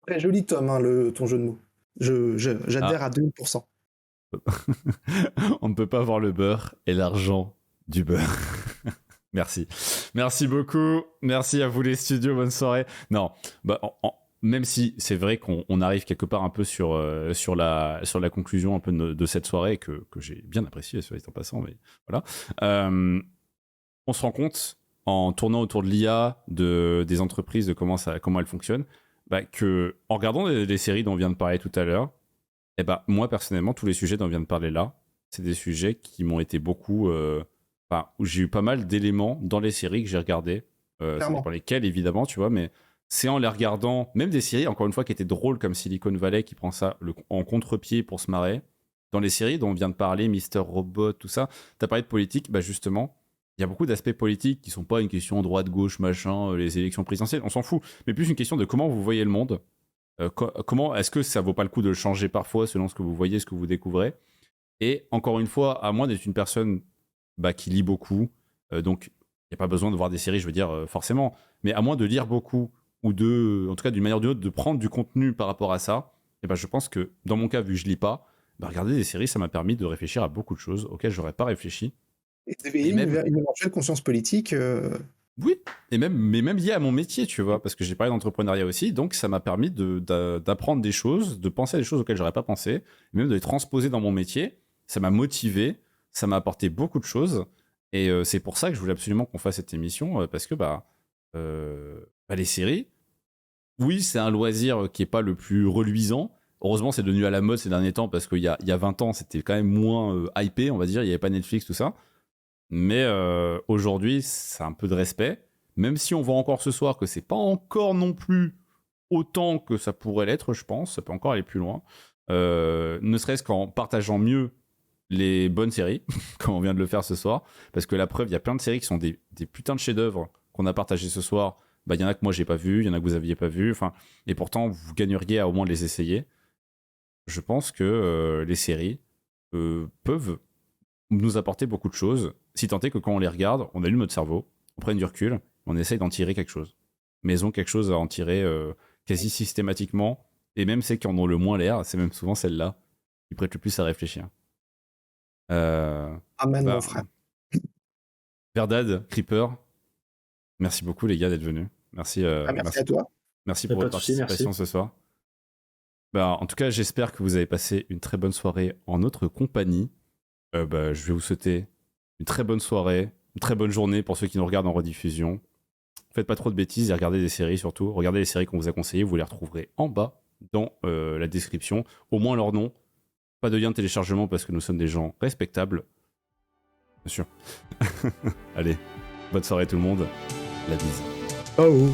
très joli, Tom, ton jeu de mots. J'adhère à 2000%. On ne peut pas avoir le beurre et l'argent du beurre. Merci beaucoup. Merci à vous les studios. Bonne soirée. Non, même si c'est vrai qu'on arrive quelque part un peu sur la conclusion un peu de cette soirée que j'ai bien appréciée, soit dit en passant, mais voilà. On se rend compte en tournant autour de l'IA, des entreprises, de comment elles fonctionnent, que en regardant les séries dont on vient de parler tout à l'heure, moi personnellement, tous les sujets dont on vient de parler là, c'est des sujets qui m'ont été beaucoup, où j'ai eu pas mal d'éléments dans les séries que j'ai regardées, ça dépend lesquelles évidemment, tu vois, mais c'est en les regardant, même des séries, encore une fois, qui étaient drôles comme Silicon Valley, qui prend ça en contre-pied pour se marrer. Dans les séries dont on vient de parler, Mister Robot, tout ça, t'as parlé de politique, justement, il y a beaucoup d'aspects politiques qui sont pas une question droite-gauche, machin, les élections présidentielles, on s'en fout, mais plus une question de comment vous voyez le monde, comment est-ce que ça vaut pas le coup de le changer parfois selon ce que vous voyez, ce que vous découvrez. Et encore une fois, à moins d'être une personne qui lit beaucoup, donc il n'y a pas besoin de voir des séries, je veux dire, forcément, mais à moins de lire beaucoup, ou en tout cas d'une manière ou d'une autre, de prendre du contenu par rapport à ça, je pense que dans mon cas, vu que je lis pas, regarder des séries, ça m'a permis de réfléchir à beaucoup de choses auxquelles j'aurais pas réfléchi. Et d'éveiller une éventuelle conscience politique. Oui, mais même lié à mon métier, tu vois, parce que j'ai parlé d'entrepreneuriat aussi, donc ça m'a permis d'apprendre des choses, de penser à des choses auxquelles j'aurais pas pensé, même de les transposer dans mon métier. Ça m'a motivé, ça m'a apporté beaucoup de choses, et c'est pour ça que je voulais absolument qu'on fasse cette émission, parce que les séries, oui, c'est un loisir qui est pas le plus reluisant. Heureusement, c'est devenu à la mode ces derniers temps, parce qu'il y a 20 ans, c'était quand même moins hypé, on va dire, il n'y avait pas Netflix, tout ça. Mais aujourd'hui, c'est un peu de respect, même si on voit encore ce soir que c'est pas encore non plus autant que ça pourrait l'être, je pense, ça peut encore aller plus loin, ne serait-ce qu'en partageant mieux les bonnes séries, comme on vient de le faire ce soir, parce que la preuve, il y a plein de séries qui sont des putains de chefs-d'œuvre qu'on a partagés ce soir. Il y en a que moi j'ai pas vu, il y en a que vous aviez pas vu, et pourtant vous gagneriez à au moins les essayer. Je pense que les séries peuvent nous apporter beaucoup de choses, si tant est que quand on les regarde, on allume notre cerveau, on prenne du recul, on essaye d'en tirer quelque chose. Mais elles ont quelque chose à en tirer quasi systématiquement, et même celles qui en ont le moins l'air, c'est même souvent celles-là qui prêtent le plus à réfléchir. Amen, mon frère. Verdad, Creeper, merci beaucoup les gars d'être venus. Merci à toi. Merci pour votre participation ce soir. En tout cas, j'espère que vous avez passé une très bonne soirée en notre compagnie. Je vais vous souhaiter une très bonne soirée, une très bonne journée pour ceux qui nous regardent en rediffusion. Faites pas trop de bêtises et regardez des séries surtout. Regardez les séries qu'on vous a conseillées, vous les retrouverez en bas dans la description. Au moins leur nom. Pas de lien de téléchargement parce que nous sommes des gens respectables. Bien sûr. Allez, bonne soirée tout le monde. La bise. Oh.